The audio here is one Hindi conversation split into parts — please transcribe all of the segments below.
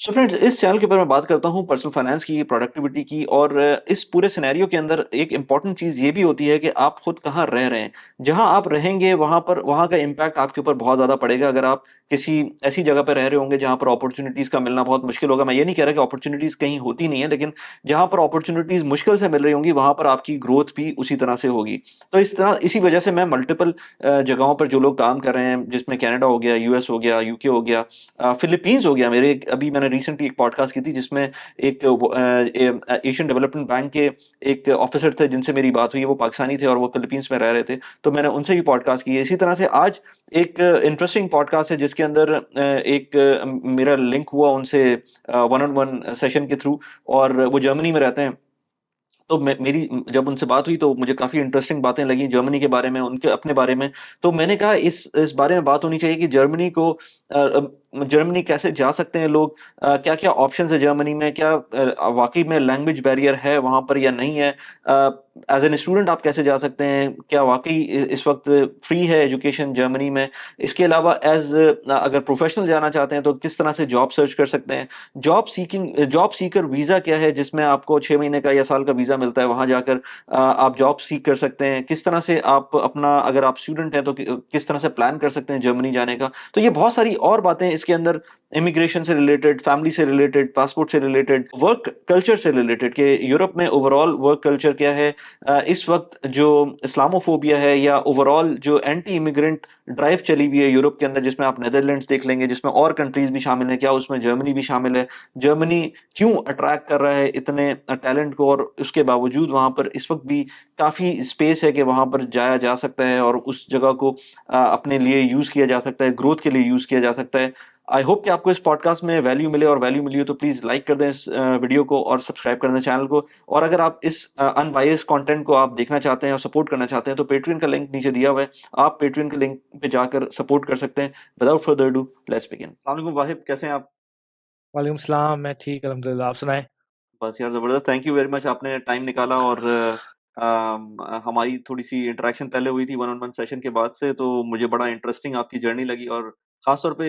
सो फ्रेंड्स, इस चैनल के ऊपर मैं बात करता हूँ पर्सनल फाइनेंस की, प्रोडक्टिविटी की और इस पूरे सिनेरियो के अंदर एक इम्पॉर्टेंट चीज़ ये भी होती है कि आप खुद कहाँ रह रहे हैं। जहाँ आप रहेंगे वहाँ का इम्पैक्ट आपके ऊपर बहुत ज़्यादा पड़ेगा। अगर आप किसी ऐसी जगह पे रह रहे होंगे जहाँ पर अपॉर्च्युनिटीज़ का मिलना बहुत मुश्किल होगा। मैं ये नहीं कह रहा कि अपॉर्च्युनिटीज़ कहीं होती नहीं है, लेकिन जहाँ पर अपॉर्च्युनिटीज़ मुश्किल से मिल रही होंगी, वहाँ पर आपकी ग्रोथ भी उसी तरह से होगी। तो इसी वजह से मैं मल्टीपल जगहों पर जो लोग काम कर रहे हैं, जिसमें कनाडा हो गया, यूएस हो गया, यूके हो गया, फिलीपींस हो गया। अभी मैंने रिसेंटली एक पॉडकास्ट की थी जिसमें एशियन डेवलपमेंट बैंक के एक ऑफिसर थे जिनसे मेरी बात हुई। वो पाकिस्तानी थे और वो फिलीपींस में रह रहे थे, तो मैंने उनसे भी पॉडकास्ट की है। इसी तरह से आज एक इंटरेस्टिंग पॉडकास्ट है जिसके अंदर मेरा लिंक हुआ उनसे वन ऑन वन सेशन के थ्रू, और वो जर्मनी में रहते हैं। तो मेरी जब उनसे बात हुई तो मुझे काफ़ी इंटरेस्टिंग बातें लगी जर्मनी के बारे में, उनके अपने बारे में। तो मैंने कहा इस बारे में बात होनी चाहिए कि जर्मनी कैसे जा सकते हैं लोग, क्या-क्या ऑप्शंस है जर्मनी में, क्या वाक़ई में लैंग्वेज बैरियर है वहाँ पर या नहीं है? एज़ एन स्टूडेंट आप कैसे जा सकते हैं? क्या वाक़ई इस वक़्त फ्री है एजुकेशन जर्मनी में? इसके अलावा अगर प्रोफ़ेशनल जाना चाहते हैं तो किस तरह से जॉब सर्च कर सकते हैं? जॉब सीकर वीज़ा क्या है जिसमें आपको 6 महीने का या साल का वीज़ा मिलता है, वहाँ जाकर आप जॉब सीक कर सकते हैं। किस तरह से आप अपना अगर आप स्टूडेंट हैं तो किस तरह से प्लान कर सकते हैं जर्मनी जाने का। तो ये बहुत सारी और बातें इसके अंदर इमिग्रेशन से रिलेटेड, फैमिली से रिलेटेड, पासपोर्ट से रिलेटेड, वर्क कल्चर से रिलेटेड कि यूरोप में ओवरऑल वर्क कल्चर क्या है? इस वक़्त जो इस्लामोफोबिया है या ओवरऑल जो एंटी इमिग्रेंट ड्राइव चली हुई है यूरोप के अंदर, जिसमें आप नेदरलैंड्स देख लेंगे, जिसमें और कंट्रीज़ भी शामिल हैं, क्या उसमें जर्मनी भी शामिल है? जर्मनी क्यों अट्रैक्ट कर रहा है इतने टैलेंट को, और उसके बावजूद वहाँ पर इस वक़्त भी काफ़ी स्पेस है कि वहाँ पर जाया जा सकता है और उस जगह को अपने लिए यूज़ किया जा सकता है, ग्रोथ के लिए यूज़ किया जा सकता है। आई होप कि आपको इस पॉडकास्ट में वैल्यू मिले, और वैल्यू मिली हो तो प्लीज़ लाइक कर दें इस वीडियो को और सब्सक्राइब कर दें चैनल को। और अगर आप इस अनबायस्ड कंटेंट को आप देखना चाहते हैं और सपोर्ट करना चाहते हैं तो पेट्रियन का लिंक नीचे दिया हुआ है। आप पेट्रियन के लिंक पे जाकर सपोर्ट कर सकते हैं। Without further ado, let's begin. अस्सलाम वालेकुम वाहिब, कैसे हैं आप? वालेकुम सलाम, मैं ठीक अल्हम्दुलिल्लाह, आप सुनाएँ? बस यार ज़बरदस्त, थैंक यू वेरी मच, आपने टाइम निकाला। और हमारी थोड़ी-सी इंटरेक्शन पहले हुई थी वन ऑन वन सेशन के बाद से, तो मुझे बड़ा इंटरेस्टिंग आपकी जर्नी लगी। और ख़ास तौर पे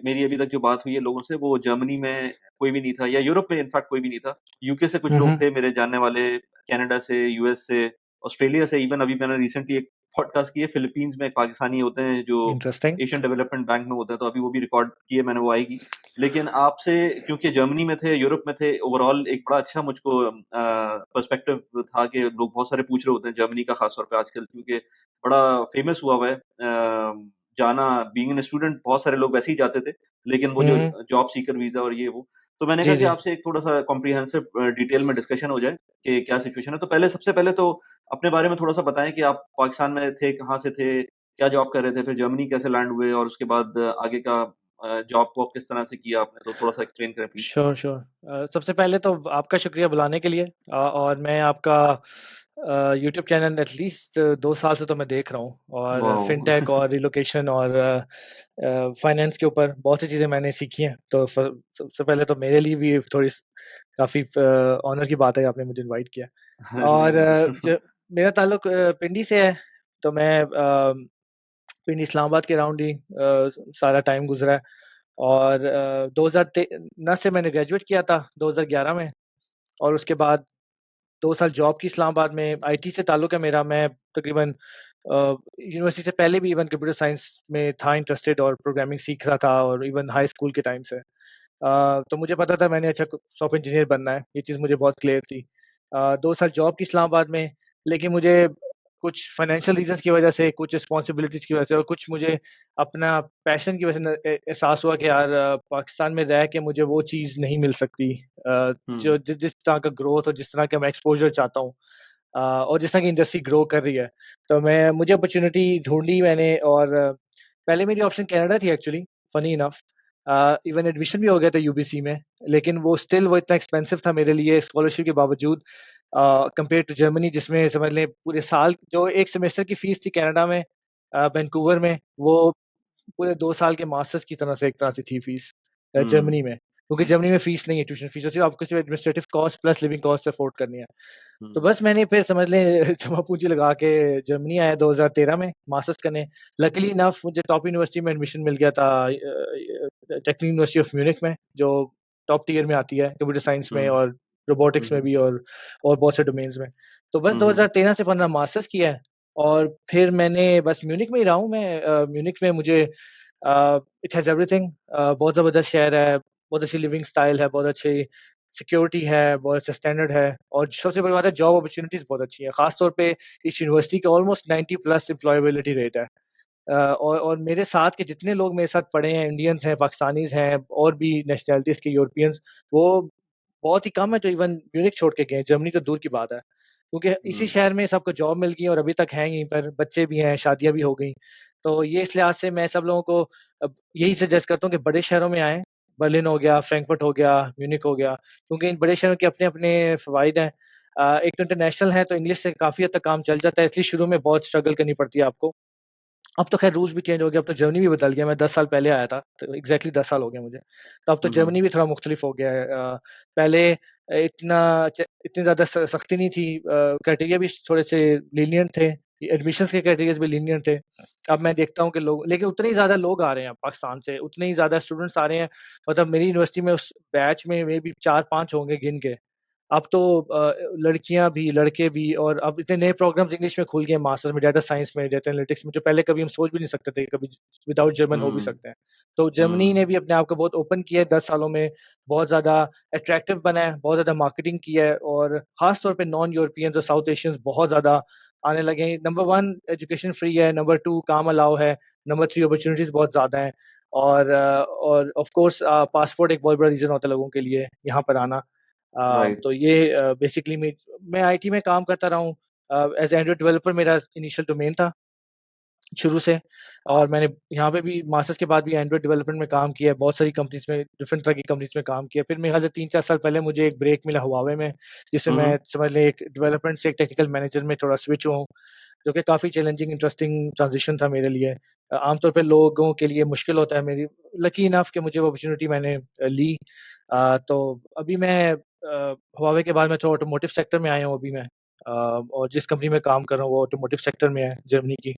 मेरी अभी तक जो बात हुई है लोगों से, वो जर्मनी में कोई भी नहीं था या यूरोप में इनफैक्ट कोई भी नहीं था। यूके से कुछ हुँ, लोग हुँ। थे मेरे जानने वाले, कनाडा से, यूएस से, ऑस्ट्रेलिया से। इवन अभी मैंने रिसेंटली एक पॉडकास्ट की है, फिलीपींस में एक पाकिस्तानी होते हैं जो इंटरेस्टिंग। एशियन डेवलपमेंट बैंक में होते हैं, तो अभी वो भी रिकॉर्ड की है मैंने, वो आएगी। लेकिन आपसे, क्योंकि जर्मनी में थे, यूरोप में थे, ओवरऑल एक बड़ा अच्छा मुझको पर्सपेक्टिव था कि लोग बहुत सारे पूछ रहे होते हैं जर्मनी का, खास तौर पे आजकल, क्योंकि बड़ा फेमस हुआ हुआ है। जाना, बीइंग एन स्टूडेंट बहुत सारे लोग वैसे ही जाते थे, लेकिन वो हुँ, जो हुँ। जॉब सीकर वीज़ा और ये वो, तो मैंने कहा जी, कि जी। आपसे एक थोड़ा-सा कॉम्प्रिहेंसिव डिटेल में डिस्कशन हो जाए कि क्या सिचुएशन है। तो सबसे पहले तो अपने बारे में थोड़ा-सा बताएँ कि आप पाकिस्तान में थे, कहाँ से थे? क्या जॉब कर रहे थे? फिर जर्मनी कैसे लैंड हुए? और उसके बाद आगे का जॉब को आप किस तरह से किया आपने? तो थोड़ा-सा एक्सप्लेन करें प्लीज़। Sure, sure. सबसे पहले तो आपका शुक्रिया बुलाने के लिए और मैं आपका यूट्यूब चैनल एटलीस्ट 2 साल से तो मैं देख रहा हूँ और वाओ! फ़िनटेक और रिलोकेशन और फाइनेंस के ऊपर बहुत सी चीज़ें मैंने सीखी हैं। तो सबसे पहले तो मेरे लिए भी थोड़ी काफ़ी ऑनर की बात है आपने मुझे इनवाइट किया। और नो ज मेरा ताल्लुक पिंडी से है, तो मैं पिंडी इस्लामाबाद के अराउंड ही सारा टाइम गुज़रा है। और 2009 से मैंने ग्रेजुएट किया था 2011 में, और उसके बाद 2 साल जॉब की इस्लामाबाद में। आईटी से ताल्लुक है मेरा। मैं तकरीबन यूनिवर्सिटी से पहले भी इवन कंप्यूटर साइंस में था इंटरेस्टेड और प्रोग्रामिंग सीख रहा था, और इवन हाई स्कूल के टाइम से। तो मुझे पता था मैंने अच्छा सॉफ्टवेयर इंजीनियर बनना है, ये चीज़ मुझे बहुत क्लियर थी। 2 साल जॉब की इस्लामाबाद में, लेकिन मुझे कुछ फाइनेंशियल रीज़न्स की वजह से, कुछ रिस्पॉन्सिबिलिटीज़ की वजह से और कुछ मुझे अपना पैशन की वजह से एहसास हुआ कि यार पाकिस्तान में रह के मुझे वो चीज़ नहीं मिल सकती जो हुँ, जिस तरह का ग्रोथ और जिस तरह का मैं एक्सपोज़र चाहता हूँ, और जिस तरह की इंडस्ट्री ग्रो कर रही है। तो मुझे अपॉर्च्युनिटी ढूँढी मैंने, और पहले मेरी ऑप्शन कनाडा थी actually, funny enough. Even admission भी हो गया था यूबीसी में, लेकिन वो इतना एक्सपेंसिव था मेरे लिए स्कॉलरशिप के बावजूद, कंपेयर टू जर्मनी, जिसमें समझ लें पूरे साल जो 1 सेमेस्टर की फ़ीस थी कनाडा में, वैंकूवर में, वो पूरे 2 साल के मास्टर्स की तरह से एक तरह से थी फ़ीस हुँ, जर्मनी में। क्योंकि जर्मनी में फ़ीस नहीं है ट्यूशन फ़ीस, सिर्फ़ आपको सिर्फ़ administrative cost plus living cost afford करनी है। तो हुँ, बस मैंने फिर समझ लें जमा पूँजी लगा के जर्मनी आया 2013 में मास्टर्स करने। लकीली इनफ मुझे टॉप यूनिवर्सिटी में एडमिशन मिल गया था, टेक्निकल यूनिवर्सिटी ऑफ म्यूनिख में, जो टॉप टियर में आती है कंप्यूटर साइंस में हुँ, और रोबोटिक्स में हुँ, भी और बहुत से डोमेन्स में। तो बस हुँ, हुँ, 2013 से 15 मास्टर्स किया है और फिर मैंने बस म्यूनिख में ही रहा हूँ मैं। म्यूनिख में मुझे इट हैज़ एवरीथिंग। बहुत ज़बरदस्त शहर है, बहुत अच्छी लिविंग स्टाइल है, बहुत अच्छी सिक्योरिटी है, बहुत अच्छा स्टैंडर्ड है और सबसे बड़ी बात है जॉब अपॉर्च्युनिटीज़ बहुत अच्छी है। ख़ास तौर पे इस यूनिवर्सिटी का ऑलमोस्ट 90 प्लस एम्प्लॉयबिलिटी रेट है। और मेरे साथ के जितने लोग मेरे साथ पढ़े हैं, इंडियंस हैं, पाकिस्तानीज़ हैं और भी नेशनैलिटीज़ के यूरोपियंस, वो बहुत ही कम है जो इवन म्यूनिख छोड़ के गए हैं, जर्मनी तो दूर की बात है। क्योंकि इसी हुँ, शहर में सबको जॉब मिल गई और अभी तक हैं यहीं पर, बच्चे भी हैं, शादियाँ भी हो गई। तो ये इस लिहाज से मैं सब लोगों को अब यही सजेस्ट करता हूँ कि बड़े शहरों में आएँ, बर्लिन हो गया, फ्रैंकफर्ट हो गया, म्यूनिख हो गया, क्योंकि इन बड़े शहरों के अपने-अपने फ़वाइद हैं। एक तो इंटरनेशनल है तो इंग्लिश से काफ़ी हद तक काम चल जाता है, इसलिए शुरू में बहुत स्ट्रगल करनी पड़ती है आपको। अब तो ख़ैर रूल्स भी चेंज हो गए, अब तो जर्मनी भी बदल गया, मैं 10 साल पहले आया था, तो एग्ज़ैक्टली 10 साल हो गए मुझे। तो अब तो हुँ, हुँ, जर्मनी भी थोड़ा मुख़्तलिफ़ हो गया है। पहले इतना इतनी ज़्यादा सख्ती नहीं थी, क्राइटेरिया भी थोड़े से लीनिएंट थे, एडमिशन्स के क्राइटेरियाज़ भी लीनिएंट थे। अब मैं देखता हूँ कि लोग लेकिन उतने ही ज़्यादा लोग आ रहे हैं पाकिस्तान से, उतने ही ज़्यादा स्टूडेंट्स आ रहे हैं, मतलब मेरी यूनिवर्सिटी में उस बैच में मेबी 4-5 होंगे गिन के। अब तो लड़कियाँ भी, लड़के भी और अब इतने नए प्रोग्राम्स इंग्लिश में खुल गए हैं मास्टर्स में, डाटा साइंस में, डाटा एनालिटिक्स में, जो पहले कभी हम सोच भी नहीं सकते थे, कभी विदाउट जर्मन हो भी हुँ, सकते हैं। तो जर्मनी ने हुँ, भी अपने आप को बहुत ओपन किया है 10 सालों में, बहुत ज़्यादा अट्रैक्टिव बना है, बहुत ज़्यादा मार्केटिंग की है और ख़ास तौर पे नॉन यूरोपियंस और साउथ एशियंस बहुत ज़्यादा आने लगे हैं। नंबर 1 एजुकेशन फ्री है, नंबर 2 काम अलाउ है, नंबर 3 अपॉर्च्युनिटीज़ बहुत ज़्यादा हैं और ऑफ कोर्स पासपोर्ट एक बहुत बड़ा रीज़न होता है लोगों के लिए यहाँ पर आना। राइट, तो ये बेसिकली मैं आईटी में काम करता रहा हूँ। एज़ एंड्रॉइड डेवलपर मेरा इनिशियल डोमेन था शुरू से और मैंने यहाँ पे भी मास्टर्स के बाद भी एंड्रॉइड डेवलपमेंट में काम किया है, बहुत सारी कंपनीज़ में, डिफरेंट तरह की कंपनीज़ में काम किया। फिर मेरे ख़्याल से 3-4 साल पहले मुझे एक ब्रेक मिला हुआवे में, जिसमें हुँ, मैं हुँ, समझ लें एक डेवलपमेंट से एक टेक्निकल मैनेजर में थोड़ा स्विच हुआ हूँ, जो कि काफ़ी चैलेंजिंग, इंटरेस्टिंग ट्रांज़िशन था मेरे लिए। आमतौर पे लोगों के लिए मुश्किल होता है, मेरी लकी इनफ कि मुझे वो अपॉर्च्युनिटी मैंने ली। तो अभी मैं हुआवे के बाद मैं थोड़ा ऑटोमोटिव सेक्टर में आया हूँ अभी मैं। और जिस कंपनी में काम कर रहा हूँ वो ऑटोमोटिव सेक्टर में है, जर्मनी की।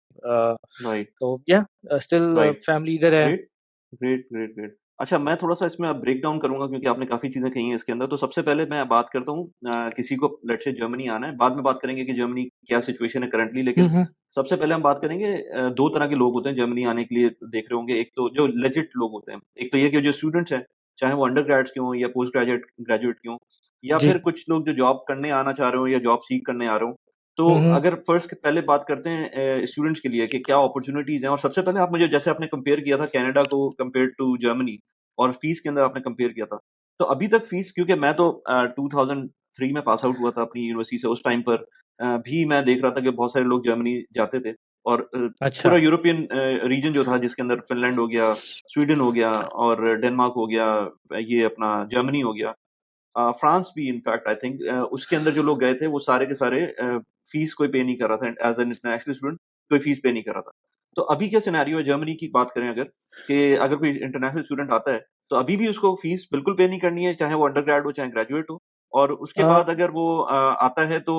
राइट, तो या स्टिल राइट, फैमिली इधर है। ग्रेट। Great, great, great. अच्छा मैं थोड़ा-सा इसमें अब ब्रेक डाउन करूँगा क्योंकि आपने काफ़ी चीज़ें कही हैं इसके अंदर। तो सबसे पहले मैं बात करता हूँ किसी को लेट्स से जर्मनी आना है, बाद में बात करेंगे कि जर्मनी क्या सिचुएशन है करंटली हुँ, लेकिन हुँ। सबसे पहले हम बात करेंगे 2 तरह के लोग होते हैं जर्मनी आने के लिए देख रहे होंगे। एक तो जो लेजिट लोग होते हैं, एक तो ये कि जो स्टूडेंट्स हैं, चाहे वो अंडर ग्रेड्स के हों या पोस्ट ग्रेजुएट ग्रेजुएट के हों या जी। फिर कुछ लोग जो जॉब करने आना चाह रहे हों या जॉब सीक करने आ रहे हों। तो हुँ, हुँ। अगर फर्स्ट पहले बात करते हैं स्टूडेंट्स के लिए कि क्या अपॉर्च्युनिटीज़ हैं और सबसे पहले आप मुझे जैसे आपने कंपेयर किया था कनाडा को कंपेयर्ड टू जर्मनी और फीस के अंदर आपने कंपेयर किया था। तो अभी तक फीस क्योंकि मैं तो 2003 में पास आउट हुआ था अपनी यूनिवर्सिटी से उस टाइम पर भी मैं देख रहा था कि बहुत सारे लोग जर्मनी जाते थे और अच्छा। पूरा यूरोपियन रीजन जो था जिसके अंदर फ़िनलैंड हो गया, स्वीडन हो गया और डेनमार्क हो गया, ये अपना जर्मनी हो गया। फ्रांस भी इनफैक्ट आई थिंक उसके अंदर जो लोग गए थे वो सारे के सारे फीस कोई पे नहीं कर रहा था एज़ एन इंटरनेशनल स्टूडेंट कोई फीस पे नहीं कर रहा था। तो अभी क्या सिनेरियो है जर्मनी की बात करें अगर कि अगर कोई इंटरनेशनल स्टूडेंट आता है, तो अभी भी उसको फीस बिल्कुल पे नहीं करनी है, चाहे वो अंडरग्रेड हो, चाहे ग्रेजुएट हो और उसके अ बाद अगर वो आता है तो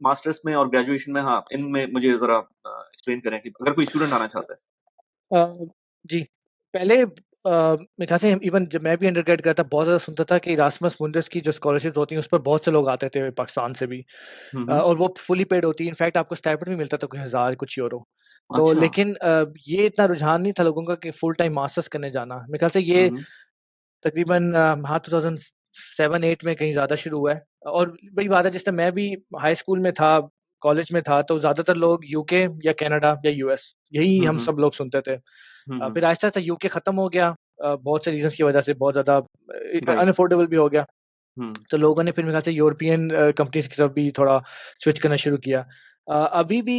मास्टर्स में और ग्रेजुएशन में हाँ, इनमें मुझे ज़रा एक्सप्लेन करें कि अगर कोई स्टूडेंट आना चाहता है? अ, जी। पहले मेरे ख़्याल से इवन जब मैं भी अंडरग्रेड कर रहा था, बहुत ज़्यादा सुनता था कि इरास्मस मुंडस की जो स्कॉलरशिप्स होती हैं, उस पर बहुत से लोग आते थे पाकिस्तान से भी। हुँ, हुँ। और वो फुली पेड होती है, इनफैक्ट आपको स्टाइपेंड भी मिलता था कोई 1000 कुछ यूरो। तो अच्छा। लेकिन ये इतना रुझान नहीं था लोगों का कि फुल टाइम मास्टर्स करने जाना। मेरे ख़्याल से हुँ, ये हुँ। तकरीबन हाँ 2007-8 में कहीं ज़्यादा शुरू हुआ है और वही बात है जिस टाइम मैं भी हाई स्कूल में था, कॉलेज में था, तो ज़्यादातर लोग यूके या कनाडा या यूएस यही हुँ, हम हुँ। सब लोग सुनते थे। हुँ, हुँ। फिर आहिस्ता-आहिस्ता यूके खत्म हो गया बहुत से रीज़न्स की वज़ह से बहुत ज़्यादा राइट। अनअफोर्डेबल भी हो गया। हुँ। तो लोगों ने फिर मेरे ख़्याल से यूरोपियन कंपनीज़ की तरफ भी थोड़ा स्विच करना शुरू किया। अभी भी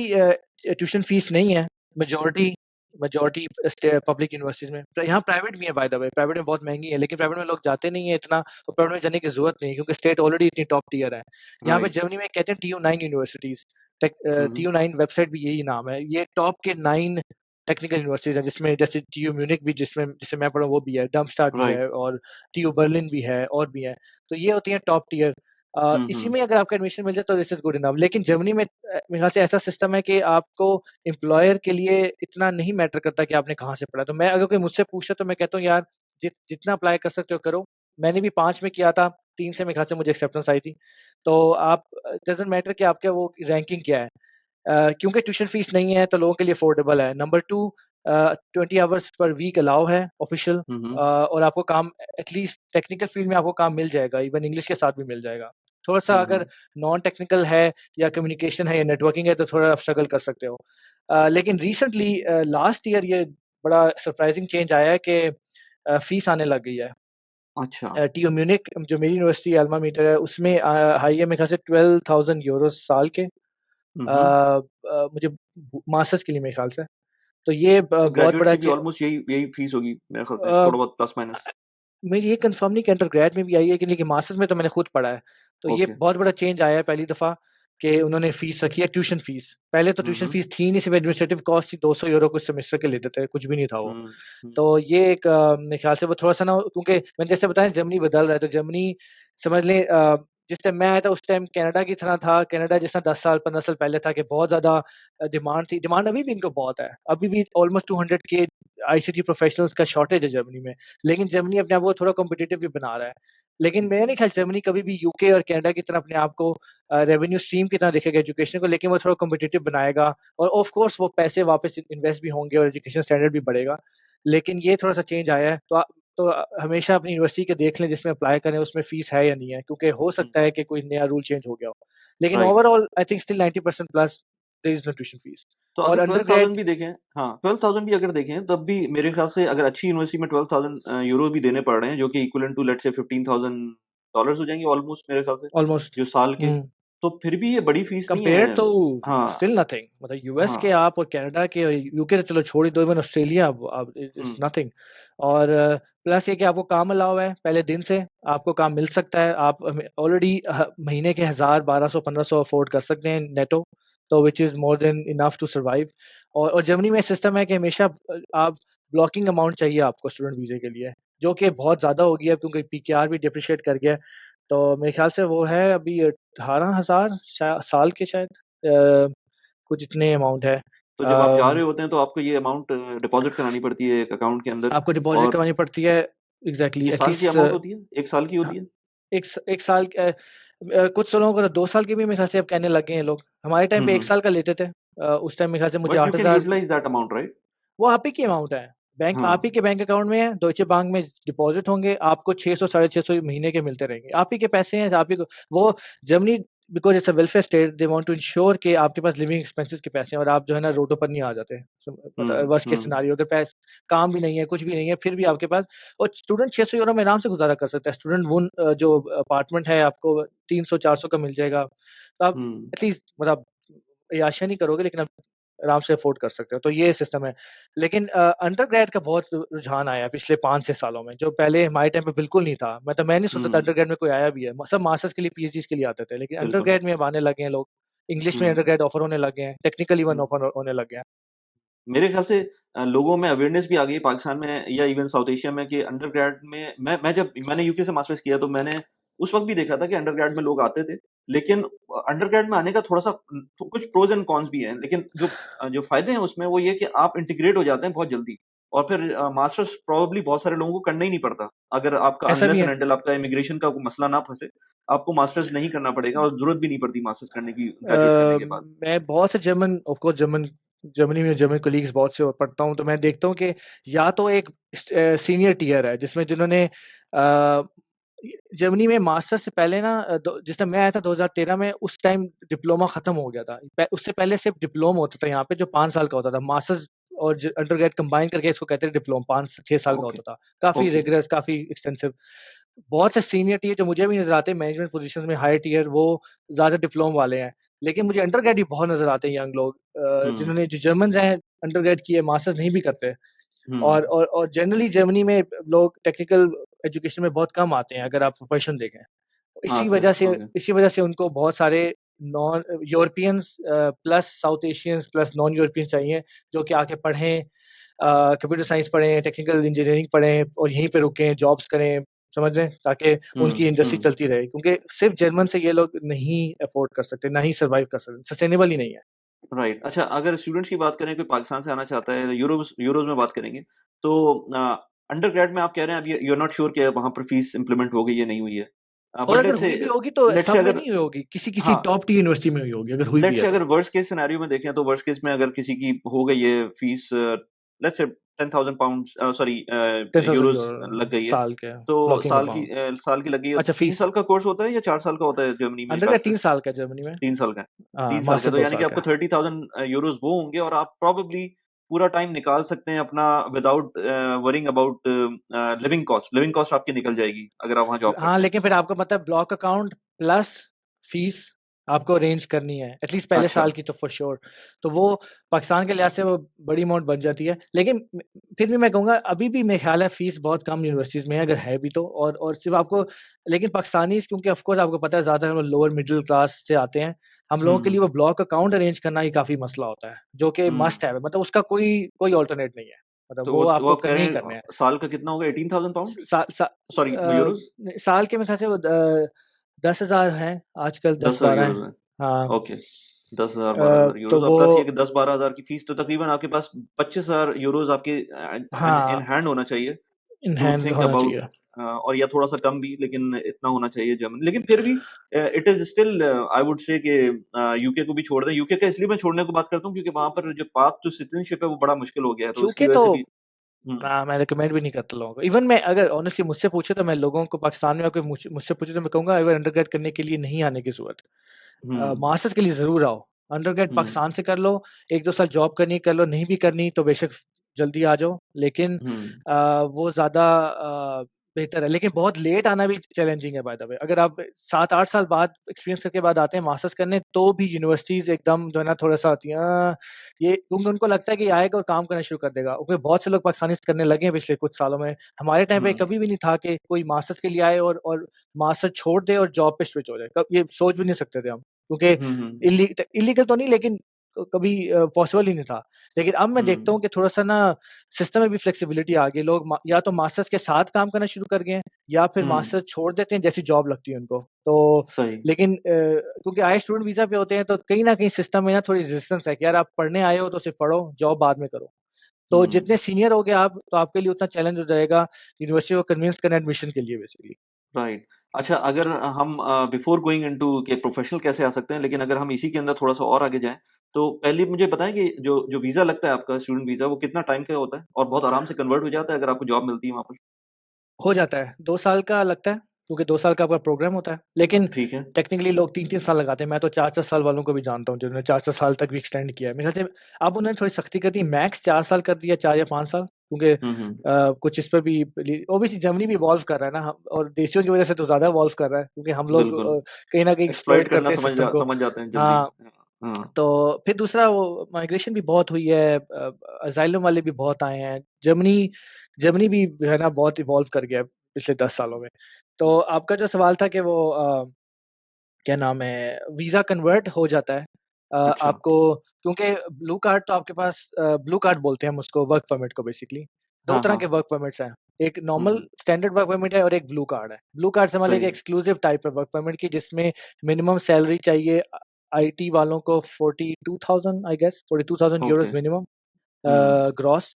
ट्यूशन फीस नहीं है, मेजॉरिटी मेजॉरिटी पब्लिक यूनिवर्सिटीज़ में। तो यहाँ प्राइवेट भी है बाय द वे, प्राइवेट में बहुत महँगी है, लेकिन प्राइवेट में लोग जाते नहीं है इतना और प्राइवेट में जाने की ज़रूरत नहीं है क्योंकि स्टेट ऑलरेडी इतनी टॉप टियर है। यहाँ पे राइट। जर्मनी में कहते हैं टीयू9 यूनिवर्सिटीज़, हुँ, हुँ। टीयू9 वेबसाइट भी यही नाम है। ये टॉप के 9 टेक्निकल यूनिवर्सिटीज़ हैं जिसमें जैसे टीयू म्यूनिख भी जिसमें मैं पढ़ा हूँ वो भी है, डर्मस्टाड भी है राइट। और टीयू बर्लिन भी है और भी हैं। तो ये होती हैं टॉप टियर। हुँ, इसी हुँ। में अगर आपका एडमिशन मिल जाए तो दिस इज़ गुड इनफ। लेकिन जर्मनी में मेरे ख़्याल से ऐसा सिस्टम है कि आपको एम्प्लॉयर के लिए इतना नहीं मैटर करता कि आपने कहाँ से पढ़ा है। तो मैं अगर कोई मुझसे पूछे तो मैं कहता हूँ यार जितना अप्लाई कर सकते हो करो। मैंने भी 5 में किया था, 3 से मेरे ख्याल से मुझे एक्सेप्टेंस आई थी। तो आप डज़न्ट मैटर कि आपका वो रैंकिंग क्या है। क्योंकि ट्यूशन फीस नहीं है तो लोगों के लिए अफोर्डेबल है। Number 2, 20 hours per week allow है ऑफिशियल, हुँ, हुँ। और आपको काम एटलीस्ट टेक्निकल फील्ड में आपको काम मिल जाएगा, इवन इंग्लिश के साथ भी मिल जाएगा। थोड़ा-सा हुँ, अगर हुँ। नॉन टेक्निकल है या कम्युनिकेशन है या नेटवर्किंग है तो थोड़ा आप स्ट्रगल कर सकते हो। लेकिन रिसेंटली लास्ट ईयर ये बड़ा सरप्राइजिंग चेंज आया है कि फीस आने लग गई है। अच्छा। टीयू म्यूनिख जो मेरी यूनिवर्सिटी अल्मा मेटर है उसमें हाई है मेरे ख्याल से 12,000 यूरो साल के। हुँ, हुँ। मुझे मास्टर्स के लिए मेरे ख्याल से। तो ये तो बहुत ग्रेजुएट बड़ा की भी ऑलमोस्ट यही यही फीस होगी मेरे ख्याल से, अ, थोड़ा बहुत प्लस माइनस। मेरी ये कंफर्म नहीं कि अंडरग्रेड में भी आई है कि, लेकिन मास्टर्स में तो मैंने खुद पढ़ा है। तो ये ओके। बहुत बड़ा चेंज आया है पहली दफ़ा कि उन्होंने फीस रखी है ट्यूशन फीस। पहले तो हुँ, ट्यूशन हुँ। फीस थी नहीं, सिर्फ एडमिनिस्ट्रेटिव कॉस्ट थी, 200 यूरो कुछ सेमेस्टर के लेते थे, कुछ भी नहीं था वो। हुँ, हुँ। तो ये एक मेरे ख्याल से वो थोड़ा-सा ना, क्योंकि मैंने जैसे बताया जर्मनी बदल रहा है, तो जर्मनी समझ लें जिस टाइम मैं आया था उस टाइम कनाडा की तरह था। कनाडा जिस तरह 10 साल 15 साल पहले था कि बहुत ज़्यादा डिमांड थी। डिमांड अभी भी इनको बहुत है। अभी भी ऑलमोस्ट 200 के आईसीटी प्रोफेशनल्स का शॉर्टेज है जर्मनी में। लेकिन जर्मनी अपने आप को थोड़ा कॉम्पिटिटिव भी बना रहा है। लेकिन मेरा नहीं ख्याल जर्मनी कभी भी यूके और कनाडा की तरह अपने आप को रेवेन्यू स्ट्रीम की तरह देखेगा एजुकेशन को, लेकिन वो थोड़ा कॉम्पिटिटिव बनाएगा और ऑफ कोर्स वो पैसे वापस इन्वेस्ट भी होंगे और एजुकेशन स्टैंडर्ड भी बढ़ेगा। लेकिन ये थोड़ा-सा चेंज आया है। हमेशा अपनी यूनिवर्सिटी के देख लें जिसमें अप्लाई करें उसमें फीस है या नहीं है, क्योंकि हो हुँ। सकता है कि कोई नया रूल चेंज हो गया हो। लेकिन right. Overall I think still 90% plus there is no tuition fees. तो और अगर 12,000 अंडरग्रेड भी देखें, हाँ, 12,000 भी अगर देखें तब भी मेरे ख्याल से अगर अच्छी यूनिवर्सिटी में 12,000 यूरो भी देने पड़ रहे हैं, जो कि इक्विवेलेंट टू लेट्स से $15,000 हो जाएँगे ऑलमोस्ट मेरे ख्याल से, ऑलमोस्ट जो साल के। हुँ। तो फिर भी ये बड़ी फीस नहीं कंपेयर्ड है। टू हाँ, स्टिल नथिंग, मतलब यूएस के हाँ। आप और कनाडा के और यूके तो चलो छोड़ ही दो, इवन ऑस्ट्रेलिया अब हुँ, इट्स नथिंग। और प्लस ये कि आपको काम अलाउ है पहले दिन से, आपको काम मिल सकता है। आप ऑलरेडी महीने के 1000 1200 1500 अफोर्ड कर सकते हैं नेटो, तो which is more than enough to survive. और जर्मनी में सिस्टम है कि हमेशा आप ब्लॉकिंग अमाउंट चाहिए आपको स्टूडेंट वीजे के लिए, जो कि बहुत ज्यादा हो गया है क्योंकि पीकेआर भी डिप्रिशिएट कर गया है। तो मेरे ख्याल से वो है अभी 18,000 साल के शायद, कुछ इतने अमाउंट है। तो जब आप जा रहे होते हैं तो आपको ये अमाउंट डिपॉज़िट करानी पड़ती है एक अकाउंट के अंदर, आपको डिपॉजिट और करवानी पड़ती है। एग्जैक्टली ये साल की एटलीस्ट अमाउंट होती है? 1 साल की हाँ, होती है? एक साल कुछ लोगों को तो 2 साल के भी मेरे ख्याल से अब कहने लगे हैं लोग। हमारे टाइम हुँ, पे एक हुँ। साल का लेते थे। उस टाइम मेरे ख्याल से मुझे but you can 8,000। Utilise that amount right? वो आप ही की अमाउंट है। बैंक हाँ। आप ही के बैंक अकाउंट में है, डॉइचे बैंक में डिपॉज़िट होंगे, आपको 600 साढ़े 600 महीने के मिलते रहेंगे। आप ही के पैसे हैं, आप ही को वो Germany because it's a welfare state they want to ensure कि आपके पास लिविंग एक्सपेंसेस के पैसे हैं और आप जो है ना रोडों पर नहीं आ जाते। मतलब हुँ, वर्स्ट केस हुँ। सिनेरियो अगर काम भी नहीं है, कुछ भी नहीं है, फिर भी आपके पास और स्टूडेंट 600 यूरो में आराम से गुज़ारा कर सकता है। स्टूडेंट जो अपार्टमेंट है आपको 300 400 का मिल जाएगा। तो आप हुँ, एटलीस्ट मतलब याशा नहीं करोगे, लेकिन आप आराम से अफ़ोर्ड कर सकते हो, तो ये सिस्टम है। लेकिन अंडरग्रेड का बहुत रुझान आया है पिछले 5-6 सालों में, जो पहले हमारे टाइम पे बिल्कुल नहीं था। मतलब मैं नहीं सोचता था हुँ, अंडरग्रेड में कोई आया भी है। सब मास्टर्स के लिए, पीएचडीज़ के लिए आते थे, लेकिन बिल्कुल। अंडरग्रेड में अब आने लगे हैं लोग। इंग्लिश में हुँ, अंडरग्रेड ऑफर होने लगे हैं, टेक्निकल इवन हुँ। ऑफर होने लगे हैं। मेरे ख़्याल से लोगों में अवेयरनेस भी आ गई है पाकिस्तान में या इवन साउथ एशिया में कि अंडरग्रेड में मैं जब मैंने यूके से मास्टर्स किया तो मैंने उस वक़्त भी देखा था कि अंडरग्रेड में लोग आते थे। लेकिन अंडरग्रेड में आने का थोड़ा-सा तो कुछ प्रोस एंड कॉन्स भी हैं। लेकिन जो फ़ायदे हैं उसमें वो ये है कि आप इंटीग्रेट हो जाते हैं बहुत जल्दी, और फिर मास्टर्स प्रोबेबली बहुत सारे लोगों को करना ही नहीं पड़ता। अगर आपका ऐसा भी अनलेस एंड है। अनटिल आपका इमिग्रेशन का कोई मसला ना फँसे, आपको मास्टर्स नहीं करना पड़ेगा और ज़रूरत भी नहीं पड़ती मास्टर्स करने की ग्रेजुएट करने के बाद। मैं बहुत से जर्मन ऑफ कोर्स जर्मनी में जर्मन कलीग्स बहुत से पढ़ता हूँ, तो मैं देखता हूँ कि या तो एक सीनियर टियर है जिसमें जिन्होंने जर्मनी में मास्टर से पहले ना जिस टाइम मैं आया था 2013 में, उस टाइम डिप्लोमा खत्म हो गया था। उससे पहले सिर्फ डिप्लोमा होता था यहाँ पे, जो 5 साल का होता था। मास्टर्स और अंडरग्रेड कंबाइन करके इसको कहते हैं डिप्लोमा, 5-6 साल का ओके, होता था। काफी ओके। रिगरस, काफी एक्सटेंसिव। बहुत से सीनियर टियर जो मुझे भी नजर आते हैं मैनेजमेंट पोजीशंस में, हायर टियर, वो ज्यादा डिप्लोमा वाले हैं। लेकिन मुझे अंडरग्रेड भी बहुत नजर आते हैं यंग लोग, हुँ, जिन्होंने जो जर्मन हैं अंडरग्रेड किए, मास्टर्स नहीं भी करते। हुँ। और जनरली जर्मनी में लोग टेक्निकल एजुकेशन में बहुत कम आते हैं अगर आप प्रोफेशन देखें। आते हैं, ओके। इसी वजह से उनको बहुत सारे non Europeans plus south Asians plus non Europeans चाहिए, जो कि आके पढ़ें, कंप्यूटर साइंस पढ़ें, टेक्निकल इंजीनियरिंग पढ़ें और यहीं पे रुकें, जॉब्स करें, समझ रहे हैं? ताकि हुँ, उनकी इंडस्ट्री हुँ। चलती रहे, क्योंकि सिर्फ जर्मन से ये लोग नहीं अफोर्ड कर सकते, ना ही सर्वाइव कर सकते, सस्टेनेबल ही नहीं है। राइट। अच्छा, अगर स्टूडेंट्स की बात करें, कोई पाकिस्तान से आना चाहता है, यूरोज़ यूरोज़ में बात करेंगे, तो अंडरग्रेड में आप कह रहे हैं, अब यू आर नॉट श्योर कि वहाँ पर फीस इम्प्लीमेंट हो गई या नहीं हुई है। और बट अगर हुई भी होगी तो लेट्स से सब में अगर नहीं हुई होगी, किसी हाँ, टॉप टियर यूनिवर्सिटी में हुई होगी अगर हुई भी लेट्स है से तो। अगर वर्स्ट केस सिनेरियो में देखें, तो वर्स्ट केस में अगर किसी की हो गई है fees, let's say 10,000 pound, sorry 10,000 Euros euro लग गई है, साल के, तो ब्लॉकिंग साल की लग गई है। अच्छा 3 फीस। साल का कोर्स होता है या 4 साल का होता है जर्मनी में अंडरग्रेड 3 बैचलर्स? साल का है जर्मनी में। 3 साल का है। हाँ, 3 साल का, मास्टर तो 2 यानी कि साल का आपको है। 30,000 यूरोस वो होंगे, और आप प्रोबेबली पूरा टाइम निकाल सकते हैं अपना without worrying about living cost. Living cost आपकी निकल जाएगी अगर आप वहाँ जॉब हाँ, करते हैं। लेकिन फिर आपको मतलब ब्लॉक अकाउंट प्लस फीस आपको अरेंज करनी है एटलीस्ट पहले अच्छा। साल की तो फॉर श्योर। तो वो पाकिस्तान के लिहाज से वो बड़ी अमाउंट बन जाती है, लेकिन फिर भी मैं कहूँगा अभी भी मेरे ख्याल है फीस बहुत कम यूनिवर्सिटीज़ में है, अगर है भी तो। और सिर्फ आपको, लेकिन पाकिस्तानी क्योंकि ऑफ कोर्स आपको पता है ज़्यादातर हम लोअर मिडिल क्लास से आते हैं, हम लोगों के लिए वो हम्म। ब्लॉक अकाउंट अरेंज करना ही काफ़ी मसला होता है, जो कि हम्म। मस्ट है, मतलब उसका कोई कोई ऑल्टरनेट नहीं है, मतलब तो वो वो आपको आप कह करने रहे ही करने हैं। हैं साल का कितना होगा, 18,000 पाउंड, सा, सा, सॉरी यूरोस? साल के मेरे ख्याल से वो 10,000 हैं आजकल, 10,000 10-12 हैं। यूरोस है? हाँ। ओके। 10,000 12,000 तो यूरोस, अब वो, प्लस ये कि 10-12,000 की फीस, तो तकरीबन आपके पास 25,000 यूरोस आपके इन हाँ, हैंड होना चाहिए इन टू हैंड थिंक होना अबाउट, चाहिए। और या थोड़ा सा कम भी, लेकिन इतना होना चाहिए जर्मन। लेकिन फिर भी it is still, I would say कि यूके को भी छोड़ दें। यूके का इसलिए मैं छोड़ने को बात करता हूँ क्योंकि वहां पर जो पाथ टू सिटीजनशिप है वो बड़ा मुश्किल हो गया है, तो इसकी यूके वजह तो से भी। हम्म। मैं रिकमेंड भी नहीं करता लोगों को। इवन मैं अगर ऑनेस्टली मुझसे पूछे तो मैं लोगों को पाकिस्तान में आकर मुझसे पूछे तो मैं कहूँगा अगर अंडरग्रेड करने के लिए नहीं आने की जरूरत, हम्म। मास्टर्स के लिए जरूर आओ। अंडरग्रेड हम्म। पाकिस्तान से कर लो, 1-2 साल जॉब करनी कर लो, नहीं भी करनी तो बेशक जल्दी आ जाओ, लेकिन हम्म। वो ज्यादा बेहतर है। लेकिन बहुत लेट आना भी चैलेंजिंग है बाय द वे। अगर आप 7-8 साल बाद एक्सपीरियंस करके बाद आते हैं मास्टर्स करने, तो भी यूनिवर्सिटीज एकदम जो है ना थोड़ा सा होती हैं, ये क्योंकि उनको लगता है कि आएगा और काम करना शुरू कर देगा, क्योंकि बहुत से लोग पाकिस्तानी करने लगे हैं पिछले कुछ सालों में। हमारे टाइम पे हम्म। कभी भी नहीं था कि कोई मास्टर्स के लिए आए और मास्टर छोड़ दे और जॉब पे स्विच हो जाए, ये सोच भी नहीं सकते थे हम, क्योंकि हम्म। इलीगल तो नहीं, लेकिन कभी पॉसिबल ही नहीं था। लेकिन अब मैं देखता हम्म। हूँ कि थोड़ा सा ना सिस्टम में भी फ्लेक्सिबिलिटी आ गई, लोग या तो मास्टर्स के साथ काम करना शुरू कर गए हैं, या फिर हम्म। मास्टर्स छोड़ देते हैं जैसी जॉब लगती है उनको। तो सही। लेकिन क्योंकि आए स्टूडेंट वीजा पे होते हैं, तो कहीं ना कहीं सिस्टम में ना थोड़ी रेजिस्टेंस है कि यार आप पढ़ने आए हो तो सिर्फ पढ़ो, जॉब बाद में करो। तो हम्म। जितने सीनियर हो गए आप, तो आपके लिए उतना चैलेंज हो जाएगा यूनिवर्सिटी को कन्विंस करना एडमिशन के लिए बेसिकली। राइट। अच्छा, अगर हम बिफोर गोइंग इनटू के प्रोफेशनल कैसे आ सकते हैं, लेकिन अगर हम इसी के अंदर थोड़ा सा और आगे जाएं, तो पहले मुझे बताएं कि जो जो वीजा लगता है आपका स्टूडेंट वीजा, वो कितना टाइम का होता है और बहुत आराम से कन्वर्ट हो जाता है अगर आपको जॉब मिलती है वहां पर? हो जाता है, 2 साल का लगता है, क्योंकि 2 साल का आपका प्रोग्राम होता है, लेकिन ठीक है। टेक्निकली लोग 3-3 साल लगाते हैं। मैं तो 4-4 साल वालों को भी जानता हूँ जिन्होंने 4-4 साल तक भी एक्सटेंड किया है मेरे ख्याल से। अब उन्होंने थोड़ी सख्ती कर दी, मैक्स 4 साल कर दिया, 4 या 5 साल, क्योंकि हम्म। कुछ इस पर भी ओबियसली जर्मनी भी इवॉल्व कर रहा है ना, और देशियों की वजह से तो ज्यादा इवॉल्व कर रहा है, क्योंकि हम लोग बिल्कुल। कहीं ना कहीं एक्सप्लॉइट एक्सप्लॉइट करना करते हैं सिस्टम को। समझ जाते हैं जल्दी। हाँ। हाँ। तो फिर दूसरा वो माइग्रेशन भी बहुत हुई है, अजाइलम वाले भी बहुत आए हैं। जर्मनी जर्मनी भी जो है ना बहुत इवॉल्व कर गया है पिछले 10 सालों में। तो आपका जो सवाल था कि वो क्या नाम है, वीजा कन्वर्ट हो जाता है अच्छा। आपको, क्योंकि ब्लू कार्ड तो आपके पास, ब्लू कार्ड बोलते हैं हम उसको, वर्क परमिट को बेसिकली। दो हाँ तरह हाँ। के वर्क परमिट्स हैं, एक नॉर्मल हम्म। स्टैंडर्ड वर्क परमिट है और एक ब्लू कार्ड है। ब्लू कार्ड से मतलब एक सही। एक्सक्लूसिव टाइप है वर्क परमिट की, जिसमें मिनिमम सैलरी चाहिए आईटी वालों को 42,000 I guess, 42,000 okay. Euros minimum हम्म। ग्रॉस,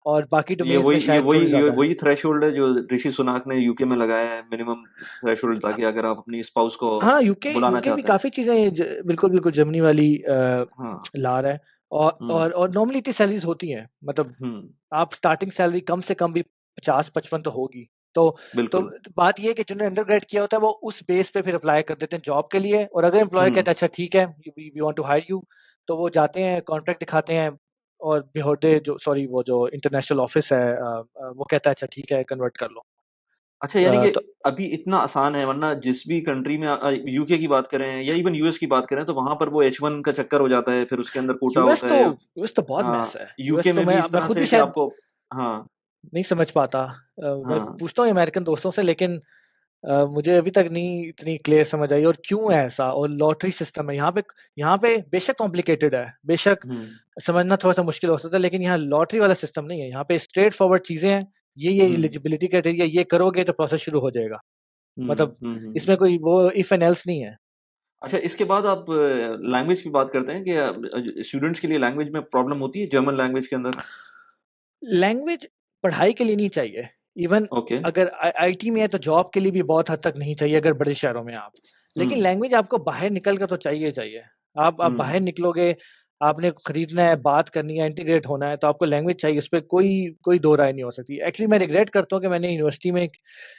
और बाकी ये डोमेन्स वही में ये शायद वही थोड़ी ये ज्यादा है। वही थ्रेशोल्ड है जो ऋषि सुनाक ने यूके में लगाया है, मिनिमम थ्रेशोल्ड, ताकि अगर आप अपनी स्पाउस को हाँ, यूके बुलाना यूके भी चाहते हैं। काफी चीजें बिल्कुल बिल्कुल जर्मनी वाली हाँ। ला रहा है। और हम्म। नॉर्मली इतनी सैलरीज होती हैं, मतलब हम्म। आप स्टार्टिंग सैलरी कम से कम भी 50-55 तो होगी। तो तो बिल्कुल। बात ये है कि जिन्होंने अंडर ग्रेड किया होता है वो उस बेस पे फिर अप्लाई कर देते हैं जॉब के लिए, और अगर एम्प्लॉयर हम्म। कहता है अच्छा ठीक है we want to hire you, तो वो जाते हैं कॉन्ट्रैक्ट दिखाते हैं, और बिहोरडे जो सॉरी वो जो इंटरनेशनल ऑफिस है वो कहता है अच्छा ठीक है कन्वर्ट कर लो। अच्छा, यानी कि तो अभी इतना आसान है, वरना जिस भी कंट्री में यूके की बात करें या इवन यूएस की बात करें, तो वहां पर वो H1 का चक्कर हो जाता है, फिर उसके अंदर कोटा यूएस होता तो है। यूएस तो बहुत मैस है। यूके यूएस तो में मैं भी इस मैं तरह खुद भी से कि शायद आपको। हाँ। नहीं समझ पाता। मैं हाँ। पूछता हूँ अमेरिकन दोस्तों से, लेकिन मुझे अभी तक नहीं इतनी क्लियर समझ आई और क्यों है ऐसा। और लॉटरी सिस्टम है यहाँ पे बेशक कॉम्प्लिकेटेड है, बेशक हम्म। समझना थोड़ा सा मुश्किल हो सकता है, लेकिन यहाँ लॉटरी वाला सिस्टम नहीं है। यहाँ पे स्ट्रेट फॉरवर्ड चीजें हैं, ये हम्म। एलिजिबिलिटी क्राइटेरिया, ये करोगे तो प्रोसेस शुरू हो जाएगा। मतलब हम्म। इसमें कोई वो इफ एंड एल्स नहीं है। अच्छा, इसके बाद आप लैंग्वेज की बात करते हैं कि स्टूडेंट्स के लिए लैंग्वेज में प्रॉब्लम होती है जर्मन लैंग्वेज के अंदर? लैंग्वेज पढ़ाई के लिए नहीं चाहिए। Even okay. अगर आईटी में है तो जॉब के लिए भी बहुत हद तक नहीं चाहिए अगर बड़े शहरों में हैं आप। लेकिन हुँ, लैंग्वेज आपको बाहर निकल कर तो चाहिए ही चाहिए। आप हुँ, बाहर निकलोगे, आपने खरीदना है, बात करनी है, इंटीग्रेट होना है, तो आपको लैंग्वेज चाहिए, उसपे कोई कोई दो राय नहीं हो सकती। एक्चुअली मैं रिग्रेट करता हूँ कि मैंने यूनिवर्सिटी में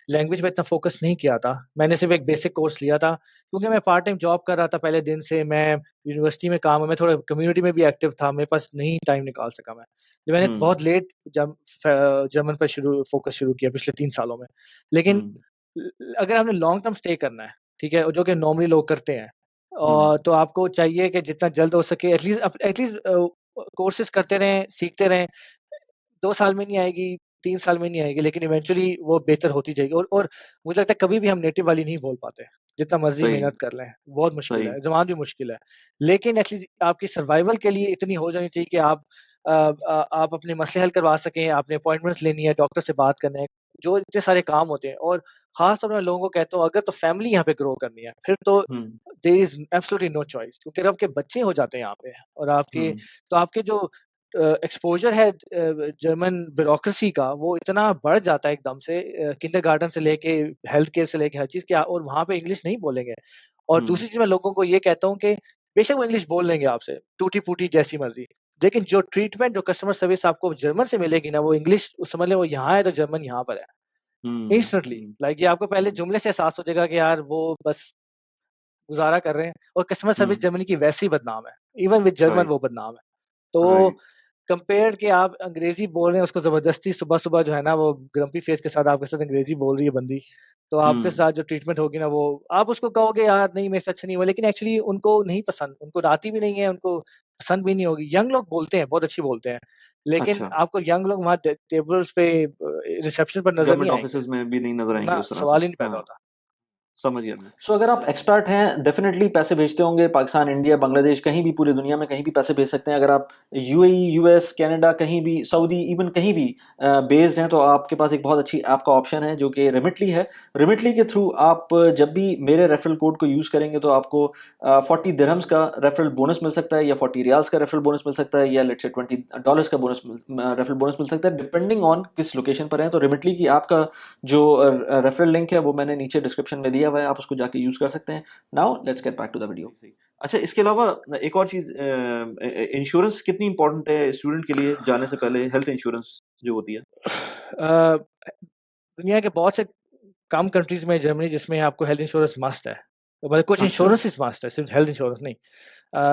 लैंग्वेज पे इतना फोकस नहीं किया था। मैंने सिर्फ एक बेसिक कोर्स लिया था, क्योंकि मैं पार्ट टाइम जॉब कर रहा था पहले दिन से, मैं यूनिवर्सिटी में काम मैं थोड़ा कम्युनिटी में भी एक्टिव था, मेरे पास नहीं टाइम निकाल सका मैं। मैंने हुँ, बहुत लेट जब जर्मन पर फोकस शुरू किया पिछले 3 सालों में। लेकिन हुँ, अगर आपने लॉन्ग टर्म स्टे करना है, ठीक है? जो कि नॉर्मली लोग करते हैं, हुँ, तो आपको चाहिए कि जितना जल्द हो सके एटलीस्ट कोर्सेज़ करते रहें, सीखते रहें। 2 साल में नहीं आएगी, 3 साल में नहीं आएगी, लेकिन इवेंचुअली वो बेहतर होती जाएगी। और मुझे लगता है कभी भी हम नेटिव वाली नहीं बोल पाते, जितना मर्ज़ी सही, मेहनत कर लें, बहुत मुश्किल सही। है, ज़बान भी मुश्किल है। लेकिन एटलीस्ट आपकी सर्वाइवल के लिए इतनी हो जानी चाहिए कि आप अपने मसले हल करवा सकें, आपने अपॉइंटमेंट्स लेनी है, डॉक्टर से बात करना है, जो इतने सारे काम होते हैं। और ख़ास तौर पे मैं लोगों को कहता हूँ, अगर तो फैमिली यहाँ पे ग्रो करनी है, फिर तो hmm, there is absolutely no choice, क्योंकि अगर आपके बच्चे हो जाते हैं यहाँ पे और आपके हुँ, तो आपके जो एक्सपोज़र है जर्मन ब्यूरोक्रेसी का, वो इतना बढ़ जाता है एकदम से, किंडरगार्टन से लेके हेल्थ केयर से लेके हर चीज़ क्या, और वहाँ पे इंग्लिश नहीं बोलेंगे। और हुँ, दूसरी चीज़ मैं लोगों को ये कहता हूँ कि बेशक वो इंग्लिश बोल लेंगे आपसे, टूटी-फूटी जैसी मर्ज़ी, लेकिन जो ट्रीटमेंट, जो कस्टमर सर्विस आपको जर्मन से मिलेगी ना, वो इंग्लिश समझ लें वो यहाँ है तो जर्मन यहाँ पर है। हुँ, इंस्टेंटली हुँ, लाइक ये आपको पहले हुँ, जुमले से एहसास हो जाएगा कि यार वो बस गुज़ारा कर रहे हैं, और कस्टमर सर्विस हुँ, जर्मनी की वैसे ही बदनाम है। इवन विद जर्मन राइट, वो बदनाम है। तो राइट। कंपेयर्ड कि आप अंग्रेज़ी बोल रहे हैं, उसको ज़बरदस्ती सुबह-सुबह जो है ना, वो ग्रम्पी फेस के साथ आपके साथ अंग्रेज़ी बोल रही है बंदी, तो आपके हुँ, साथ जो ट्रीटमेंट होगी ना, वो आप उसको कहोगे यार नहीं मेरे से अच्छा नहीं हुआ, लेकिन एक्चुअली उनको नहीं पसंद, उनको आती भी नहीं है, उनको पसंद भी नहीं होगी। यंग लोग बोलते हैं, बहुत अच्छी बोलते हैं, लेकिन अच्छा, आपको यंग लोग वहाँ टेबल्स पे रिसेप्शन पर नज़र नहीं गवर्नमेंट आएँगे। ऑफ़िसेज़ में भी नहीं नज़र आएँगे ना, उस तरह से। सवाल ही नहीं पैदा हाँ। होता। समझ गया मैं। सो अगर आप एक्सपर्ट हैं, डेफ़िनेटली पैसे भेजते होंगे पाकिस्तान, इंडिया, बांग्लादेश कहीं भी पूरी दुनिया में कहीं भी पैसे भेज सकते हैं। अगर आप यूएई, यूएस, कनाडा कहीं भी, सऊदी इवन कहीं भी बेस्ड हैं तो आपके पास एक बहुत अच्छी ऐप का ऑप्शन है जो कि रिमिटली है। रिमिटली के थ्रू आप जब भी मेरे रेफरल कोड को यूज़ करेंगे तो आपको 40 दिरहम्स का रेफरल बोनस मिल सकता है या 40 रियाल्स का रेफरल बोनस मिल सकता है या लेट्स से $20 का रेफरल बोनस मिल सकता है डिपेंडिंग ऑन किस लोकेशन पर हैं। तो रिमिटली की ऐप का जो रेफरल लिंक है वो मैंने नीचे डिस्क्रिप्शन में दिया हुआ है, आप उसको जाके यूज़ कर सकते हैं। Now let's get back to the video. अच्छा, इसके अलावा एक और चीज़, इंश्योरेंस कितनी इम्पोर्टेंट है स्टूडेंट के लिए जाने से पहले, हेल्थ इंश्योरेंस जो होती है? अ, दुनिया के बहुत से कम कंट्रीज़ में, जर्मनी जिसमें आपको हेल्थ इंश्योरेंस मस्ट है। तो मतलब कुछ अच्छा, इंश्योरेंसेस मस्ट है, सिर्फ़ हेल्थ इंश्योरेंस नहीं।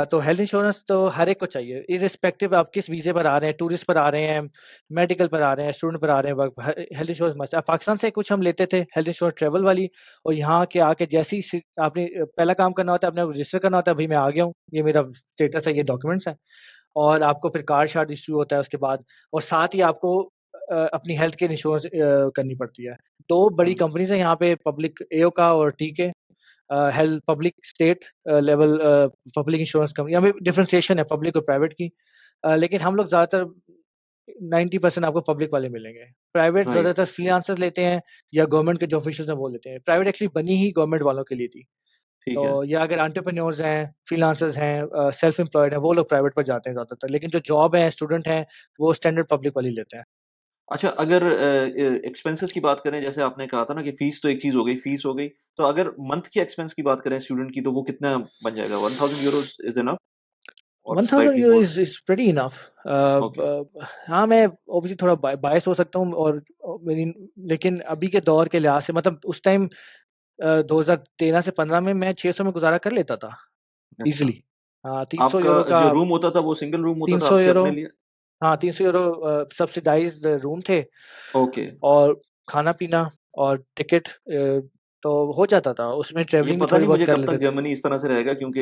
तो हेल्थ इंश्योरेंस तो हर एक को चाहिए, इर्रेस्पेक्टिव आप किस वीज़े पर आ रहे हैं, टूरिस्ट पर आ रहे हैं, मेडिकल पर आ रहे हैं, स्टूडेंट पर आ रहे हैं, वर्क हेल्थ इंश्योरेंस मस्ट है। पाकिस्तान से कुछ हम लेते थे हेल्थ इंश्योरेंस ट्रैवल वाली, और यहाँ के आके जैसे ही आपने पहला काम करना होता है, आपने रजिस्टर करना होता है, भई मैं आ गया हूँ, ये मेरा स्टेटस है, ये डॉक्यूमेंट्स हैं। और आपको फिर कार्ड-शार्ड इश्यू होता है उसके बाद, और साथ ही आपको अपनी हेल्थ केयर इंश्योरेंस करनी पड़ती है। 2 बड़ी हुँ, कंपनीज़ हैं यहाँ पे, पब्लिक एओका और टीके, health public state level public insurance company. यहाँ पे डिफरेंशिएशन है पब्लिक और प्राइवेट की। लेकिन हम लोग ज़्यादातर 90% आपको पब्लिक वाले मिलेंगे। प्राइवेट राइट, ज़्यादातर फ्रीलांसर्स लेते हैं या गवर्नमेंट के जो ऑफिशियल्स हैं वो लेते हैं। प्राइवेट एक्चुअली बनी ही गवर्नमेंट वालों के लिए थी। ठीक तो है। या अगर एंटरप्रेन्योर्स हैं, फ्रीलांसर्स हैं, सेल्फ एम्प्लॉयड हैं, वो लोग प्राइवेट पर जाते हैं ज़्यादातर। लेकिन जो जॉब है, स्टूडेंट हैं, वो स्टैंडर्ड पब्लिक वाली लेते हैं। अच्छा, अगर एक्सपेंसेस की बात करें, जैसे आपने कहा था ना कि फीस तो एक चीज़ हो गई, फीस हो गई, तो अगर मंथ की एक्सपेंस की बात करें स्टूडेंट की तो वो कितना बन जाएगा? €1000 इज़ इनफ और 1000 slightly euro more? Is pretty enough. Okay, हाँ, मैं ऑब्वियसली थोड़ा बायस हो सकता हूँ, और मेरी लेकिन अभी के दौर के लिहाज से, मतलब उस टाइम 2013 से 15 में मैं 600 में गुज़ारा कर लेता था अच्छा। ईज़िली। हाँ, 300 आपका यूरो का, जो रूम होता था वो सिंगल रूम होता था 300 आपके यूरो अपने लिए? हाँ, 300 यूरो सब्सिडाइज़्ड रूम थे, ओके। और खाना-पीना और टिकट तो हो जाता था। उसमें ये ट्रैवलिंग भी पता थोड़ी नहीं बहुत मुझे कर कब तक लेते थे। जर्मनी इस तरह से रहेगा क्योंकि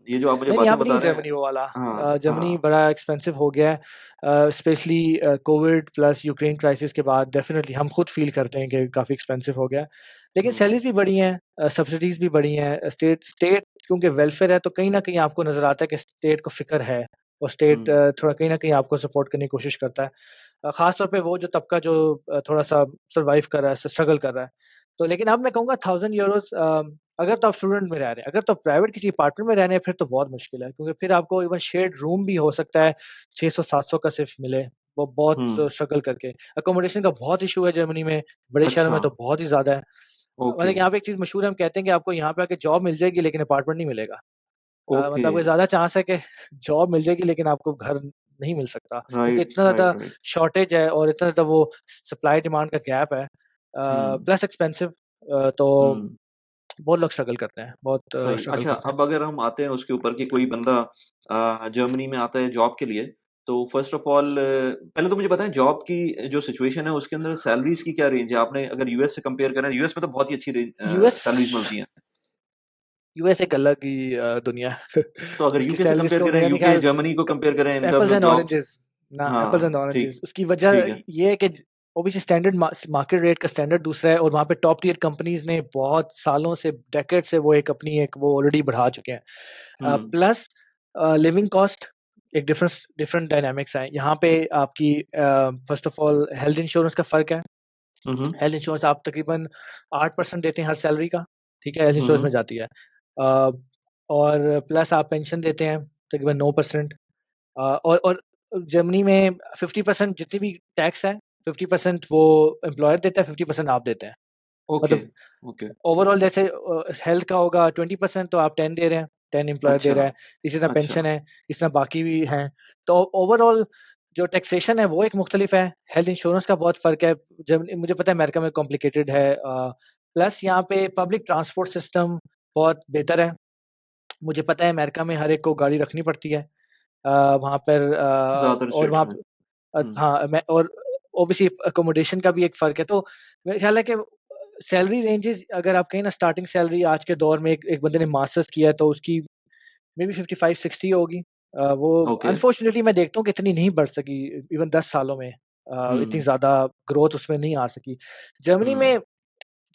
ये जो आप मुझे नहीं, बातें अब नहीं बता है रहे हैं। जर्मनी वो वाला। हाँ, जर्मनी हाँ। बड़ा एक्सपेंसिव हो गया है, specially Covid plus Ukraine crisis के बाद डेफ़िनिटली हम खुद फ़ील करते हैं कि काफ़ी एक्सपेंसिव हो गया है। लेकिन हुँ, सैलरीज़ भी बढ़ी हैं, सब्सिडीज़ भी बढ़ी हैं, स्टेट स्टेट क्योंकि वेलफेयर है, तो कहीं न कहीं आपको नज़र आता है कि स्टेट को फ़िक्र है, और स्टेट हुँ, थोड़ा कहीं न कहीं आपको सपोर्ट करने की कोशिश करता है। ख़ास तौर पे वो जो तबका जो थोड़ा-सा सर्वाइव कर रहा है, स्ट्रगल कर रहा है। तो लेकिन अब मैं कहूँगा 1000 यूरोज़, अगर तो आप स्टूडेंट में रह रहे हैं, अगर तो प्राइवेट किसी अपार्टमेंट में रह रहे हैं, फिर तो बहुत मुश्किल है, क्योंकि फिर आपको इवन शेयर्ड रूम भी हो सकता है 600-700 का सिर्फ मिले। वो बहुत हुँ, स्ट्रगल करके। अकोमोडेशन का बहुत इशू है जर्मनी में, बड़े शहरों अच्छा, में तो बहुत ही ज़्यादा है। ओके, मतलब यहाँ पे एक चीज़ मशहूर है, हम कहते हैं कि आपको यहाँ पे आके जॉब मिल जाएगी लेकिन अपार्टमेंट नहीं मिलेगा। ओके, मतलब आपको ज़्यादा चांस है कि जॉब मिल जाएगी लेकिन आपको घर नहीं मिल सकता, क्योंकि राइट, इतना ज़्यादा राइट, राइट, शॉर्टेज है और इतना ज़्यादा वो सप्लाई डिमांड का गैप है। हुँ, प्लस एक्सपेंसिव, तो हुँ, बहुत लोग स्ट्रगल करते हैं, बहुत सही। स्ट्रगल अच्छा, करते हैं। अब अगर हम आते हैं उसके ऊपर कि कोई बंदा जर्मनी में आता है जॉब के लिए, तो फ़र्स्ट ऑफ ऑल पहले तो मुझे बताएँ जॉब की जो सिचुएशन है उसके अंदर सैलरीज़ की क्या रेंज है? आपने अगर यूएस से कंपेयर करें, यूएस में तो बहुत ही अच्छी यूएस सैलरीज़ मिलती हैं। यूएस एक अलग ही दुनिया है। तो अगर उसकी यूके से सैलरीज़ कंपेयर को करें, मेरा नहीं यूके, ख़्याल, जर्मनी को कंपेयर करें in terms apples of and job oranges ना, एप्पल्स एंड हाँ, ऑरेंजेस। ठीक, उसकी वजह ठीक है। ये है कि ऑब्वियसली स्टैंडर्ड मार्केट रेट का स्टैंडर्ड दूसरा है और वहाँ पे टॉप टियर कंपनीज़ ने बहुत सालों से, डेकेड से वो एक अपनी एक वो ऑलरेडी बढ़ा चुके हैं। हुँ, प्लस लिविंग कॉस्ट एक डिफरेंस डिफरेंट डायनामिक्स है। यहाँ पे आपकी first of all health insurance का फ़र्क है। हुँ, हुँ, हेल्थ इंश्योरेंस आप तकरीबन 8% देते हैं हर सैलरी का, ठीक है? हेल्थ हुँ, इंश्योरेंस में हुँ, जाती है। अ, और प्लस आप पेंशन देते हैं तकरीबन 9%। और जर्मनी में 50% जितनी भी टैक्स है, 50% वो एम्प्लॉयर देता है, 50% आप देते हैं। ओके, मतलब ओके, ओवरऑल जैसे हेल्थ का होगा 20%, तो आप 10 दे रहे हैं, 10 एम्प्लॉयर दे अच्छा, रहा है, इसी तरह अच्छा, पेंशन है, इस तरह बाकी भी हैं। तो ओवरऑल जो टैक्सेशन है वो एक मुख्तलिफ है, हेल्थ इंश्योरेंस का बहुत फ़र्क है। जब मुझे पता है अमेरिका में कॉम्प्लिकेटेड है, प्लस यहाँ पे पब्लिक ट्रांसपोर्ट सिस्टम बहुत बेहतर है। मुझे पता है अमेरिका में हर एक को गाड़ी रखनी पड़ती है। वहाँ पर ज़्यादातर और स्टेट्स वहाँ में। प हुँ, हाँ, मैं और ऑब्वियसली अकोमोडेशन का भी एक फ़र्क है। तो मेरे ख़्याल है कि सैलरी रेंजेज़ अगर आप कहें ना, स्टार्टिंग सैलरी आज के दौर में एक एक बंदे ने मास्टर्स किया है तो उसकी मेबी 55-60 होगी। वो ओके, अनफॉर्चुनेटली मैं देखता हूँ कि इतनी नहीं बढ़ सकी इवन 10 सालों में। इतनी हुँ, ज़्यादा ग्रोथ उसमें नहीं आ सकी। जर्मनी हुँ, में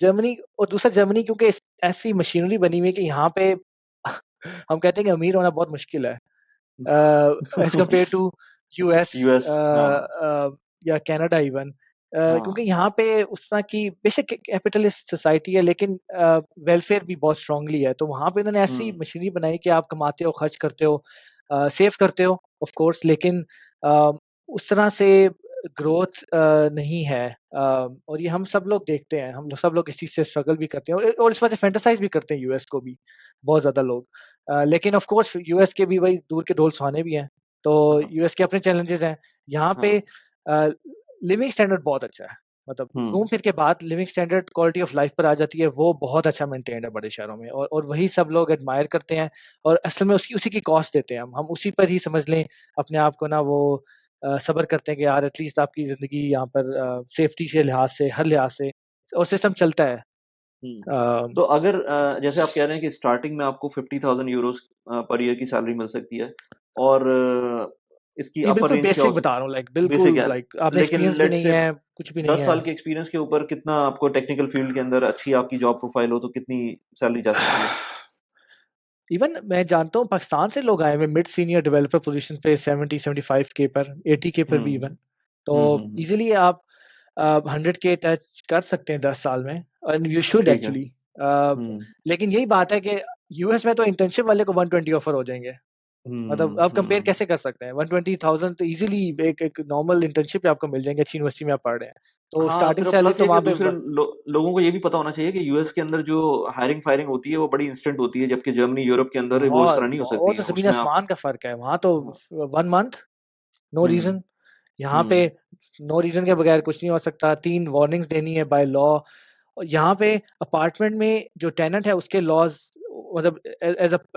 जर्मनी और दूसरा जर्मनी क्योंकि ऐसी मशीनरी बनी हुई है कि यहाँ पे हम कहते हैं कि अमीर होना बहुत मुश्किल है। As compared to US, US हाँ, या कनाडा इवन, क्योंकि हाँ, यहाँ पे उस तरह की बेशक कैपिटलिस्ट सोसाइटी है लेकिन वेलफेयर भी बहुत स्ट्रांगली है। तो वहाँ पे उन्होंने ऐसी हुँ, मशीनरी बनाई कि आप कमाते हो, खर्च करते हो, सेव करते हो ऑफ कोर्स, लेकिन अ, उस तरह से ग्रोथ नहीं है। और ये हम सब लोग देखते हैं, हम लोग सब लोग इस चीज़ से स्ट्रगल भी करते हैं और इस वजह से फैंटेसाइज़ भी करते हैं यूएस को भी बहुत ज़्यादा लोग। लेकिन ऑफ कोर्स यूएस के भी वही दूर के ढोल सुहाने भी हैं। तो हाँ, यूएस के अपने चैलेंजेस हैं। यहाँ पे हाँ, लिविंग स्टैंडर्ड बहुत अच्छा है। मतलब घूम हुँ, फिर के बाद living standard quality of life पर आ जाती है, वो बहुत अच्छा मेंटेन्ड है बड़े शहरों में और वही सब लोग एडमायर करते हैं और असल में उसी उसी की कॉस्ट देते हैं। हम उसी पर ही समझ लें अपने आप को ना, वो सब्र करते हैं कि यार एटलीस्ट आपकी ज़िंदगी यहाँ पर सेफ्टी के लिहाज से, हर लिहाज से और सिस्टम चलता है। हुँ। अ, तो अगर जैसे आप कह रहे हैं कि स्टार्टिंग में आपको 50,000 यूरोज़ पर ईयर की सैलरी मिल सकती है और इसकी ये अपर बिल्कुल रेंज क्या हो बेसिक सकती बता रहा हूँ, लाइक है? बेसिक बिल्कुल है, लाइक आपने लेकिन एक्सपीरियंस भी लेट्स नहीं से है, कुछ भी नहीं 10 है। साल के एक्सपीरियंस के ऊपर कितना आपको टेक्निकल फील्ड के अंदर अच्छी आपकी जॉब प्रोफाइल हो, तो कितनी सैलरी जा सकती है? इवन मैं जानता हूँ पाकिस्तान से लोग आए हुए मिड सीनियर डेवलपर पोजीशन पे 70-75 के पर, 80 के पर भी हुँ। इवन। तो हुँ, हुँ, हुँ। इजीली आप 100 के टच कर सकते हैं 10 साल में एंड यू शुड ठीक है। एक्चुअली। हुँ। लेकिन यही बात है कि यूएस में तो इंटर्नशिप वाले को 120 ऑफर हो जाएंगे। मतलब हुँ, आप कंपेयर हुँ। कैसे कर सकते हैं? 120,000 तो इजीली एक एक नॉर्मल इंटर्नशिप पे आपको मिल जाएंगे, अच्छी यूनिवर्सिटी में आप पढ़ रहे हैं। तो हाँ, स्टार्टिंग तेरा सैलरी प्लस तो ये है कि वहाँ पे दूसरे लोगों को ये भी पता होना चाहिए कि यूएस के अंदर जो हायरिंग-फायरिंग होती है, वो बड़ी इंस्टेंट होती है, जबकि जर्मनी, यूरोप के अंदर वो इस बहुत तरह नहीं हो सकती बहुत है। ज़मीन उसमें आप आसमान का फ़र्क है। वहाँ तो हाँ। 1 मंथ नो हुँ, रीज़न। यहाँ पे हुँ, नो रीज़न के बगैर कुछ नहीं हो सकता, 3 वार्निंग्स देनी है बाय लॉ। और यहाँ पे अपार्टमेंट में जो टेनेंट है उसके लॉज़, मतलब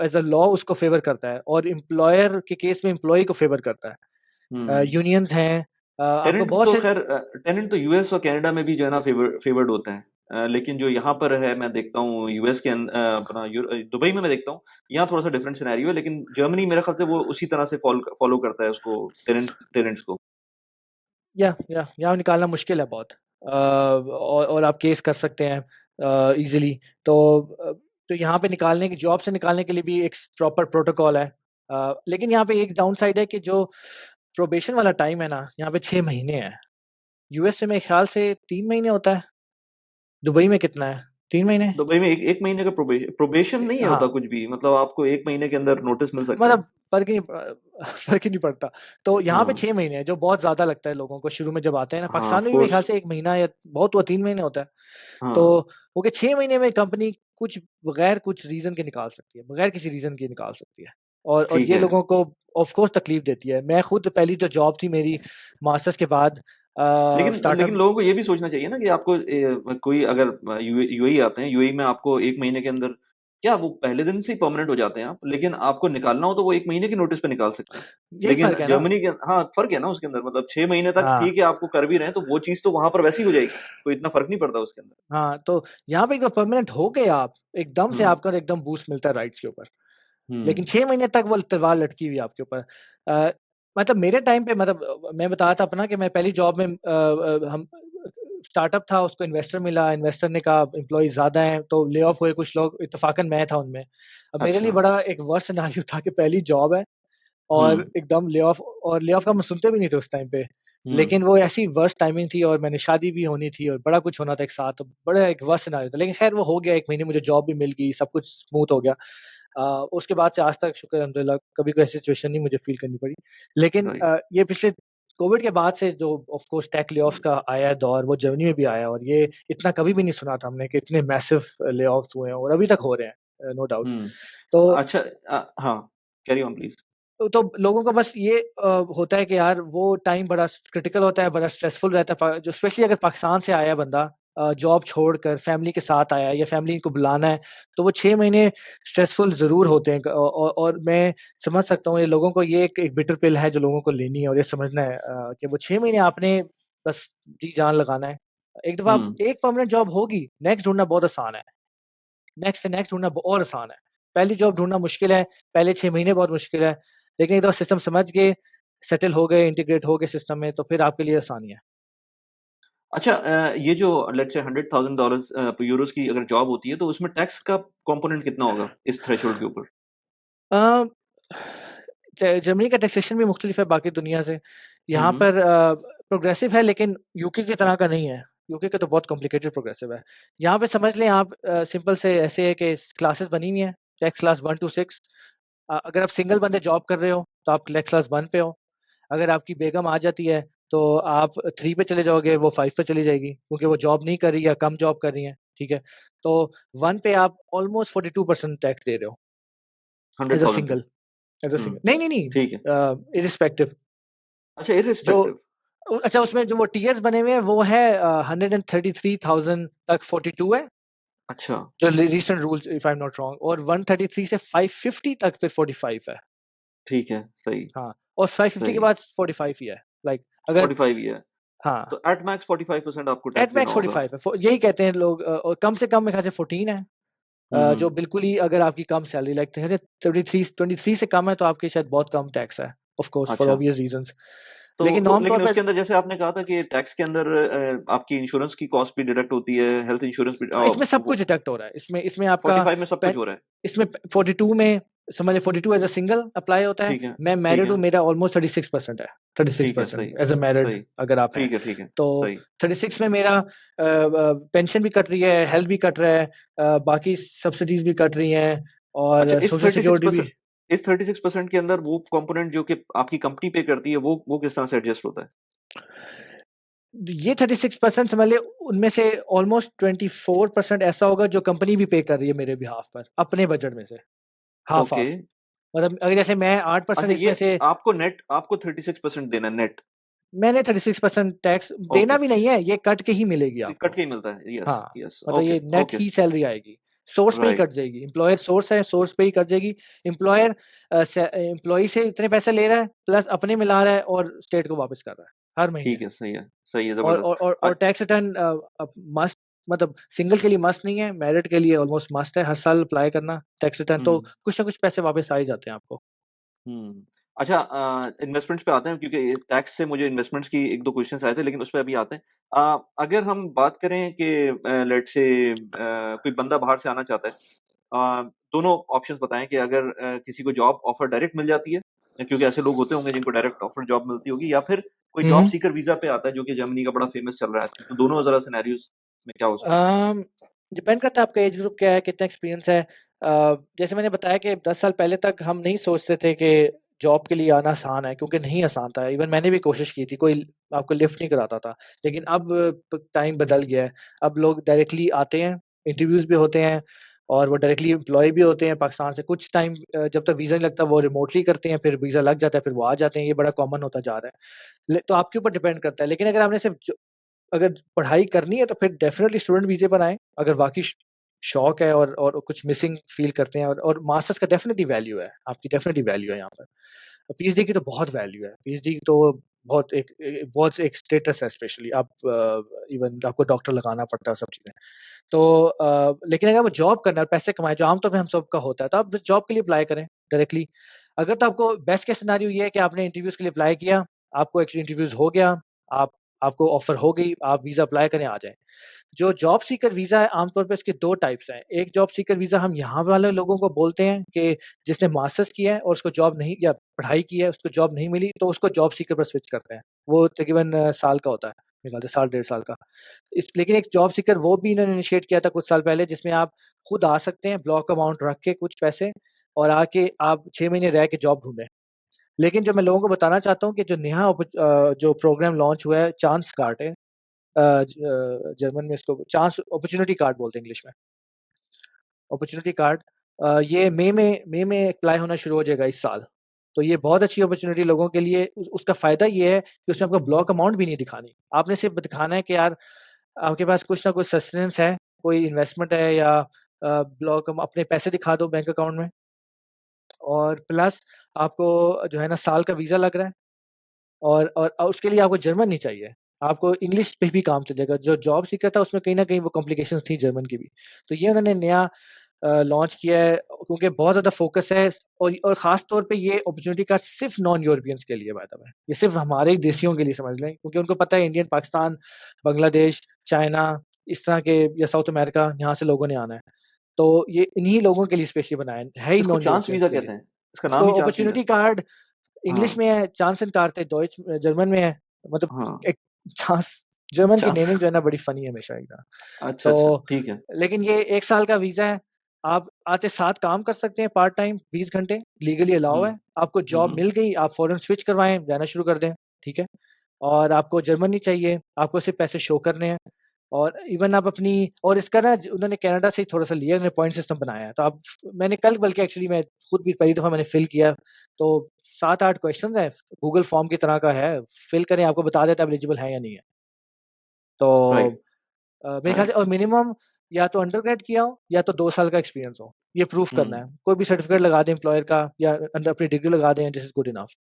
एज़ अ लॉ उसको फ़ेवर करता है और एम्प्लॉयर के केस में एम्प्लॉयी को फ़ेवर करता है। हुँ। यूनियंस हैं, आपको बहुत से टेनेंट तो यूएस और कनाडा में भी जो है ना फेवर्ड होते हैं। लेकिन जो यहाँ पर है मैं देखता हूँ यूएस के अपना दुबई में मैं देखता हूँ, यहाँ थोड़ा-सा डिफरेंट सिनेरियो है, लेकिन जर्मनी मेरे ख्याल से वो उसी तरह से फॉलो करता है उसको टेनेंट्स को। या यहाँ निकालना मुश्किल है बहुत। और आप केस कर सकते हैं ईज़िली। तो तो यहाँ पे निकालने की, जॉब से निकालने के लिए भी एक प्रॉपर प्रोटोकॉल है। लेकिन यहाँ पे एक डाउन साइड है कि जो प्रोबेशन वाला टाइम है ना, यहाँ पे 6 महीने है। यूएस में मेरे ख़्याल से 3 महीने होता है। दुबई में कितना है? 3 महीने? दुबई में 1 महीने का प्रोबेशन नहीं है होता हाँ, कुछ भी, मतलब आपको 1 महीने के अंदर नोटिस मिल सकता मतलब है। फ़र्क ही नहीं फ़र्क ही नहीं पड़ता। तो यहाँ पे हाँ, 6 महीने हैं, जो बहुत ज़्यादा लगता है लोगों को शुरू में जब आते हैं ना। हाँ, पाकिस्तान ऑफ़ में भी मेरे ख़्याल कोर्स। से 1 महीना या बहुत हुआ 3 महीने होता है। तो हाँ, वो कि 6 महीने में कंपनी कुछ बगैर कुछ रीज़न के निकाल सकती है, बगैर किसी रीज़न के निकाल सकती है। और ठीक ये है। लोगों को ऑफ़ कोर्स तकलीफ़ देती है। मैं खुद पहली जो जॉब थी मेरी मास्टर्स के बाद लेकिन स्टार्टअप। लोगों को ये भी सोचना चाहिए ना कि आपको कोई अगर यूएई आते हैं, यूएई में आपको 1 महीने के अंदर क्या वो पहले दिन से ही परमानेंट हो जाते हैं आप, लेकिन आपको निकालना हो तो वो 1 महीने की नोटिस पे निकाल सकते हैं। यही लेकिन फ़र्क है ना। जर्मनी के हाँ, फ़र्क है ना उसके अंदर मतलब 6 महीने तक हाँ। ठीक है आपको कर भी रहे हैं, तो वो चीज़ तो वहाँ पर वैसे ही हो जाएगी। कोई इतना फ़र्क नहीं पड़ता उसके अंदर। हाँ, तो यहाँ पे एकदम परमानेंट हो गए आप, एकदम से हुँ, आपका एकदम बूस्ट मिलता है राइट्स के ऊपर। हुँ। लेकिन 6 महीने तक वो तलवार लटकी हुई है आपके ऊपर। अ, मतलब मेरे टाइम पे मतलब मैं बता रहा था अपना कि मैं पहली जॉब में हम स्टार्टअप था, उसको इन्वेस्टर मिला, इन्वेस्टर ने कहा एम्प्लॉइज़ ज़्यादा हैं, तो ले ऑफ हुए कुछ लोग, इत्तेफ़ाक़न मैं था उनमें। अब मेरे लिए अच्छा। बड़ा एक वर्स्ट सिनेरियो था कि पहली जॉब है और हुँ, एकदम ले ऑफ का हम सुनते भी नहीं थे उस टाइम पे। हुँ। लेकिन वो ऐसी वर्स्ट टाइमिंग थी और मैंने शादी भी होनी थी और बड़ा कुछ होना था एक साथ, तो बड़ा एक वर्स्ट सिनेरियो था। लेकिन ख़ैर वो हो गया, 1 महीने मुझे जॉब भी मिल गई, सब कुछ स्मूथ हो गया। उसके बाद से आज तक शुक्र है अल्हम्दुलिल्लाह कभी कोई ऐसी सिचुएशन नहीं मुझे फ़ील करनी पड़ी। लेकिन राइट। ये पिछले कोविड के बाद से जो ऑफ कोर्स टेक ले-ऑफ्स का आया है दौर, वो जर्मनी में भी आया और ये इतना कभी भी नहीं सुना था हमने कि इतने मैसिव ले-ऑफ्स हुए हैं और अभी तक हो रहे हैं, नो डाउट। हुँ। तो अच्छा हाँ, कैरी ऑन प्लीज़। तो लोगों को बस ये होता है कि यार वो टाइम बड़ा क्रिटिकल होता है, बड़ा स्ट्रेसफुल रहता है, जो स्पेशली अगर पाकिस्तान से आया है बंदा, जॉब छोड़कर फैमिली के साथ आया है या फैमिली को बुलाना है, तो वो 6 महीने स्ट्रेसफुल ज़रूर होते हैं। और मैं समझ सकता हूँ ये लोगों को, ये एक बिटर पिल है जो लोगों को लेनी है और ये समझना है कि वो 6 महीने आपने बस जी-जान लगाना है। एक दफ़ा हुँ। एक परमानेंट जॉब होगी, नेक्स्ट ढूँढना बहुत आसान है। नेक्स्ट से नेक्स्ट ढूँढना और आसान है। पहली जॉब ढूँढना मुश्किल है, पहले 6 महीने बहुत मुश्किल है, लेकिन एक दफ़ा सिस्टम समझ गए, सेटल हो गए, इंटीग्रेट हो गए सिस्टम में, तो फिर आपके लिए आसानी है। अच्छा ये जो लेट्स से $100,000 यूरोज़ की अगर जॉब होती है, तो उसमें टैक्स का कंपोनेंट कितना होगा इस थ्रेशोल्ड के ऊपर? अ, जर्मनी का टैक्सेशन भी मुख्तलिफ है बाकी दुनिया से। हुँ, यहाँ हुँ। पर प्रोग्रेसिव है लेकिन यूके की तरह का नहीं है। यूके का तो बहुत कॉम्प्लिकेटेड प्रोग्रेसिव है। यहाँ पे समझ लें आप, सिंपल से ऐसे है कि क्लासेस बनी हुई हैं, टैक्स क्लास 1 टू 6। अगर आप सिंगल बंदे जॉब कर रहे हो, तो आप टैक्स क्लास 1 पे हो। अगर आपकी बेगम आ जाती है, तो आप 3 पे चले जाओगे, वो 5 पे चली जाएगी, क्योंकि वो जॉब नहीं कर रही या कम जॉब कर रही हैं, ठीक है? तो 1 पे आप ऑलमोस्ट 42% टैक्स दे रहे हो, एज़ अ 100,000 पे। Single, as a hmm, single. नहीं, नहीं, नहीं, ठीक है। इर्रिस्पेक्टिव। अच्छा जो इर्रिस्पेक्टिव अच्छा, उसमें जो वो टियर्स बने हुए हैं, वो है 133,000 तक 42 है, अच्छा, जो recent rules if I am not wrong, और 133 से 550 तक फिर 45 है। ठीक है, सही, हाँ, और 550 के सही। बाद 45 ही है। लाइक अगर 45 ही है, हाँ। तो एट मैक्स 45% आपको एट टैक्स देना मैक्स होगा। 45 है। यही कहते हैं लोग, और कम से कम मेरे ख्याल से 14 है। हुँ, जो हुँ। बिल्कुल ही अगर आपकी कम सैलरी लाइक 23 से कम है, तो आपकी शायद बहुत कम टैक्स है, ऑफ कोर्स फॉर अच्छा, ऑब्वियस रीजंस। तो लेकिन नॉर्म तौर लेकिन पे उसके अंदर जैसे आपने कहा था कि टैक्स के अंदर आपकी इंश्योरेंस की कॉस्ट भी डिडक्ट होती है, हेल्थ इंश्योरेंस भी इसमें सब वो कुछ डिडक्ट हो रहा है। इसमें इसमें आपका 45 में सब पेन कुछ हो रहा है। इसमें 42 में समझ लें, 42 एज़ अ सिंगल अप्लाई होता है। ठीक है, मैं ठीक मैरिड है, हूँ, मेरा ऑलमोस्ट 36% है। ठीक है, 36% सही, एज़ अ मैरिड सही। अगर आप हैं। ठीक है, तो सही। 36 में मेरा पेंशन भी कट रही है, हेल्थ भी कट रहा है, बाकी सब्सिडीज़ भी कट रही हैं अच्छा और सोशल सिक्योरिटी भी। इस 36% के अंदर वो कंपोनेंट जो कि आपकी कंपनी पे करती है, वो किस तरह से एडजस्ट होता है? ये 36% समझ लें, उनमें से ऑलमोस्ट 24% ऐसा होगा जो कंपनी भी पे कर रही है मेरे बिहाफ़ पर, अपने बजट में से, हाफ़ ओके। हाफ़। मतलब अगर जैसे मैं 8% अच्छा ये इसमें से, आपको 36% देना है नेट। मैंने 36% टैक्स ओके। देना भी नहीं है, ये कट के ही मिलेगी ये आपको। कट के ही मिलता है। यस, हाँ, यस। मतलब ओके, ये नेट ओके। ही सैलरी आएगी। सोर्स पे ही राइट। कट जाएगी। एम्प्लॉयर सोर्स है, सोर्स पे ही कट जाएगी। एम्प्लॉयर एम्प्लॉयी से इतने पैसे ले रहा है, प्लस अपने मिला रहा है और स्टेट को वापस कर रहा है, हर महीने। ठीक है, सही है। सही है, और ज़बरदस्त। और और और टैक्स रिटर्न मस्ट, मतलब सिंगल के लिए मस्ट नहीं है, मैरिड के लिए ऑलमोस्ट मस्ट है, हर साल अप्लाई करना टैक्स रिटर्न, तो हुँ, कुछ ना कुछ पैसे वापस आ ही जाते हैं आपको। हुँ। अच्छा इन्वेस्टमेंट्स पे आते हैं क्योंकि टैक्स से मुझे इन्वेस्टमेंट्स की 1-2 क्वेश्चन्स आए थे लेकिन उस पे अभी आते हैं। अगर हम बात करें कि लेट्स से कोई बंदा बाहर से आना चाहता है दोनों ऑप्शंस बताएँ कि अगर किसी को जॉब ऑफर डायरेक्ट मिल जाती है, क्योंकि ऐसे लोग होते होंगे जिनको डायरेक्ट ऑफर जॉब मिलती होगी या फिर कोई हुँ, जॉब हुँ। सीकर वीज़ा पे आता है जो कि जर्मनी का बड़ा फेमस चल रहा है आजकल। तो दोनों ज़रा सिनेरियोज़ में क्या हो सकता है? अम, डिपेंड करता है आपका एज ग्रुप क्या है, कितना एक्सपीरियंस है। जैसे मैंने बताया कि 10 साल पहले तक हम नहीं सोचते थे कि जॉब के लिए आना आसान है, क्योंकि नहीं आसान था। इवन मैंने भी कोशिश की थी, कोई आपको लिफ्ट नहीं कराता था। लेकिन अब टाइम बदल गया है। अब लोग डायरेक्टली आते हैं, इंटरव्यूज़ भी होते हैं और वो डायरेक्टली एम्प्लॉयी भी होते हैं पाकिस्तान से। कुछ टाइम जब तक वीज़ा नहीं लगता वो रिमोटली करते हैं, फिर वीज़ा लग जाता है, फिर वो आ जाते हैं। ये बड़ा कॉमन होता जा रहा है। तो आपके ऊपर डिपेंड करता है। लेकिन अगर आपने सिर्फ अगर पढ़ाई करनी है तो फिर डेफिनेटली स्टूडेंट वीज़े पर आएँ। अगर वाक़ई शौक है और कुछ मिसिंग फ़ील करते हैं, और मास्टर्स का डेफिनिटली वैल्यू है, आपकी डेफिनिटली वैल्यू है यहाँ पर। पीएचडी की तो बहुत वैल्यू है। पीएचडी तो बहुत एक स्टेटस है, स्पेशली आप इवन आपको डॉक्टर लगाना पड़ता है, सब चीज़ें। तो लेकिन अगर वो जॉब करना है, पैसे कमाएँ, जो आमतौर पे हम सबका होता है, तो आप जॉब के लिए अप्लाई करें डायरेक्टली। अगर तो आपको बेस्ट केस सिनेरियो ये है कि आपने इंटरव्यूज़ के लिए अप्लाई किया, आपको एक्चुअली इंटरव्यूज़ हो गया, आप आपको ऑफ़र हो गई, आप वीज़ा अप्लाई करें, आ जाएँ। जो जॉब सीकर वीज़ा है, आमतौर पे इसके 2 टाइप्स हैं। एक जॉब सीकर वीज़ा हम यहाँ वाले लोगों को बोलते हैं कि जिसने मास्टर्स किया है और उसको जॉब नहीं, या पढ़ाई की है, उसको जॉब नहीं मिली, तो उसको जॉब सीकर पर स्विच करते हैं। वो तकरीबन साल का होता है, मेरे ख्याल से साल, डेढ़ साल का। लेकिन एक जॉब सीकर वो भी इन्होंने इनिशिएट किया था कुछ साल पहले, जिसमें आप खुद आ सकते हैं, ब्लॉक अमाउंट रख के कुछ पैसे, और आके आप 6 महीने रह के जॉब ढूँढें। लेकिन जो मैं लोगों को बताना चाहता हूँ कि जो नया जो प्रोग्राम लॉन्च हुआ है, चांस कार्ड है, जर्मन में इसको चांस अपॉर्च्युनिटी कार्ड बोलते हैं इंग्लिश में। अपॉर्च्युनिटी कार्ड ये मई में अप्लाई होना शुरू हो जाएगा इस साल। तो ये बहुत अच्छी अपॉर्च्युनिटी लोगों के लिए। उसका फ़ायदा ये है कि उसमें आपको ब्लॉक अमाउंट भी नहीं दिखानी। आपने सिर्फ़ दिखाना है कि यार आपके पास कुछ ना कुछ सस्टेनेंस है, कोई इन्वेस्टमेंट है, या ब्लॉक अपने पैसे दिखा दो बैंक अकाउंट में, और प्लस आपको जो है ना साल का वीज़ा लग रहा है, और उसके लिए आपको जर्मन नहीं चाहिए। आपको इंग्लिश पे भी काम चलेगा। जो जॉब सीकर था उसमें कहीं न कहीं वो कॉम्प्लिकेशंस थी जर्मन की भी। तो ये उन्होंने नया लॉन्च किया है, क्योंकि बहुत ज़्यादा फ़ोकस है, और ख़ास तौर पे ये अपॉर्च्युनिटी का सिर्फ़ नॉन यूरोपियंस के लिए, बाय द वे। ये सिर्फ़ हमारे ही देशियों के लिए समझ लें, क्योंकि उनको पता है इंडियन, पाकिस्तान, बांग्लादेश, चाइना, इस तरह के, या साउथ अमेरिका, यहाँ से लोगों ने आना है। तो ये इन्हीं लोगों के लिए स्पेशली बनाया है ही इसको नॉन चांस यूरोपियंस वीज़ा के लिए। कहते हैं? इसका नाम इसको ही chance visa? Opportunity card English हाँ, में है, चांसन कार्ते डॉइच जर्मन में है। मतलब हाँ। एक चांस, जर्मन की चांस नेमिंग जो है ना बड़ी फ़नी है हमेशा एकदम। अच्छा, अच्छा, तो ठीक है। लेकिन ये 1 साल का वीज़ा है। आप आते साथ काम कर सकते हैं पार्ट टाइम 20 घंटे, लीगली अलाउ हुँ। है। आपको हुँ, जॉब हुँ। मिल गई, आप फ़ौरन स्विच करवाएँ, जाना शुरू कर दें, ठीक है? और आपको जर्मन नहीं चाहिए, आपको सिर्फ़ पैसे शो करने हैं। और इवन आप अपनी, और इसका ना उन्होंने कनाडा से ही थोड़ा-सा लिया, उन्होंने पॉइंट सिस्टम बनाया है। तो आप, मैंने कल बल्कि एक्चुअली मैं खुद भी पहली दफ़ा मैंने फ़िल किया, तो 7-8 क्वेश्चन्स हैं, गूगल फ़ॉर्म की तरह का है, फ़िल करें, आपको बता देता है आप एलिजिबल हैं या नहीं है। तो राइट, मेरे ख्याल से, राइट। और मिनिमम या तो अंडर ग्रेड किया हो, या तो 2 साल का एक्सपीरियंस हो। ये प्रूफ करना हुँ, है। कोई भी सर्टिफ़िकेट लगा दें एम्प्लॉयर का, या अंडर अपनी डिग्री लगा दें, दिस इज़ गुड इनफ।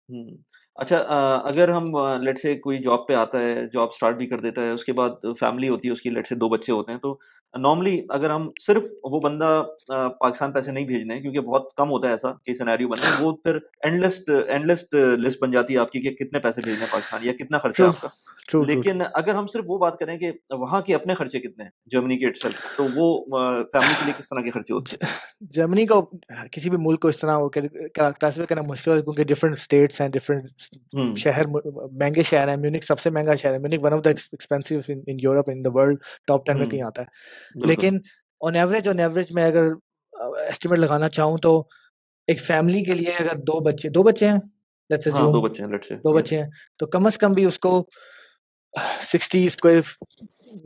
हुँ। अच्छा अगर हम लेट्स से कोई जॉब पे आता है, जॉब स्टार्ट भी कर देता है, उसके बाद फैमिली होती है उसकी लेट्स से 2 बच्चे होते हैं, तो नॉर्मली अगर हम सिर्फ़ वो बंदा पाकिस्तान पैसे नहीं भेजने हैं क्योंकि बहुत कम होता है ऐसा कि सिनेरियो बना है, वो फिर एंडलेस एंडलेस लिस्ट बन जाती है आपकी कि कितने पैसे भेजने हैं पाकिस्तान या कितना खर्चा ट्रू, है आपका। True, true, true. लेकिन अगर हम सिर्फ़ वो बात करें कि वहाँ के अपने खर्चे कितने हैं, जर्मनी के इटसेल्फ, तो वो फैमिली के लिए किस तरह के खर्चे होते ज हैं? जर्मनी को, किसी भी मुल्क को इस तरह वो क्लासिफ़ाई करना मुश्किल है, क्योंकि डिफरेंट स्टेट्स हैं, डिफरेंट हुँ, शहर महँगे शहर हैं। म्यूनिख सबसे महँगा शहर है। Munich one of the expensive in in Europe, in the world, top 10 में हुँ, कहीं आता है। बिल्कुल। लेकिन ऑन एवरेज मैं अगर एस्टिमेट लगाना चाहूँ, तो एक फैमिली के लिए, अगर 2 बच्चे हैं, लेट्स हाँ, 2 अज़्यूम बच्चे हैं लेट्स से, 2 बच्चे येस। हैं, तो कम से कम भी उसको 60 स्क्वायर,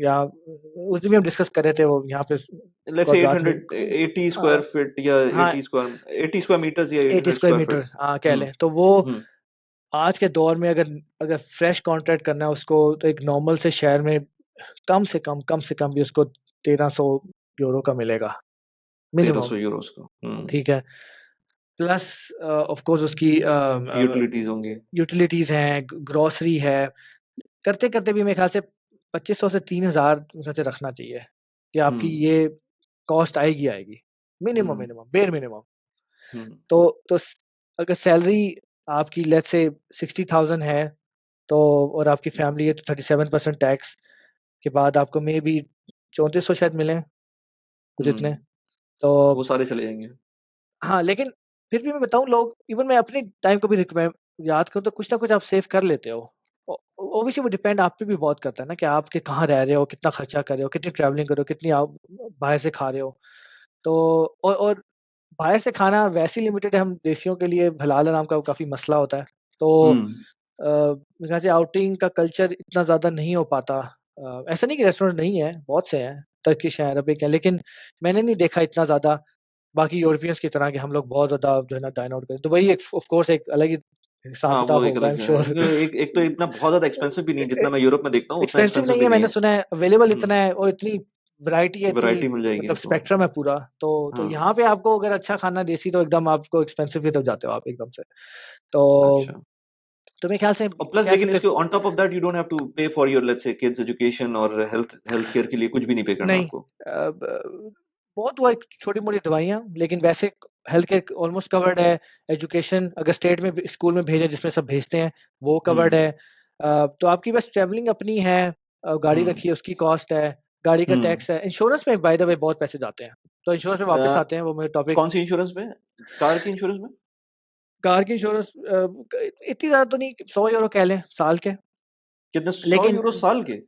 या उस दिन भी हम डिस्कस कर रहे थे, वो यहाँ पे लेट्स से गुजरात में 80 स्क्वायर फीट या हाँ, 80 स्क्वायर मीटर्स या 80 800 स्क्वायर स्क्वायर मीटर, फीट। हाँ, कह हुँ, लें। तो वो हुँ, आज के दौर में, अगर अगर फ्रेश कॉन्ट्रैक्ट करना है उसको, तो एक नॉर्मल से शहर में कम से कम भी उसको 1300 यूरो का मिलेगा, मिनिमम, 1300 यूरोज़ का। हुँ, ठीक है? प्लस ऑफ कोर्स उसकी यूटिलिटीज़ होंगी। यूटिलिटीज़ हैं, ग्रोसरी है। करते-करते भी मेरे ख़्याल से 2500 से 3000 मेरे ख़्याल से रखना चाहिए, कि आपकी हुँ, ये कॉस्ट आएगी आएगी। मिनिमम, हुँ, मिनिमम, बेर मिनिमम। हुँ, तो अगर सैलरी आपकी लेट्स से 60,000 है, तो, और आपकी फैमिली है, तो 37% टैक्स के बाद आपको मेबी 3400 शायद मिलें, कुछ इतने। हुँ, तो वो सारे चले जाएँगे। हाँ, लेकिन फिर भी मैं बताऊँ, लोग, इवन मैं अपने टाइम को भी याद करूँ, तो कुछ ना कुछ आप सेव कर लेते हो। ओ ऑब्वियसली वो डिपेंड आप पे भी बहुत करता है ना, कि आप कहाँ रह रहे हो, कितना खर्चा कर रहे हो, कितनी ट्रैवलिंग कर रहे हो, कितनी आप बाहर से खा रहे हो। तो और बाहर से खाना वैसे ही लिमिटेड है, हम देसियों के लिए हलाल हराम का काफ़ी मसला होता है। तो हुँ। मेरे ख्याल से आउटिंग का कल्चर इतना ज़्यादा नहीं हो पाता। ऐसा नहीं कि रेस्टोरेंट नहीं है, बहुत से हैं, टर्किश हैं, अरबिक हैं, लेकिन मैंने नहीं देखा इतना ज़्यादा बाकी यूरोपियंस की तरह कि हम लोग बहुत ज़्यादा जो है ना डाइन आउट करें। तो वही एक ऑफ कोर्स एक अलग ही हाँ, वो हिसाब-किताब एक होगा, आई अलग एम है। श्योर। एक तो इतना बहुत ज़्यादा एक्सपेंसिव भी नहीं है, जितना मैं यूरोप में देखता हूँ, उतना एक्सपेंसिव एक्सपेंसिव नहीं भी है, नहीं मैंने है। सुना है, अवेलेबल हुँ, इतना है और इतनी वैरायटी है, इतनी वैरायटी मिल जाएगी मतलब आपको। स्पेक्ट्रम है पूरा। तो हाँ, यहाँ पे आपको अगर अच्छा खाना देसी तो एकदम आपको एक्सपेंसिव की तरफ जाते हो आप एकदम से। तो अच्छा। तो मेरे ख्याल से और प्लस कह लेकिन सकते इसके on top of that you don't have to pay for your let's say kids education और हेल्थ केयर के लिए कुछ भी नहीं पे करना नहीं आपको। बहुत वो छोटी-मोटी दवाइयाँ, लेकिन वैसे हेल्थ केयर ऑलमोस्ट कवर्ड है। एजुकेशन अगर स्टेट में स्कूल में भेजें जिसमें सब भेजते हैं, वो कवर्ड हुँ, है। तो आपकी बस ट्रैवलिंग अपनी है, गाड़ी हुँ, रखी है उसकी कॉस्ट है, गाड़ी का हुँ। टैक्स है। इंश्योरेंस में बाय द वे बहुत पैसे जाते हैं। तो इंश्योरेंस में वापस अ, आते हैं, वो मेरे टॉपिक। कौन-सी इंश्योरेंस में? कार की इंश्योरेंस में? कार की इंश्योरेंस इतनी ज़्यादा तो नहीं, €100 कह लें साल के। कितने लेकिन €100 साल के?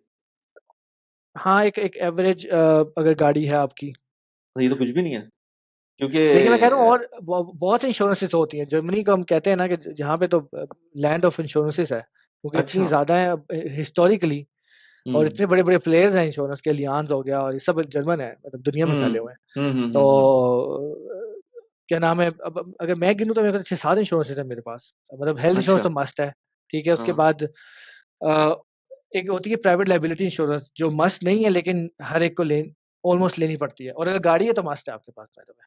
हाँ, एक एक एवरेज अगर गाड़ी है आपकी। ये तो कुछ भी नहीं है। क्योंकि लेकिन मैं कह रहा हूँ और बहुत सी इंश्योरेंसेस होती हैं। जर्मनी को हम कहते हैं ना कि जहाँ पे तो लैंड ऑफ इंश्योरेंसेस है, क्योंकि इतनी अच्छा। ज़्यादा है हिस्टोरिकली, और हुँ, इतने बड़े-बड़े प्लेयर्स हैं इंश्योरेंस के, अलियांज हो गया और ये सब जर्मन है, मतलब दुनिया में हुँ, फैले हुए हैं। हुँ, हुँ, तो हुँ, हुँ। क्या नाम है, अब अगर मैं गिनूँ तो मेरे पास 6-7 इंश्योरेंसेस है मेरे पास। मतलब हेल्थ इंश्योरेंस अच्छा, तो मस्ट है, ठीक है? उसके हाँ, बाद एक होती है प्राइवेट लायबिलिटी इंश्योरेंस जो मस्ट नहीं है, लेकिन हर एक को ऑलमोस्ट लेनी पड़ती है, और अगर गाड़ी है तो मस्ट है आपके पास बाय द वे।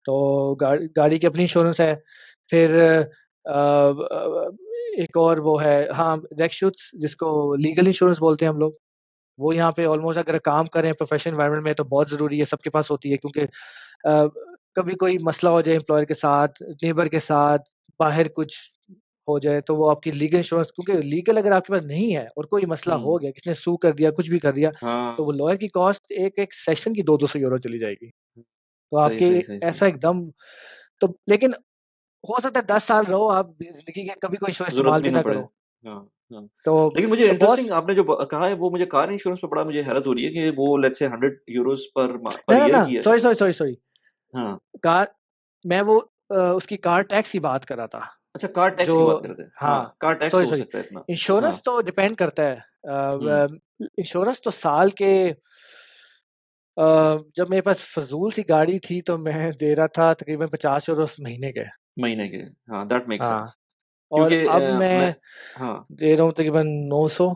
तो गाड़ी की अपनी इंश्योरेंस है। फिर एक और वो है, हाँ, रेक्सशूट्स जिसको लीगल इंश्योरेंस बोलते हैं हम लोग। वो यहाँ पे ऑलमोस्ट अगर काम कर रहे हैं प्रोफेशनल एनवायरनमेंट में तो बहुत ज़रूरी है, सबके पास होती है, क्योंकि कभी कोई मसला हो जाए एम्प्लॉयर के साथ, नेबर के साथ, बाहर कुछ हो जाए तो वो आपकी लीगल इंश्योरेंस, क्योंकि लीगल अगर आपके पास नहीं है और कोई मसला हुँ, हो गया, किसी ने सू कर दिया, कुछ भी कर दिया, तो हाँ, वो लॉयर की कॉस्ट एक-एक सेशन की 200-200 यूरो चली जाएगी। तो सही, आपकी सही, सही, सही। ऐसा एकदम, तो लेकिन हो सकता है 10 साल रहो आप ज़िंदगी के, कभी कोई इंश्योरेंस ज़रूरत इस्तेमाल भी भी ना ना पड़े। करो। हाँ, हाँ। तो लेकिन मुझे बहुत इंटरेस्टिंग आपने जो कहा है वो मुझे कार इंश्योरेंस पे बड़ा मुझे हैरत हो रही है कि वो लेट्स से €100 पर ना, ना, ईयर ना, की है। Sorry, sorry, sorry, sorry. हाँ, कार मैं वो उसकी कार टैक्स की बात कर रहा था। अच्छा कार टैक्स जो की बात कर रहे थे। हाँ, हाँ, कार टैक्स सॉरी, तो हो सॉरी। सकता है इतना। हाँ, इंश्योरेंस तो डिपेंड करता है। हुँ, इंश्योरेंस तो साल के जब मेरे पास फ़ज़ूल सी गाड़ी थी तो मैं दे रहा था तकरीबन €50 महीने के। महीने के। हाँ, दैट मेक्स हाँ, सेंस और क्योंकि अब मैं मैं हाँ, दे रहा हूँ तकरीबन 900।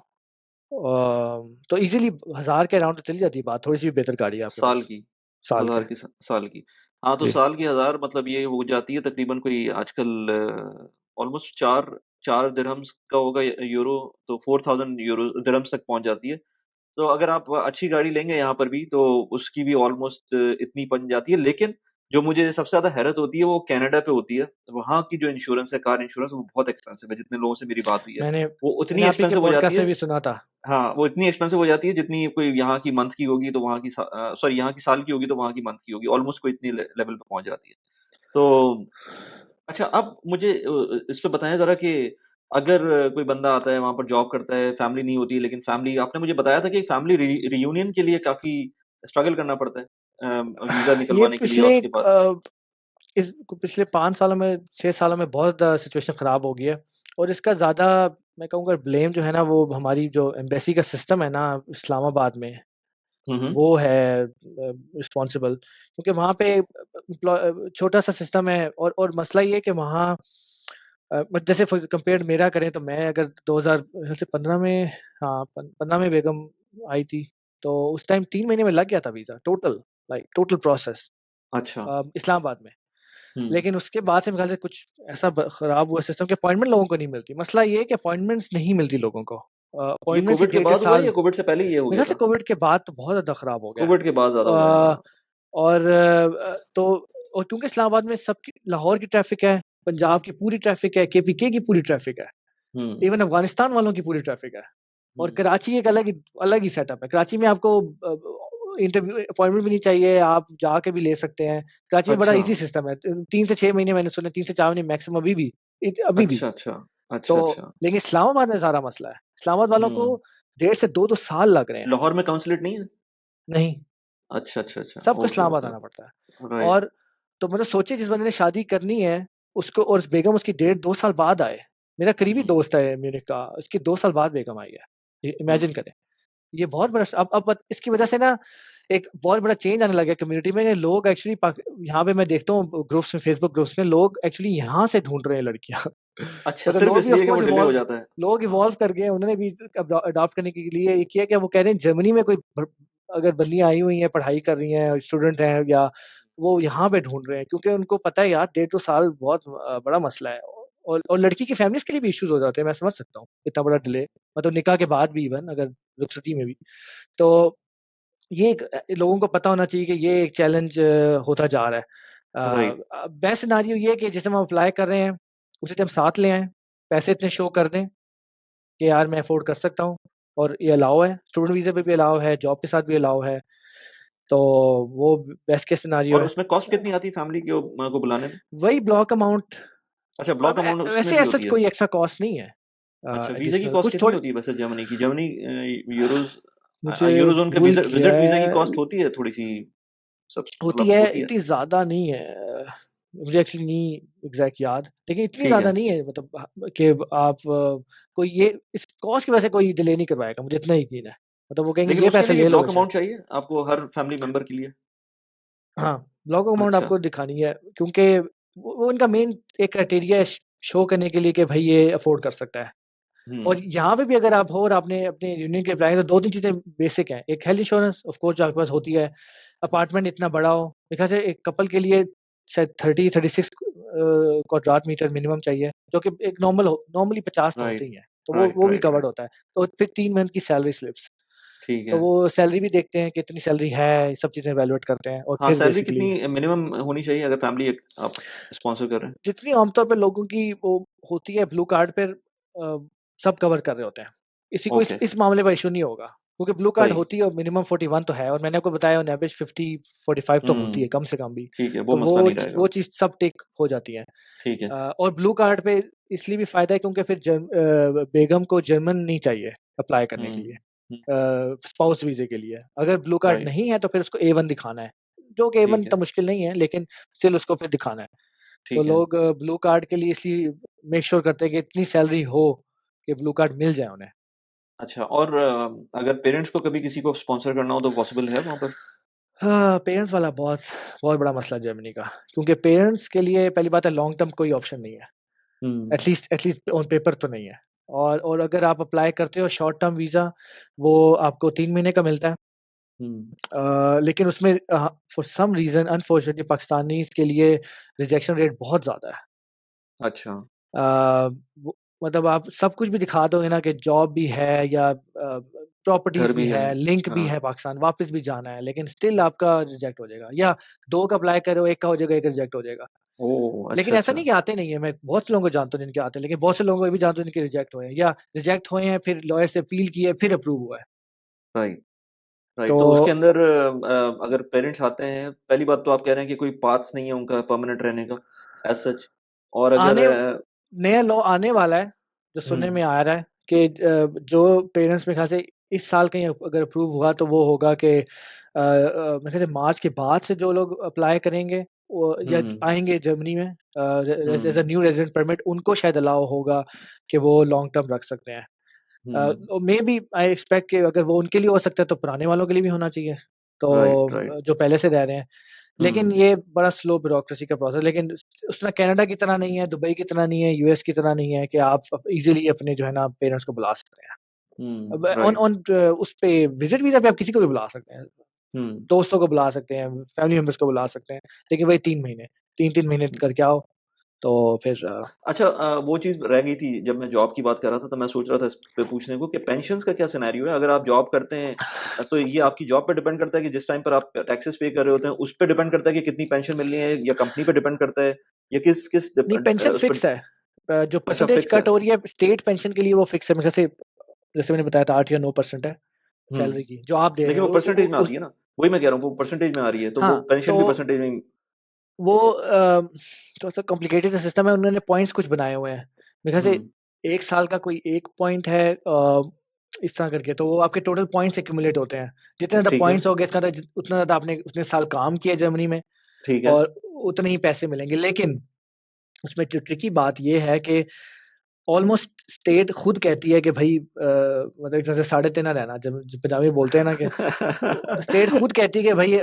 तो ईज़िली 1000 के अराउंड तो चली जाती है बात, थोड़ी-सी भी बेहतर गाड़ी है आपके साल पास, की साल के। 1000 की साल की। हाँ, तो जी। साल की 1000 मतलब ये हो जाती है तकरीबन कोई आजकल ऑलमोस्ट 4 दिरहम्स का होगा यूरो तो 4000 यूरो दिरहम्स तक पहुँच जाती है। तो अगर आप अच्छी गाड़ी लेंगे यहाँ पर भी तो उसकी भी ऑलमोस्ट इतनी बन जाती है। लेकिन जो मुझे सबसे ज़्यादा हैरत होती है वो कनाडा पे होती है। वहाँ की जो इंश्योरेंस है कार इंश्योरेंस वो बहुत एक्सपेंसिव है जितने लोगों से मेरी बात हुई है। मैंने वो मैंने उतनी आप ही के एक्सपेंसिव हो जाती पॉडकास्ट में है भी सुना था। हाँ, वो इतनी एक्सपेंसिव हो जाती है जितनी कोई यहाँ की मंथ की होगी तो वहाँ की सॉरी यहाँ की साल की होगी तो वहाँ की मंथ की होगी। ऑलमोस्ट कोई इतनी लेवल पे पहुँच जाती है। तो अच्छा अब मुझे इस पे बताएँ ज़रा कि अगर कोई बंदा आता है वहाँ पर जॉब करता है, फैमिली नहीं होती है लेकिन फैमिली आपने मुझे बताया था कि फैमिली रियूनियन के लिए काफ़ी स्ट्रगल करना पड़ता है। वीज़ा ये निकलवाने के लिए और पिछले उसके बाद इस पिछले 5 सालों में, 6 सालों में बहुत ज़्यादा सिचुएशन ख़राब हो गई है, और इसका ज़्यादा मैं कहूँगा ब्लेम जो है ना वो हमारी जो एम्बेसी का सिस्टम है ना इस्लामाबाद में, हुँ, हुँ। वो है रिस्पॉन्सिबल, क्योंकि वहाँ पे छोटा-सा सिस्टम है, और मसला ये है कि वहाँ जैसे फॉर कंपेयर मेरा करें तो मैं अगर 2015 में, हाँ, 15 में बेगम आई थी, तो उस टाइम 3 महीने में लग गया था visa total, like total process अच्छा। इस्लामाबाद में। हुँ। लेकिन उसके बाद से मेरे ख़्याल से कुछ ऐसा खराब हुआ सिस्टम कि अपॉइंटमेंट लोगों को नहीं मिलती। मसला ये है कि अपॉइंटमेंट्स नहीं मिलती लोगों को। ये अपॉइंटमेंट्स ही कोविड के डेढ़-डेढ़ बाद हुआ है साल, या कोविड से पहले ही ये हो मेरे गया ख़्याल से था? कोविड के बाद तो बहुत ज़्यादा ख़राब हो गया है। कोविड के बाद ज़्यादा हुआ है, अ, हाँ। और तो और क्योंकि इस्लामाबाद में सबकी, लाहौर की ट्रैफ़िक है, पंजाब की पूरी ट्रैफ़िक है, केपीके की पूरी ट्रैफ़िक है, हुँ, इवन अफ़गानिस्तान वालों की पूरी ट्रैफ़िक है। और हुँ। कराची एक अलग ही सेटअप है। कराची में आपको इंटरव्यू अपॉइंटमेंट भी नहीं चाहिए, आप जाके भी ले सकते हैं। कराची में बड़ा अच्छा। ईज़ी सिस्टम है। 3 से 6 महीने मैंने सुने, 3 से 4 महीने मैक्सिमम अभी भी, अभी भी। अच्छा, अच्छा। तो अच्छा, अच्छा। लेकिन इस्लामाबाद में सारा मसला है। इस्लामाबाद वालों को हुँ। 1.5 से 2-2 साल लग रहे हैं। लाहौर में काउंसलेट नहीं है? नहीं, अच्छा, अच्छा, अच्छा। सबको ओके, इस्लामाबाद ओके, आना ओके। पड़ता है। राइट। और तो मतलब सोचिए जिस बंदे ने शादी करनी है उसको, और बेगम उसकी 1.5-2 साल बाद आए। मेरा करीबी हुँ, दोस्त है म्यूनिख का, उसकी 2 साल बाद बेगम आई है। हुँ, इमेजिन करें। ये बहुत बड़ा, अब इसकी वजह से ना एक बहुत बड़ा चेंज आने लगा है कम्युनिटी में। लोग एक्चुअली यहाँ पे मैं देखता हूँ ग्रुप्स में, फेसबुक ग्रुप्स में, लोग एक्चुअली यहाँ से ढूंढ रहे हैं लड़कियां। अच्छा, मतलब सिर्फ़ लोग भी ऑफ इसलिए कि वो कोर्स डिले हो इवॉल्व, जाता है। लोग इवॉल्व कर गए हैं, उन्होंने भी अडॉप्ट करने के लिए ये किया कि वो कह रहे हैं जर्मनी में कोई अगर बंदियां आई हुई हैं, पढ़ाई कर रही हैं, स्टूडेंट हैं, या वो यहाँ पे ढूंढ रहे हैं, क्योंकि उनको पता है यार 1.5-2 साल बहुत बड़ा मसला है। और लड़की की फैमिलीज के लिए भी इश्यूज हो जाते हैं, मैं समझ सकता हूँ इतना बड़ा डिले, मतलब निकाह के बाद भी, इवन अगर रुखसती में भी। तो ये एक लोगों को पता होना चाहिए कि ये एक चैलेंज होता जा रहा राइट, है। बेस्ट सिनारियो ये है कि जैसे हम अप्लाई कर रहे हैं उसे हम साथ ले आएं, पैसे इतने शो कर दें कि यार मैं अफोर्ड कर सकता हूँ, और ये अलाउ है, स्टूडेंट वीज़ा पे भी अलाउ है, जॉब के साथ भी अलाउ है। तो वो बेस्ट केस सिनारियो और है। उसमें कॉस्ट कितनी आती है फैमिली को बुलाने में? वही ब्लॉक अमाउंट। अच्छा, ब्लॉक अमाउंट उसमें वैसे भी ऐसा होती है? कोई एक्स्ट्रा कॉस्ट नहीं है अच्छा, वीज़ा की एडिशनल, कॉस्ट कुछ कितनी थोड़े। होती है वैसे जर्मनी की? जर्मनी यूरोज़ मुझे यूरोज़ोन के भूल गया विज़िट वीज़ा की है, कॉस्ट होती है थोड़ी-सी सब होती मतलब है, होती है? इतनी ज़्यादा नहीं है। मुझे एक्चुअली नहीं एग्ज़ैक्ट याद, लेकिन इतनी ठीक ज़्यादा है। नहीं है, मतलब कि आप कोई ये इस कॉस्ट की वजह से कोई डिले नहीं करवाएगा, मुझे इतना यकीन है। मतलब वो कहेंगे लेकिन ये उसके पैसे लिए भी ले लो ब्लॉक बेशक। अमाउंट चाहिए आपको हर फैमिली मेंबर के लिए? हाँ, ब्लॉक अमाउंट अच्छा। आपको दिखानी है, क्योंकि वो उनका मेन एक क्राइटेरिया है शो करने के लिए कि भाई ये अफ़ोर्ड कर सकता है। और हुँ, यहाँ पे भी अगर आप हो और आपने अपने यूनियन के अप्लाई, तो 2-3 चीज़ें बेसिक हैं। एक हेल्थ इंश्योरेंस ऑफ कोर्स जो आपके पास होती है, अपार्टमेंट इतना बड़ा हो, मेरे ख़्याल से एक कपल के लिए शायद 30-36 क्वाड्रेट मीटर मिनिमम चाहिए, जो कि एक नॉर्मली 50 तो होते राइट, ही हैं, तो राइट, वो भी राइट, कवर्ड राइट। होता है। तो फिर 3 मंथ की सैलरी स्लिप्स, ठीक तो है। वो सैलरी भी देखते हैं कितनी सैलरी है, ये सब चीज़ें इवैल्यूएट करते हैं, और हाँ, फिर सैलरी बेसिकली कितनी मिनिमम होनी चाहिए अगर फैमिली एक आप स्पॉन्सर कर रहे हैं? जितनी आमतौर पे लोगों की वो होती है ब्लू कार्ड पे, सब कवर कर रहे होते हैं। इसी को ओके, इस मामले में इश्यू नहीं होगा, क्योंकि ब्लू कार्ड सही। होती है और मिनिमम 41 तो है, और मैंने आपको बताया ऑन एवरेज 50-45 तो होती हुँ, है कम से कम भी। ठीक है, वो तो मसला नहीं रहेगा। वो चीज़ सब टिक हो जाती है। ठीक है। और ब्लू कार्ड पे इसलिए भी फ़ायदा है क्योंकि फिर बेगम को जर्मन नहीं चाहिए अप्लाई करने के हुँ, लिए, हुँ, स्पाउस वीज़े के लिए। अगर ब्लू कार्ड राइट, नहीं है तो फिर उसको A1 दिखाना है, जो कि A1 ठीक है, इतना मुश्किल नहीं है, लेकिन स्टिल उसको फिर दिखाना है। तो ठीक है। लोग ब्लू कार्ड के लिए इसलिए मेक श्योर करते हैं कि इतनी सैलरी हो कि ब्लू कार्ड मिल जाए उन्हें। अच्छा और अगर पेरेंट्स को कभी किसी को स्पॉन्सर करना हो तो पॉसिबल है वहाँ पर? हाँ, पेरेंट्स वाला बहुत बहुत बड़ा मसला है जर्मनी का, क्योंकि पेरेंट्स के लिए पहली बात है लॉन्ग टर्म कोई ऑप्शन नहीं है। हुँ, एटलीस्ट ऑन पेपर तो नहीं है। और अगर आप अप्लाई करते हो शॉर्ट टर्म वीज़ा, वो आपको 3 महीने का मिलता है। हुँ, लेकिन उसमें for some reason unfortunately Pakistanis के लिए रिजेक्शन रेट बहुत ज़्यादा है। अच्छा, अ, वो मतलब आप सब कुछ भी दिखा दोगे ना कि जॉब भी है या घर प्रॉपर्टीज़ भी भी है। है, लिंक भी हाँ, है पाकिस्तान, वापस भी जाना है, लेकिन स्टिल आपका रिजेक्ट हो जाएगा, या 2 का अप्लाई करो, 1 का हो जाएगा, 1 रिजेक्ट हो जाएगा। ओह! लेकिन अच्छा, ऐसा नहीं अच्छा, कि आते नहीं है, मैं बहुत से लोगों को जानता हूँ जिनके आते हैं, लेकिन बहुत से लोगों को ये भी जानता हूँ जिनके रिजेक्ट हुए हैं, या रिजेक्ट हुए हैं फिर लॉयर से अपील की है, फिर अप्रूव हुआ है। राइट, तो राइट। तो उसके अंदर अगर पेरेंट्स आते हैं, पहली बात तो आप कह रहे हैं कि कोई पाथ नहीं है उनका परमानेंट रहने का एज़ सच और अगर आने नया लॉ आने वाला है, जो सुनने हुँ, में आ रहा है कि जो पेरेंट्स मेरे ख़्याल से इस साल कहीं अगर अप्रूव हुआ तो वो होगा कि मेरे ख़्याल से मार्च के बाद से जो लोग अप्लाई करेंगे वो या हुँ, आएँगे जर्मनी में as a hmm, new resident permit, उनको शायद अलाउ होगा कि वो लॉन्ग टर्म रख सकते हैं। हुँ, मेबी आई एक्सपेक्ट कि अगर वो उनके लिए हो सकता है तो पुराने वालों के लिए भी होना चाहिए। तो राइट, राइट। जो पहले से रह रहे हैं। लेकिन हुँ, ये बड़ा स्लो ब्यूरोक्रेसी का प्रोसेस, लेकिन उस तरह कनाडा की तरह नहीं है, दुबई की तरह नहीं है, यूएस की तरह नहीं है कि आप इज़िली अपने जो है ना पेरेंट्स को बुला सकते हैं। अब हुँ, राइट। उस पे विज़िट वीज़ा पे आप किसी को भी बुला सकते हैं। हुँ। दोस्तों को बुला सकते हैं, फैमिली मेंबर्स को बुला सकते हैं। लेकिन वही 3 महीने, 3-3 महीने करके आओ तो फिर अच्छा वो चीज़ रह गई थी जब मैं जॉब की बात कर रहा था, तो मैं सोच रहा था इस पे पूछने को कि पेंशन्स का क्या सिनेरियो है? अगर आप जॉब करते हैं तो ये आपकी जॉब पे डिपेंड करता है कि जिस टाइम पर आप टैक्सेस पे कर रहे होते हैं, उस पे डिपेंड करता है कि कितनी पेंशन मिलनी है या कंपनी पे डिपेंड करता है या किस किस नहीं, पेंशन उस पर फिक्स है। जो अच्छा परसेंटेज फिक्स है। कट हो रही है स्टेट पेंशन के लिए वो फिक्स है। मेरे ख़्याल से जैसे मैंने बताया था 8 या 9% है हुँ, सैलरी की, जो आप दे रहे लेकिन हो। वो परसेंटेज में उस आती है ना? वही मैं कह रहा हूँ, वो परसेंटेज में आ रही है, तो वो हाँ, पेंशन तो भी परसेंटेज में ही वो थोड़ा-सा कॉम्प्लिकेटेड सा सिस्टम है, उन्होंने पॉइंट्स कुछ बनाए हुए हैं। मेरे ख़्याल हुँ, से 1 साल का कोई 1 पॉइंट है, इस तरह करके, तो वो आपके टोटल पॉइंट्स एक्यूमुलेट होते हैं। जितने ज़्यादा ठीक है। पॉइंट्स हो गए इसका उतना ज़्यादा आपने उतने साल काम किया जर्मनी में, ठीक है। और उतने ही पैसे मिलेंगे। लेकिन उसमें जो ट्रिकी बात ये है कि ऑलमोस्ट स्टेट खुद कहती है कि भाई मतलब एक तरह से साढ़े तीन रहना, जब जब पंजाबी में बोलते हैं ना कि स्टेट खुद कहती है कि भाई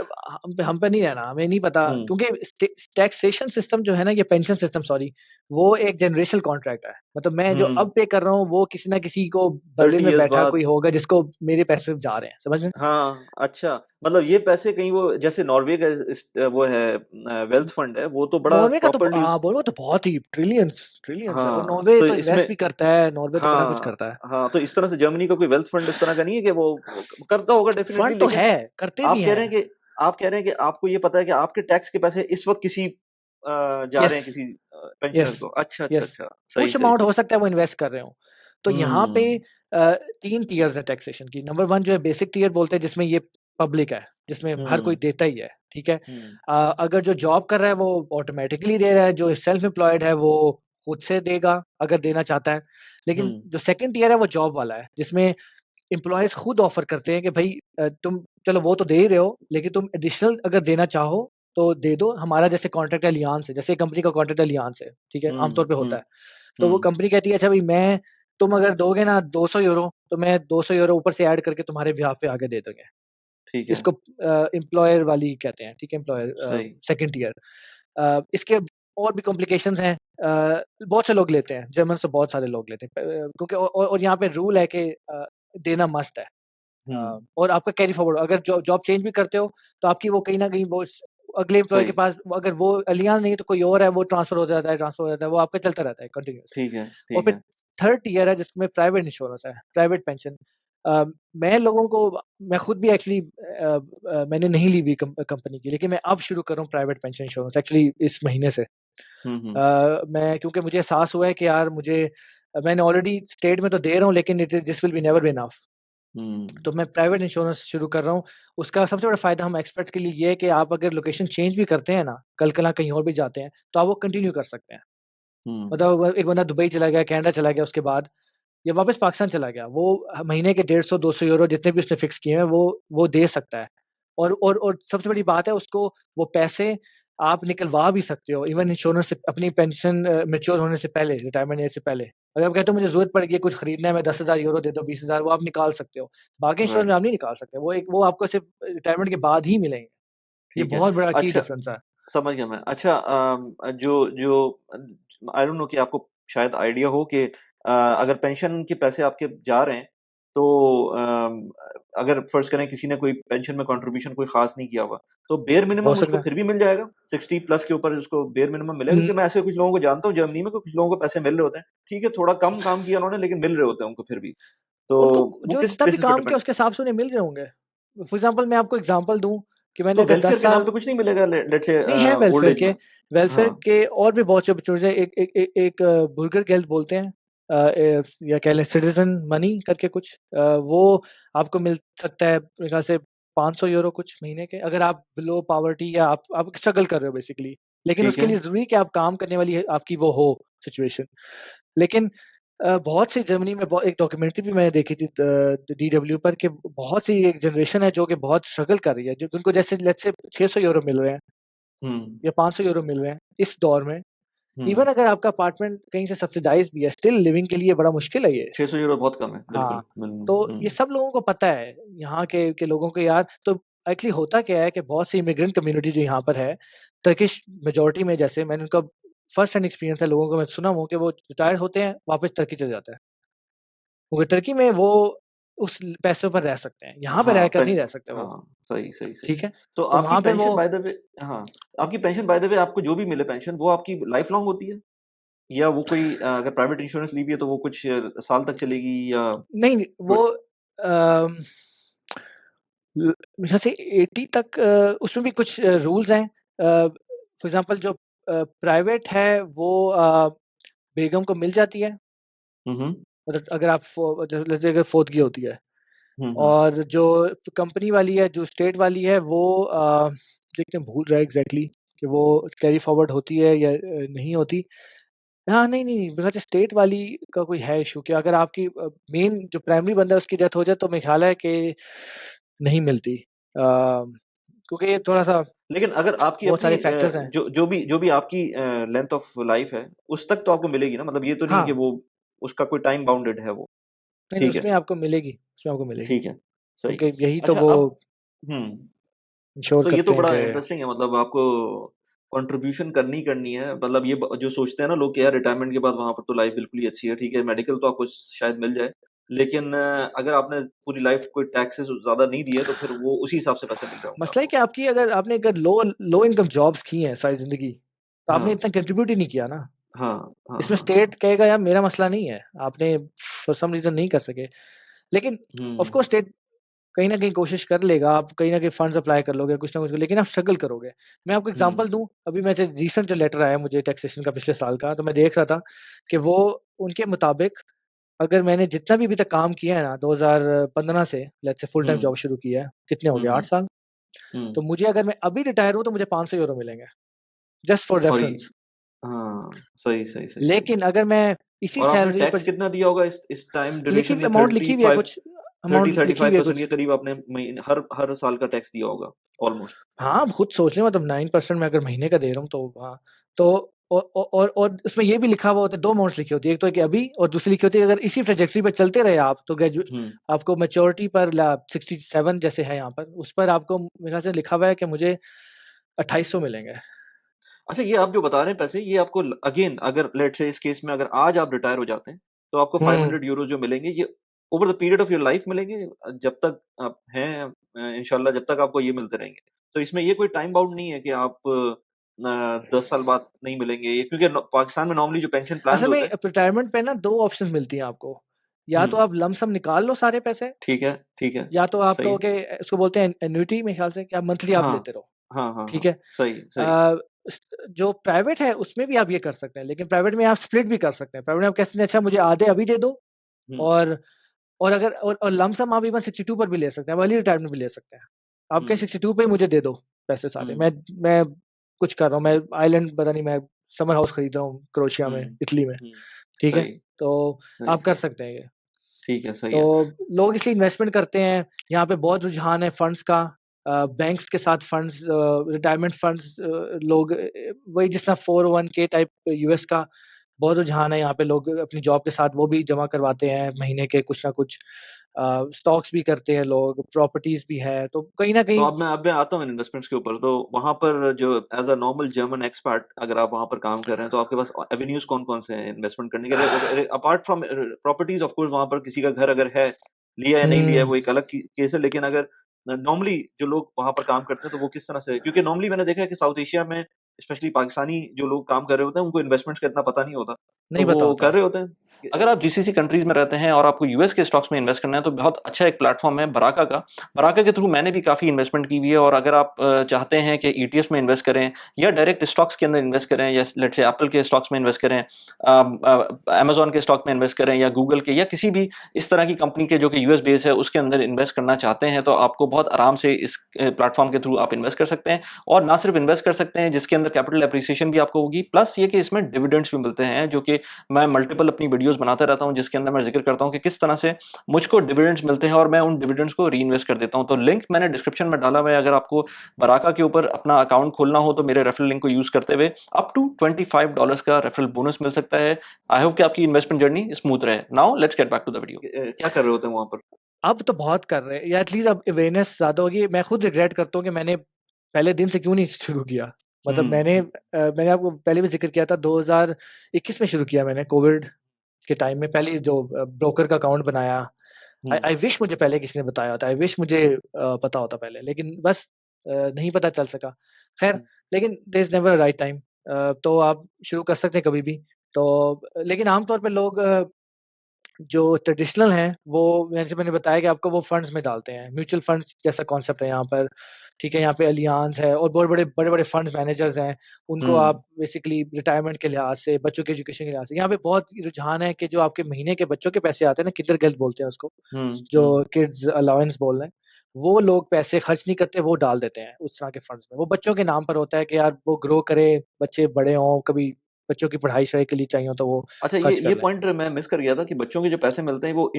हम पे नहीं रहना, हमें नहीं पता, हुँ, क्योंकि टैक्सेशन सिस्टम जो है ना, ये पेंशन सिस्टम सॉरी, वो एक जनरेशनल कॉन्ट्रैक्ट है। मतलब मैं जो हुँ, अब पे कर रहा हूँ वो किसी ना किसी को 30 बर्लिन में इयर्स बैठा बाद। कोई होगा जिसको मेरे पैसे जा रहे हैं, समझ रहे हाँ, अच्छा, मतलब ये पैसे कहीं वो जैसे नॉर्वे का वो है वेल्थ हैं? फंड है, वो तो बड़ा नॉर्वे का तो प्रॉपर्ली उस हाँ बोलो तो बहुत ही ट्रिलियंस ट्रिलियंस है, और हाँ, नॉर्वे तो तो इसमें इन्वेस्ट भी करता है, नॉर्वे तो बड़ा कुछ हाँ, करता है। हाँ, तो इस तरह से जर्मनी का कोई वेल्थ फंड इस तरह का नहीं है कि वो करता होगा डेफ़िनिटली, फंड तो लेकिन है, करते भी आप कह रहे हैं। हैं कि आप कह रहे हैं कि आपको ये पता है कि आपके टैक्स के पैसे इस वक़्त किसी जा रहे यस हैं किसी पेंशनर यस को। अच्छा, अच्छा, यस अच्छा। सही, कुछ सही, अमाउंट सही। हो सकता है वो इन्वेस्ट कर रहे हो। तो यहाँ पे हुँ, 3 टियर्स है टैक्सेशन की। नंबर 1 जो है बेसिक टियर बोलते हैं, जिसमें ये पब्लिक है, जिसमें हर कोई हुँ, देता ही है, ठीक है? हुँ, अगर जो जॉब कर रहा है वो ऑटोमैटिकली दे रहा है, जो सेल्फ एम्प्लॉयड है वो खुद से देगा अगर देना चाहता है। हुँ, लेकिन जो सेकंड टियर है वो जॉब वाला है, जिसमें एम्प्लॉइज़ खुद ऑफर करते हैं कि भाई तुम चलो वो तो दे ही रहे हो, लेकिन तुम एडिशनल अगर देना चाहो तो दे दो। हमारा जैसे कॉन्ट्रैक्ट अलियांस है, जैसे कंपनी का कॉन्ट्रैक्ट अलियांस है, ठीक है? आमतौर हुँ, पे होता हुँ, है। तो वो हुँ, कंपनी कहती है अच्छा भाई मैं तुम अगर दोगे ना 200 यूरो, तो मैं 200 यूरो ऊपर से ऐड करके तुम्हारे बिहाफ़ पे आगे दे देंगे। ठीक है, इसको एम्प्लॉयर वाली कहते हैं, ठीक है? एम्प्लॉयर सही। Second tier. इसके और भी कॉम्प्लिकेशंस हैं। बहुत से लोग लेते हैं, जर्मन से बहुत सारे लोग लेते हैं, क्योंकि और यहाँ पे रूल है कि देना मस्ट है। हुँ, और आपका कैरी फॉरवर्ड, अगर जॉब चेंज भी करते हो तो आपकी वो कहीं न कहीं वो अगले एम्प्लॉयर के सही। पास, अगर वो अलियान नहीं है तो कोई और है, वो ट्रांसफर हो जाता है, वो आपका चलता रहता है कंटीन्यूअसली। ठीक है, और ठीक फिर है। थर्ड टियर है जिसमें प्राइवेट इंश्योरेंस है, प्राइवेट पेंशन। मैं लोगों को मैं खुद भी एक्चुअली मैंने नहीं ली हुई कंपनी की, लेकिन मैं अब शुरू कर रहा हूँ प्राइवेट पेंशन इंश्योरेंस एक्चुअली इस महीने से। हुँ, हुँ, मैं क्योंकि मुझे एहसास हुआ है कि यार मैंने ऑलरेडी स्टेट में तो दे रहा हूँ, लेकिन it is this will be never be enough. Hmm, तो मैं प्राइवेट इंश्योरेंस शुरू कर रहा हूँ। उसका सबसे बड़ा फ़ायदा हम एक्सपर्ट्स के लिए ये है कि आप अगर लोकेशन चेंज भी करते हैं ना, कल-कल कहीं और भी जाते हैं, तो आप वो कंटिन्यू कर सकते हैं। हुँ, मतलब अगर एक बंदा दुबई चला गया, कनाडा चला गया उसके बाद, या वापस पाकिस्तान चला गया, वो महीने के 150-200 यूरो जितने भी उसने फिक्स किए हैं, वो दे सकता है। और सबसे बड़ी बात है, उसको वो पैसे आप निकलवा भी सकते हो, इवन इंश्योरेंस से, अपनी पेंशन मैच्योर होने से पहले, रिटायरमेंट एज से पहले। अगर आप कहते हो मुझे ज़रूरत पड़ गई है, कुछ खरीदना है, मैं 10,000 यूरो दे दो, 20,000, वो आप निकाल सकते हो। बाकी इंश्योरेंस में राइट, आप नहीं निकाल सकते, वो आपको सिर्फ़ रिटायरमेंट के बाद ही मिलेंगे। ये ठीक है। बहुत बड़ा की अच्छा, डिफरेंस है। समझ गया मैं। अच्छा जो जो आई डोंट नो कि आपको शायद आइडिया हो कि अगर पेंशन के पैसे आपके जा रहे हैं, तो अगर फ़र्ज़ करें किसी ने कोई पेंशन में कंट्रीब्यूशन कोई ख़ास नहीं किया हुआ, तो बेयर हो मिनिमम सकता उसको है। फिर भी मिल जाएगा? 60 प्लस के ऊपर उसको बेयर मिनिमम मिलेगा? उम, क्योंकि मैं ऐसे कुछ लोगों को जानता हूँ जर्मनी में, कि कुछ लोगों को पैसे मिल रहे होते हैं। ठीक है, थोड़ा कम काम किया उन्होंने, लेकिन मिल रहे होते हैं उनको फिर भी। तो उनको वो जो किस जितना भी बेसिस पे काम किया डिपेंड उसके हिसाब से उन्हें मिल रहे होंगे। फॉर एग्ज़ाम्पल मैं आपको एग्ज़ाम्पल दूँ कि मैंने तो अगर वेलफेयर 10 के नाम साल पे कुछ नहीं मिलेगा लेट्स से नहीं है ओल्ड वेलफेयर एज के, में? वेलफेयर हाँ, के और भी बहुत से अपॉर्चुनिटीज़ हैं। एक बुर्गर गेल्ड बोलते हैं, या कह लें सिटीज़न मनी करके कुछ, वो आपको मिल सकता है मेरे ख़्याल से 500 यूरो कुछ महीने के, अगर आप बिलो पॉवर्टी या आप स्ट्रगल कर रहे हो बेसिकली। लेकिन ठीक उसके है। लिए ज़रूरी है कि आप काम करने वाली आपकी वो हो सिचुएशन। लेकिन बहुत सी जर्मनी में एक डॉक्यूमेंट्री भी मैंने देखी थी डीडब्ल्यू पर, कि बहुत सी एक जनरेशन है जो कि बहुत स्ट्रगल कर रही है, जो उनको जैसे लेट्स से 600 यूरो मिल रहे हैं हुँ, या 500 यूरो मिल रहे हैं इस दौर में। हुँ। इवन अगर आपका अपार्टमेंट कहीं से सब्सिडाइज़ भी है, स्टिल लिविंग के लिए बड़ा मुश्किल है ये। 600 यूरो बहुत कम है, हाँ, बिल्कुल। तो ये हुँ, सब लोगों को पता है, यहाँ के लोगों को यार। तो एक्चुअली होता क्या है कि बहुत सी इमिग्रेंट कम्युनिटी जो यहाँ पर है, टर्किश मेजॉरिटी में, जैसे मैंने उनका फर्स्ट हैंड एक्सपीरियंस है, लोगों को मैं सुना हूँ कि वो रिटायर होते हैं, वापस टर्की चले जाते हैं। क्योंकि टर्की में वो उस पैसों पर रह सकते हैं, यहाँ पे हाँ, रहकर नहीं रह सकते वो, हाँ, सही, सही, सही। ठीक है? तो तो आपकी वहाँ पे वो पेंशन बाय द वे हाँ, आपकी पेंशन बाय द वे आपको जो भी मिले पेंशन वो आपकी लाइफ लॉन्ग होती है? या वो कोई अगर प्राइवेट इंश्योरेंस ली हुई है तो वो कुछ साल तक चलेगी या नहीं, वो व अम, मेरे ख़्याल से 80 तक, उसमें भी कुछ रूल्स हैं। फॉर एग्ज़ाम्पल जो प्राइवेट है वो बेगम को मिल जाती है, हुँ, हुँ। मतलब अगर आप जैसे अगर फ़ौतगी होती है। हुँ, हुँ। और जो कंपनी वाली है, जो स्टेट वाली है, वो देखते हैं, भूल रहा है एग्ज़ैक्टली कि वो कैरी फॉरवर्ड होती है या नहीं होती। हाँ, नहीं, नहीं, मेरे ख़्याल से स्टेट वाली का कोई है इश्यू कि अगर आपकी मेन जो प्राइमरी बंदा है उसकी डेथ हो जाए, तो मेरा ख़्याल है कि नहीं मिलती। क्योंकि ये थोड़ा-सा लेकिन अगर आपकी बहुत अपनी सारे फैक्टर्स हैं। जो भी आपकी लेंथ ऑफ लाइफ है, उस तक तो आपको मिलेगी ना? मतलब ये तो नहीं है हाँ, कि वो उसका कोई टाइम बाउंडेड है वो। नहीं, ठीक है, उसमें आपको मिलेगी, ठीक है, सही। क्योंकि यही तो अच्छा वो अब हुँ, इंश्योर तो ये तो करते हैं बड़ा कि इंटरेस्टिंग है मतलब आपको कंट्रीब्यूशन करनी है। मतलब ये ब जो सोचते हैं ना लोग कि यार रिटायरमेंट के बाद वहाँ पर तो लाइफ बिल्कुल ही अच्छी है, ठीक है, मेडिकल तो आपको शायद मिल जाए। लेकिन अगर आपने पूरी लाइफ कोई टैक्सेस ज़्यादा नहीं दिए, तो फिर वो उसी हिसाब से पैसे मिल रहे होंगे मसला है आपको। कि आपकी अगर आपने अगर लो इनकम जॉब्स की हैं सारी ज़िंदगी, तो आपने हाँ, इतना कंट्रीब्यूट ही नहीं किया ना। हाँ, हाँ, इसमें हाँ, हाँ। स्टेट कहेगा यार मेरा मसला नहीं है, आपने फॉर सम रीज़न नहीं कर सके। लेकिन ऑफ हुँ, कोर्स स्टेट कहीं न कहीं कोशिश कर लेगा, आप कहीं न कहीं फंड्स अप्लाई कर लोगे, कुछ ना कुछ, लेकिन आप स्ट्रगल करोगे। मैं आपको हुँ, एग्ज़ाम्पल दूँ, अभी मैं जो रिसेंट जो लेटर आया मुझे टैक्सेशन का पिछले साल का, तो मैं देख रहा था कि वो उनके मुताबिक अगर मैंने जितना भी अभी तक काम किया है ना 2015 से let's say full time hmm, job शुरू की है, कितने हो हुँ, गए 8 हुँ, साल? तो हुँ। मुझे अगर मैं अभी रिटायर हूँ तो मुझे €500 मिलेंगे, जस्ट फॉर सॉरी रेफरेंस। हाँ, सही, सही, सही, सही। लेकिन अगर मैं इसी और आपने सैलरी टैक्स पर कितना दिया होगा इस टाइम लिखी ड्यूरेशन हुई में अमाउंट लिखी हुई है 35 कुछ, अमाउंट लिखी हुई है 30-35% के कुछ। करीब आपने महीने हर साल का टैक्स दिया होगा ऑलमोस्ट। हाँ, आप खुद सोच लें, मतलब 9% मैं अगर महीने का दे रहा हूँ तो हाँ, तो और उसमें ये भी लिखा हुआ होता है, 2 अमाउंट्स लिखी होती है, एक तो है कि अभी और दूसरी लिखी होती है अगर इसी ट्रैजेक्टरी पे चलते रहे आप तो ग्रेजुएट हुँ। आपको मैच्योरिटी पर 67 जैसे है यहाँ पर, उस पर आपको मेरे ख़्याल से लिखा हुआ है कि मुझे 2800 मिलेंगे। अच्छा ये आप जो बता रहे हैं पैसे ये आपको अगेन अगर लेट्स से इस केस में अगर आज आप रिटायर हो जाते हैं, तो आपको हुँ। 500 यूरो जो मिलेंगे ये over the period of your life मिलेंगे जब तक आप हैं इंशाल्लाह जब तक आपको ये मिलते रहेंगे। तो इसमें ये कोई टाइम बाउंड नहीं है कि आप 10 साल बाद नहीं मिलेंगे ये क्योंकि पाकिस्तान में नॉर्मली जो पेंशन प्लान्स असल में होते हैं रिटायरमेंट पे ना 2 ऑप्शंस मिलती हैं आपको, या हुँ, तो आप लम सम निकाल लो सारे पैसे, ठीक है, या तो आप सही कहो है। कि इसको बोलते हैं एन्युइटी मेरे ख़्याल से, कि आप मंथली आप हाँ, लेते रहो, हाँ, हाँ, ठीक हाँ, है? सही, सही। अ, जो प्राइवेट है उसमें भी आप ये कर सकते हैं, लेकिन प्राइवेट में आप स्प्लिट भी कर सकते हैं। प्राइवेट में आप कह सकते हैं अच्छा मुझे आधे अभी दे दो, हुँ, और अगर और लमसम आप इवन 62 पर भी ले सकते हैं, आप अर्ली रिटायरमेंट भी ले सकते हैं। आप कहें हुँ, 62 पे ही मुझे दे दो पैसे सारे, हुँ, मैं कुछ कर रहा हूँ, मैं आइलैंड पता नहीं, मैं समर हाउस खरीद रहा हूँ क्रोएशिया में, हुँ, इटली में, हुँ, ठीक है? सही, तो सही, आप कर सही। सकते हैं ये। ठीक है, सही तो है। लोग इसलिए इन्वेस्टमेंट करते हैं, यहाँ पे बहुत रुझान है फंड्स का, बैंक्स के साथ फंड्स, रिटायरमेंट फंड्स, लोग वही जिस तरह 401k टाइप यूएस का बहुत रुझान है, यहाँ पे लोग अपनी जॉब के साथ वो भी जमा करवाते हैं महीने के कुछ ना कुछ, स्टॉक्स भी करते हैं लोग, प्रॉपर्टीज भी है, तो कहीं ना तो कहीं अब मैं आता हूँ इन्वेस्टमेंट्स के ऊपर, तो वहाँ पर जो as a normal German expat अगर आप वहाँ पर काम कर रहे हैं, तो आपके पास एवेन्यूज़ कौन-कौन से हैं इन्वेस्टमेंट करने के लिए? Apart from properties of course वहाँ पर किसी का घर अगर है, लिया या नहीं लिया है, हम्म, वो एक अलग की केस है, लेकिन अगर नॉर्मली जो लोग वहाँ पर काम करते हैं, तो वो किस तरह से क्योंकि नॉर्मली मैंने देखा है कि साउथ एशिया में स्पेशली पाकिस्तानी जो लोग काम कर रहे होते हैं, उनको इन्वेस्टमेंट्स का इतना पता नहीं होता, तो नहीं पता वो कर होता। रहे होते हैं। अगर आप जीसीसी कंट्रीज़ में रहते हैं और आपको यूएस के स्टॉक्स में इन्वेस्ट करना है, तो बहुत अच्छा एक प्लेटफ़ॉर्म है बराका का। बराका के थ्रू मैंने भी काफ़ी इन्वेस्टमेंट की हुई है और अगर आप चाहते हैं कि ईटीएफ में इन्वेस्ट करें या डायरेक्ट स्टॉक्स के अंदर इन्वेस्ट करें या लेट्स से एप्पल के स्टॉक्स में इन्वेस्ट करें, अमेज़न के स्टॉक में इन्वेस्ट करें या गूगल के या किसी भी इस तरह की कंपनी के जो कि यूएस बेस है उसके अंदर इन्वेस्ट करना चाहते हैं, तो आपको बहुत आराम से इस प्लेटफ़ॉर्म के थ्रू आप इन्वेस्ट कर सकते हैं और ना सिर्फ इन्वेस्ट कर सकते हैं जिसके अंदर कैपिटल एप्रिसिएशन भी आपको होगी, प्लस ये कि इसमें डिविडेंड्स भी मिलते हैं जो कि मैं मल्टीपल अपनी वीडियोज़ बनाता रहता हूँ जिसके अंदर मैं ज़िक्र करता हूँ कि किस तरह से मुझको डिविडेंड्स मिलते हैं और मैं उन डिविडेंड्स को रीइन्वेस्ट कर देता हूँ। तो लिंक मैंने डिस्क्रिप्शन में डाला हुआ है, अगर आपको बराका के ऊपर अपना अकाउंट खोलना हो तो मेरे रेफरल लिंक को यूज़ करते हुए अप टू $25 का रेफरल बोनस मिल सकता है। आई होप कि आपकी इन्वेस्टमेंट जर्नी स्मूथ रहे। Now let's get back to the video. क्या कर रहे होते हैं वहाँ पर? अब तो बहुत कर रहे हैं, या एटलीस्ट अब अवेयरनेस ज़्यादा होगी। मैं खुद रिग्रेट करता हूँ कि मैंने पहले दिन से क्यों नहीं शुरू किया। मतलब हुँ, मैंने आपको पहले भी ज़िक्र किया था, 2021 में शुरू किया मैंने, कोविड के टाइम में पहले जो ब्रोकर का अकाउंट बनाया। आई हुँ, आई विश मुझे पहले किसी ने बताया होता, आई विश मुझे पता होता पहले, लेकिन बस नहीं पता चल सका। ख़ैर, हुँ, लेकिन there is never a right time. तो आप शुरू कर सकते हैं कभी भी। तो लेकिन आम तौर पे लोग जो ट्रेडिशनल हैं, वो जैसे मैंने बताया कि आपको वो फंड्स में डालते हैं। म्यूचुअल फंड्स जैसा कॉन्सेप्ट है यहाँ पर, ठीक है? यहाँ पे अलियांज है और बहुत बड़े-बड़े फंड मैनेजर्स हैं। उनको हुँ, आप बेसिकली रिटायरमेंट के लिहाज से, बच्चों के एजुकेशन के लिहाज से, यहाँ पे बहुत रुझान है कि जो आपके महीने के बच्चों के पैसे आते हैं ना, किंडरगार्टन बोलते हैं उसको, हुँ, जो हुँ। किड्स अलाउंस बोल रहे हैं, वो लोग पैसे खर्च नहीं करते, वो डाल देते हैं उस तरह के फंड्स में। वो बच्चों के नाम पर होता है कि यार वो ग्रो करे, बच्चे बड़े हों, कभी बच्चों की पढ़ाई-शढ़ाई के लिए चाहिए हो तो वो अच्छा ये खर्च कर ये लें। पॉइंट मैं मिस कर गया था कि बच्चों के जो पैसे मिलते हैं वो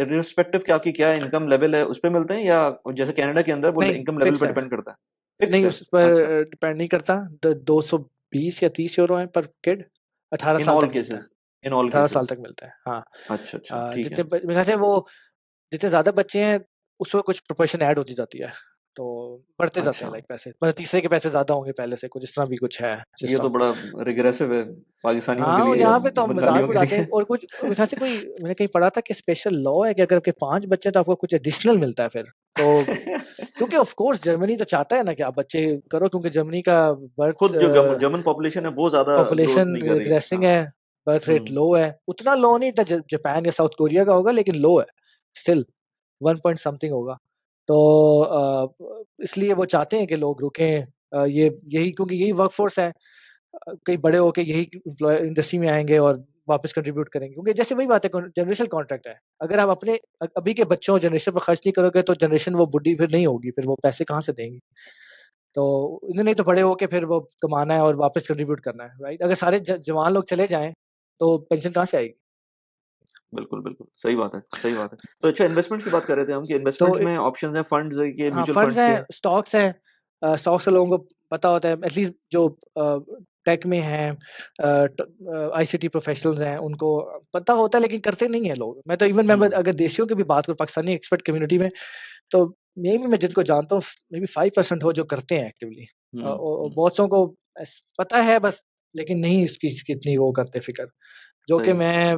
इर्रिस्पेक्टिव कि आपकी क्या इनकम लेवल है उस पे मिलते हैं या जैसे कनाडा के अंदर वो नहीं, इनकम लेवल फिक्स पे है। डिपेंड करता है? फिक्स्ड नहीं, है? उस पर अच्छा, डिपेंड नहीं करता। 220 या 30 यूरो है पर किड। 18 इन साल ऑल तक मिलता है। केसेस, इन ऑल 18 साल केसेस। तक मिलता है, हाँ। अच्छा, अच्छा, ठीक है। जितने मेरे ख्याल से वो जितने ज्यादा बच्चे हैं उसमें कुछ प्रोपोर्शन ऐड होती जाती है, तो बढ़ते जाते अच्छा, हैं लाइक पैसे, मतलब तीसरे के पैसे ज्यादा होंगे पहले से, कुछ इस तरह भी कुछ है ये तो सिस्टम। बड़ा रिग्रेसिव है पाकिस्तानियों के हाँ, और लिए या यहाँ पे तो हम मजाक बंगालियों के उड़ाते हैं, लिए। और कुछ मेरे ख्याल से कोई, मैंने कहीं पढ़ा था कि स्पेशल लॉ है कि अगर आपके 5 बच्चे हैं तो आपको कुछ एडिशनल मिलता है फिर। तो क्योंकि ऑफ कोर्स जर्मनी तो चाहता है ना कि आप बच्चे करो, क्योंकि जर्मनी का बर्थ खुद जो जर्मन पॉपुलेशन है वो ज़्यादा ग्रोथ पॉपुलेशन नहीं कर रही। रिग्रेसिंग हाँ। है, बर्थ रेट हुँ, लो है, उतना लो नहीं था जापान या साउथ कोरिया का होगा, लेकिन लो है स्टिल, 1 पॉइंट समथिंग होगा। तो इसलिए वो चाहते हैं कि लोग रुकें, ये यही, क्योंकि यही वर्कफोर्स है, कई बड़े होके यही इंडस्ट्री में आएंगे और वापस कंट्रीब्यूट करेंगे, क्योंकि जैसे वही बात है, जनरेशन कॉन्ट्रैक्ट है। अगर आप अपने अभी के बच्चों जनरेशन पर खर्च नहीं करोगे तो जनरेशन वो बुढ़ी फिर नहीं होगी, फिर वो पैसे कहाँ से देंगे। तो इन्हें नहीं तो बड़े होके फिर वो कमाना है और वापस कंट्रीब्यूट करना है, राइट। अगर सारे जवान लोग चले जाएं तो पेंशन कहाँ से आएगी। बिल्कुल, बिल्कुल, सही बात है, सही बात है। तो अच्छा, इन्वेस्टमेंट्स की बात कर रहे थे हम कि तो इन्वेस्टमेंट्स में ऑप्शंस हैं, फंड्स के, हाँ, म्यूचुअल फंड्स फंड्स के। हैं, स्टॉक्स हैं। स्टॉक्स का लोगों को पता होता है, एटलीस्ट जो टेक में हैं, आईसीटी प्रोफेशनल्स हैं, उनको पता होता है, लेकिन करते नहीं है लोग। मैं तो इवन मैं हुँ, अगर देशियों की भी बात करूँ, पाकिस्तानी एक्सपर्ट कम्युनिटी में, तो मे बी मैं जिनको जानता हूँ मे बी 5% हो जो करते हैं एक्टिवली। हुँ, हुँ, बहुत सौ को पता है बस, लेकिन नहीं इसकी कितनी वो करते फिक्र। जो कि सही है।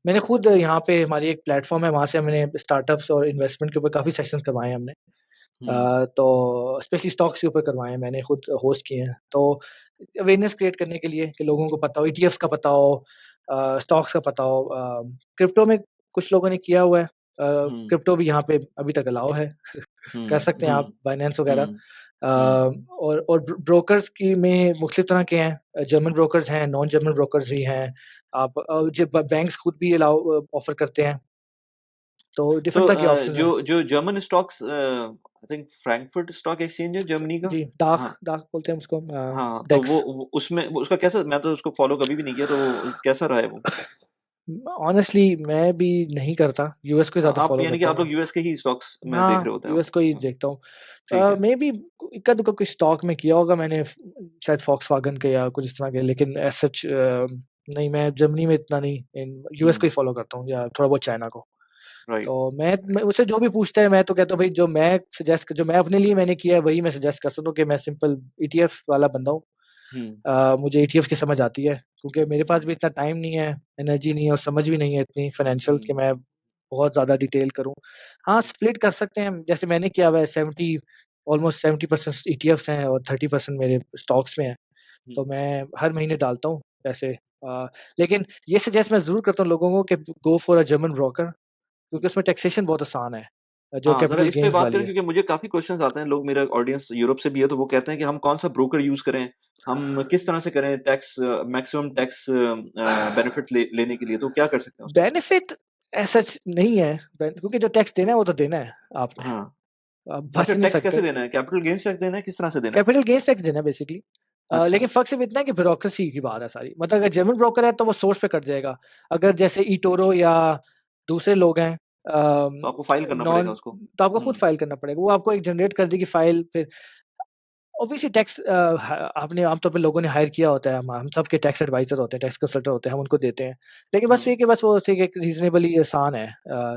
मैंने खुद यहाँ पे हमारी एक प्लेटफॉर्म है, वहाँ से हमने स्टार्टअप्स और इन्वेस्टमेंट के ऊपर काफ़ी सेशंस करवाए हैं हमने। हुँ, तो स्पेशली स्टॉक्स के ऊपर करवाए हैं, मैंने खुद होस्ट किए हैं। तो अवेयरनेस क्रिएट करने के लिए कि लोगों को पता हो, ईटीएफ्स का पता हो, स्टॉक्स का पता हो। क्रिप्टो में कुछ लोगों ने किया हुआ है। हुँ, क्रिप्टो भी यहाँ पे अभी तक अलाउ है। कर हुँ, सकते हैं आप, हुँ, बाइनेंस वगैरह। हुँ, हुँ, और ब्रोकर्स की में मुख्तलिफ तरह के हैं, जर्मन ब्रोकर्स हैं, नॉन जर्मन ब्रोकर्स भी हैं। आप जो बैंक्स खुद भी अलाउ ऑफर करते हैं, तो तो डिफरेंट तरह के ऑप्शन हैं। जो जो German stocks, I think Frankfurt stock exchange है जर्मनी का। जी, डाक हाँ, डाक बोलते हैं उसको, हाँ, तो डेक्स। वो उसमें वो उसका कैसा, मैं तो उसको फॉलो कभी भी नहीं किया, तो वो कैसा रहा है वो? ऑनेस्टली मैं भी नहीं करता, यूएस को ज़्यादा आप फॉलो यानी कि करता हूँ आप मैं। लोग यूएस के ही स्टॉक्स में देख हाँ, रहे होते हैं आप? यूएस को ही हाँ, देखता हूँ। ठीक है। मे बी इक्का दुक्का कोई स्टॉक में किया होगा मैंने, शायद फॉक्सवैगन के या कुछ इस तरह के, लेकिन एज सच नहीं, मैं जर्मनी में इतना नहीं, यूएस को हुँ, ही फॉलो करता हूँ, या थोड़ा बहुत चाइना को। राइट। तो मैं मुझसे जो भी पूछता है मैं तो कहता हूँ भाई, जो मैं अपने लिए मैंने किया है वही मैं सजेस्ट कर सकता हूँ, कि मैं सिंपल ईटीएफ वाला बंदा हूँ। हुँ, मुझे ईटीएफ की समझ आती है, क्योंकि मेरे पास हुँ, भी इतना टाइम नहीं है, एनर्जी नहीं है और समझ भी नहीं है इतनी फाइनेंशियल कि हुँ, मैं बहुत ज़्यादा डिटेल करूँ। हाँ, स्प्लिट कर सकते हैं हम, जैसे मैंने किया हुआ है। 70 ऑलमोस्ट 70% ईटीएफ्स हैं और 30% मेरे स्टॉक्स में है। हुँ। तो मैं हर महीने डालता हूँ पैसे। लेकिन ये सजेस्ट मैं ज़रूर करता हूँ लोगों को कि go for a German broker, क्योंकि उसमें टैक्सेशन बहुत आसान है, जो हाँ, ज़रा कैपिटल इस पे गेन्स बात वाली करें, है। क्योंकि मुझे काफ़ी क्वेश्चन्स आते हैं, लोग, मेरा ऑडियंस यूरोप से भी है, तो वो कहते हैं कि हम कौन-सा ब्रोकर यूज़ करें? हम किस तरह से करें टैक्स, मैक्सिमम टैक्स बेनिफिट लेने के लिए, तो क्या कर सकते हैं उसमें? बेनिफिट ऐसा नहीं है, क्योंकि जो टैक्स देना है वो तो देना है आपने, हाँ। आप अच्छा, बच नहीं टैक्स कैसे सकते। देना है? कैपिटल गेन्स टैक्स देना है, किस तरह से देना है? कैपिटल गेन्स टैक्स देना है बेसिकली। अच्छा। लेकिन फ़र्क सिर्फ़ इतना है कि ब्यूरोक्रेसी की बात है सारी। मतलब अगर जर्मन ब्रोकर है तो वो सोर्स पे कट जाएगा। अगर जैसे इटोरो या दूसरे लोग हैं, तो आपको फ़ाइल करना पड़ेगा नॉन, उसको। तो आपको खुद हुँ, फ़ाइल करना पड़ेगा। वो आपको एक जनरेट कर देगी फ़ाइल, फिर ऑब्वियसली टैक्स आपने आमतौर पे लोगों ने हायर किया होता है, हम सबके टैक्स एडवाइज़र होते हैं, टैक्स कंसल्टेंट होते हैं, हम उनको देते हैं। लेकिन बस ये हुँ, कि बस वो ठीक है, रीज़नेबली आसान है।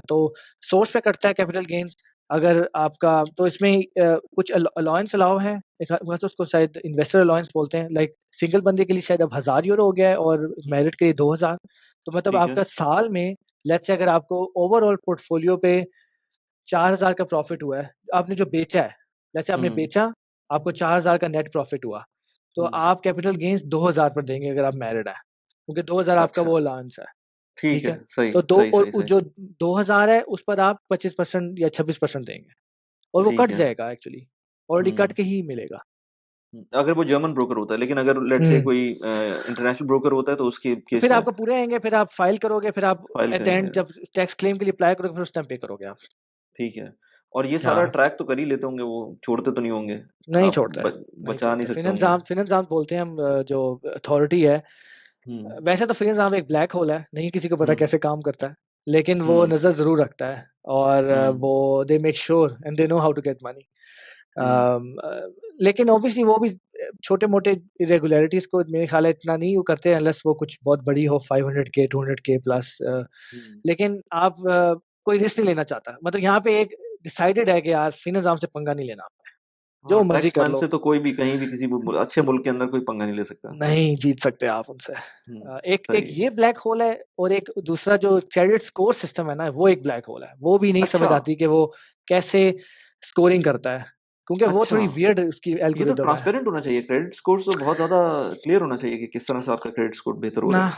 तो सोर्स पे कटता है कैपिटल गेन्स। अगर आपका तो इसमें कुछ अलाउंस अलाउ है, वैसे उसको शायद इन्वेस्टर अलाउंस बोलते हैं, लाइक सिंगल बंदे के लिए शायद अब 1000 यूरो हो गया है और हुँ, मैरिड के लिए 2000। तो मतलब ठीक है। आपका साल में, लेट्स से अगर आपको ओवरऑल पोर्टफोलियो पे 4000 का प्रॉफिट हुआ है, आपने जो बेचा है, जैसे आपने हुँ, बेचा, आपको 4000 का नेट प्रॉफिट हुआ, तो हुँ, आप कैपिटल गेन्स 2000 पर देंगे अगर आप मैरिड हैं, क्योंकि 2000 आपका अच्छा, वो अलाउंस है, ठीक ठीक है, है? सही, तो दो सही, और सही, सही। जो 2000 है उस पर आप 25% या 26% देंगे, और वो ठीक कट है। जाएगा एक्चुअली, ऑलरेडी कट हुँ, के ही मिलेगा। अगर वो जर्मन ब्रोकर होता है, लेकिन अगर लेट्स से हुँ। कोई इंटरनेशनल ब्रोकर होता है, तो उसके तो केस फिर में आपको पूरे आएँगे, फिर आप फाइल करोगे, फिर आप फाइल एट द करेंगे। एंड जब टैक्स क्लेम के लिए अप्लाई करोगे, फिर उस टाइम पे करोगे आप। ठीक है। और ये सारा हाँ, ट्रैक तो कर ही लेते होंगे वो, छोड़ते तो नहीं होंगे? नहीं आप छोड़ता है, नहीं बचा छोड़ता नहीं है। सकते होंगे? फिनएक्साम बोलते हैं हम, जो अथॉरिटी है। हुँ, वैसे तो फिनएक्साम एक ब्लैक होल है, नहीं किसी को पता हुँ, कैसे काम करता है, लेकिन वो हुँ, नज़र ज़रूर रखता है, और हुँ, वो they make sure and they know how to get money. हुँ, लेकिन ऑब्वियसली वो भी छोटे-मोटे इरेगुलरिटीज़ को मेरे ख्याल है इतना नहीं वो करते अनलेस वो कुछ बहुत बड़ी हो 500K 200K प्लस हुँ। लेकिन आप कोई रिस्क नहीं लेना चाहता। मतलब यहाँ पे एक डिसाइडेड है कि यार फ़ी निज़ाम से पंगा नहीं लेना आपने, जो हाँ, मर्ज़ी टैक्स कर मैन लो। से तो कोई भी कहीं भी किसी भी अच्छे मुल्क के अंदर कोई पंगा नहीं ले सकता। नहीं जीत सकते आप उनसे। हुँ, एक एक सही। ये ब्लैक होल है और एक दूसरा जो क्रेडिट स्कोर सिस्टम है ना, वो एक ब्लैक होल है। वो भी नहीं अच्छा, समझ आती कि वो कैसे स्कोरिंग करता है, क्योंकि वो अच्छा। थोड़ी वियर्ड उसकी ये तो एल्गोरिदम है। ट्रांसपेरेंट होना चाहिए, क्रेडिट स्कोर तो बहुत ज़्यादा क्लियर होना चाहिए कि किस तरह से आपका क्रेडिट स्कोर बेहतर हो ना, रहा है।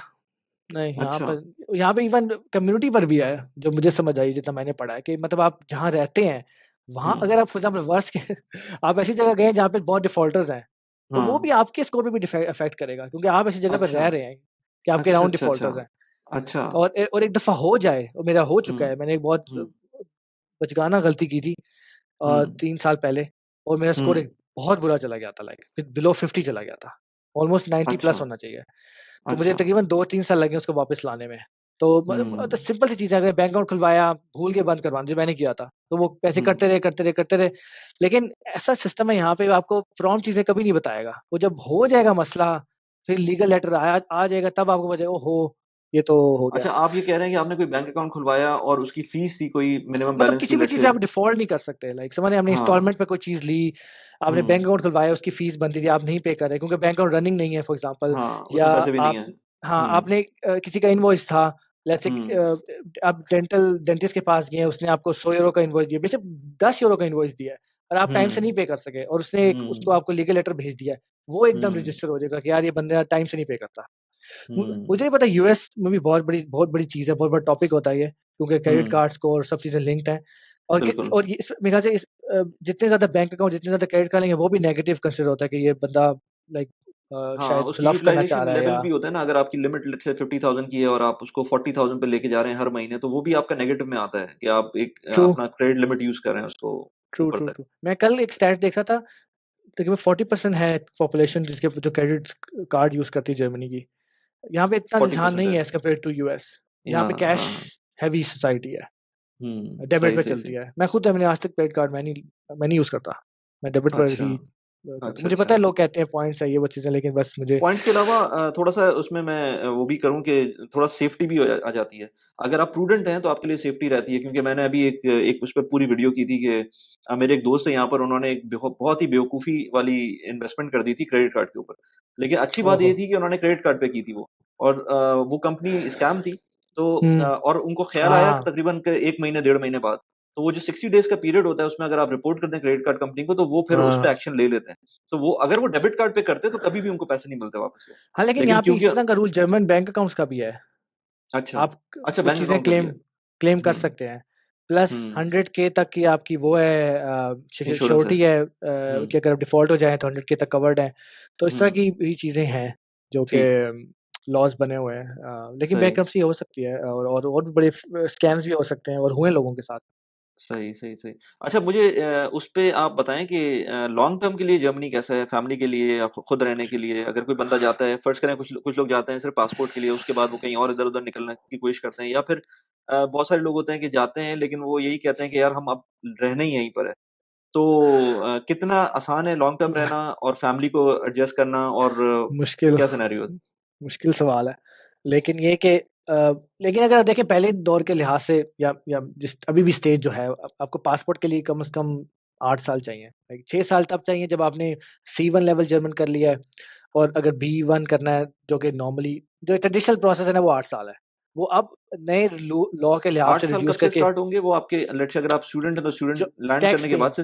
नहीं अच्छा, यहाँ पे इवन कम्युनिटी पर भी है, जो मुझे समझ आई जितना मैंने पढ़ा है कि मतलब आप जहाँ रहते हैं, हुँ, वहाँ अगर आप फॉर एग्ज़ाम्पल वर्स्ट के आप ऐसी जगह गए हैं जहाँ पे बहुत डिफ़ॉल्टर्स हैं, तो वो हाँ, भी आपके स्कोर पे भी अफेक्ट करेगा क्योंकि आप ऐसी जगह पे अच्छा, रह रहे हैं कि आपके अच्छा, अराउंड अच्छा, अच्छा, डिफ़ॉल्टर्स हैं। अच्छा, और एक दफ़ा हो जाए और मेरा हो हुँ, चुका है, मैंने एक बहुत हुँ, बचकाना गलती की थी हुँ, 3 साल पहले और मेरा हुँ, स्कोर एक बहुत बुरा चला गया था लाइक बिलो 50 चला गया था। ऑलमोस्ट 90 अच्छा, प्लस होना चाहिए। तो मुझे अच्छा, तकरीबन 2-3 साल लगे उसको वापस लाने में। तो तो हुँ, सिंपल सी चीज़ है, अगर बैंक अकाउंट खुलवाया, भूल के बंद करवाना जो मैंने किया था। तो वो पैसे हुँ, कटते रहे, कटते रहे, कटते रहे। लेकिन ऐसा सिस्टम है यहाँ पे आपको प्रॉम्प्ट चीज़ें कभी नहीं बताएगा। वो जब हो जाएगा मसला, फिर लीगल लेटर आ जाएगा तब आपको पता चलेगा ओहो! ये तो हो गया। अच्छा आप ये कह रहे हैं कि आपने कोई बैंक अकाउंट खुलवाया और उसकी फीस थी कोई मिनिमम मतलब बैलेंस थी किसी भी लेट्स चीज़ से से आप डिफ़ॉल्ट नहीं कर सकते। लाइक समझ रहे हैं, आपने हाँ, इंस्टॉलमेंट पे कोई चीज़ ली, आपने बैंक हुँ, अकाउंट खुलवाया, उसकी फ़ीस बनती थी, आप नहीं पे कर रहे क्योंकि बैंक अकाउंट रनिंग नहीं है फॉर एग्ज़ाम्पल हाँ, या उसमें पैसे भी नहीं आप हैं। हाँ, हुँ, आपने किसी का इनवॉइस था, लेट्स से हुँ, आप डेंटिस्ट के पास गए, उसने आपको €100 का इनवॉइस दिया, बेशक €10 का इनवॉइस दिया है और आप टाइम से नहीं हुँ, पे कर सके और उसने एक उसको हुँ, आपको लीगल लेटर भेज दिया है, वो एकदम हुँ, रजिस्टर हो जाएगा कि यार ये बंदा टाइम से नहीं पे करता। मुझे हुँ, नहीं पता यूएस में भी बहुत बड़ी चीज़ है, बहुत बड़ा टॉपिक होता है ये, क्योंकि क्रेडिट हुँ, कार्ड स्कोर सब चीज़ें लिंक्ड हैं बिल्कुल। और ये इस मेरे ख़्याल से जितने ज़्यादा बैंक अकाउंट, जितने ज़्यादा क्रेडिट कार्ड लेंगे, वो भी नेगेटिव कंसीडर होता है कि ये बंदा लाइक हाँ, शायद उसकी ब्लफ़ करना चाह यूटिलाइज़ेशन रहा है लेवल या भी होता है ना, अगर आपकी लिमिट लेट्स से 50,000 की है और आप उसको 40,000 पे लेके जा रहे हैं हर महीने, तो वो भी आपका नेगेटिव में आता है कि आप एक ट्रू, अपना क्रेडिट लिमिट यूज़ कर रहे हैं उसको ट्रू, ऊपर ट्रू, तक। ट्रू। मैं कल एक स्टैट देख रहा था, तकरीबन 40% है पॉपुलेशन जिसके जो क्रेडिट कार्ड यूज़ करती है जर्मनी की। यहाँ पे इतना रुझान 40% नहीं है। है एज़ कम्पेयर्ड टू यूएस। यहाँ पे हाँ, कैश हाँ, हाँ। हेवी सोसाइटी है। हुँ, डेबिट सही, पे सही, चलती सही। है। मैंने आज तक क्रेडिट कार्ड मैं नहीं यूज़ करता। मैं डेबिट पर अच्छा, ही करता हूँ। अच्छा, मुझे पता है अच्छा। लोग कहते हैं पॉइंट्स है ये वो चीज़ें, लेकिन बस मुझे पॉइंट्स के अलावा थोड़ा-सा उसमें मैं वो भी करूँ कि थोड़ा सेफ्टी भी आ जाती है। अगर आप प्रूडेंट हैं तो आपके लिए सेफ्टी रहती है क्योंकि मैंने अभी एक एक उस पे पूरी वीडियो की थी कि मेरे एक दोस्त है यहाँ पर उन्होंने एक बहुत ही बेवकूफ़ी वाली इन्वेस्टमेंट कर दी थी क्रेडिट कार्ड के ऊपर। लेकिन अच्छी बात ओहो! ये थी कि उन्होंने क्रेडिट कार्ड पे की थी वो और वो कंपनी स्कैम थी। तो हुँ, और उनको ख़्याल आया हाँ, तकरीबन के 1 महीने, डेढ़ महीने बाद। तो वो जो 60 डेज़ का पीरियड होता है उसमें अगर आप रिपोर्ट कर दें क्रेडिट कार्ड कंपनी को तो वो फिर उस पे हाँ। एक्शन ले लेते हैं। तो वो अगर वो डेबिट कार्ड पे करते तो कभी भी उनको पैसे नहीं मिलते वापस से। हाँ, लेकिन लेकिन यहाँ पे क्योंकि इसी तरह का रूल जर्मन बैंक अकाउंट्स का भी है। अच्छा, आप अच्छा कुछ बैंक चीज़ें अकाउंट का भी क्लेम है। क्लेम कर हुँ, सकते हैं। प्लस हुँ, 100K तक की आपकी वो है इंश्योरेंस है। श्योरिटी है हुँ, कि अगर आप डिफ़ॉल्ट हो जाएँ तो 100K तक कवर्ड है। तो इस तरह हुँ, की भी चीज़ें हैं जो कि ठीक, लॉज़ बने हुए हैं। लेकिन सही, बैंक्रप्सी हो सकती है और भी बड़े स्कैम्स भी हो सकते हैं और हुए लोगों के साथ। सही, सही, सही। अच्छा मुझे उस पे आप बताएँ कि लॉन्ग टर्म के लिए जर्मनी कैसा है? फैमिली के लिए या खुद रहने के लिए? अगर कोई बंदा जाता है फ़र्ज़ करें कुछ लोग जाते हैं सिर्फ़ पासपोर्ट के लिए, उसके बाद वो कहीं और इधर-उधर निकलने की कोशिश करते हैं या फिर बहुत सारे लोग होते हैं कि जाते हैं लेकिन वो यही कहते हैं कि यार हम अब रहना ही यहीं पर है। तो कितना आसान है लॉन्ग टर्म रहना और फैमिली को एडजस्ट करना और मुश्किल क्या सिनेरियो है? मुश्किल सवाल है। लेकिन ये कि लेकिन अगर आप देखें पहले दौर के लिहाज से या जिस अभी भी स्टेज जो है आपको पासपोर्ट के लिए कम से कम 8 साल चाहिए। लाइक 6 साल तब चाहिए जब आपने C1 लेवल जर्मन कर लिया है और अगर B1 करना है जो कि नॉर्मली जो ट्रेडिशनल प्रोसेस है ना वो 8 साल है। वो अब नए लॉ के लिहाज 8 से साल कब रिड्यूस से करके स्टार्ट होंगे वो आपके लेट्स से अगर आप स्टूडेंट हैं तो जो स्टूडेंट लैंड टैक्स करने के पेइंग बाद से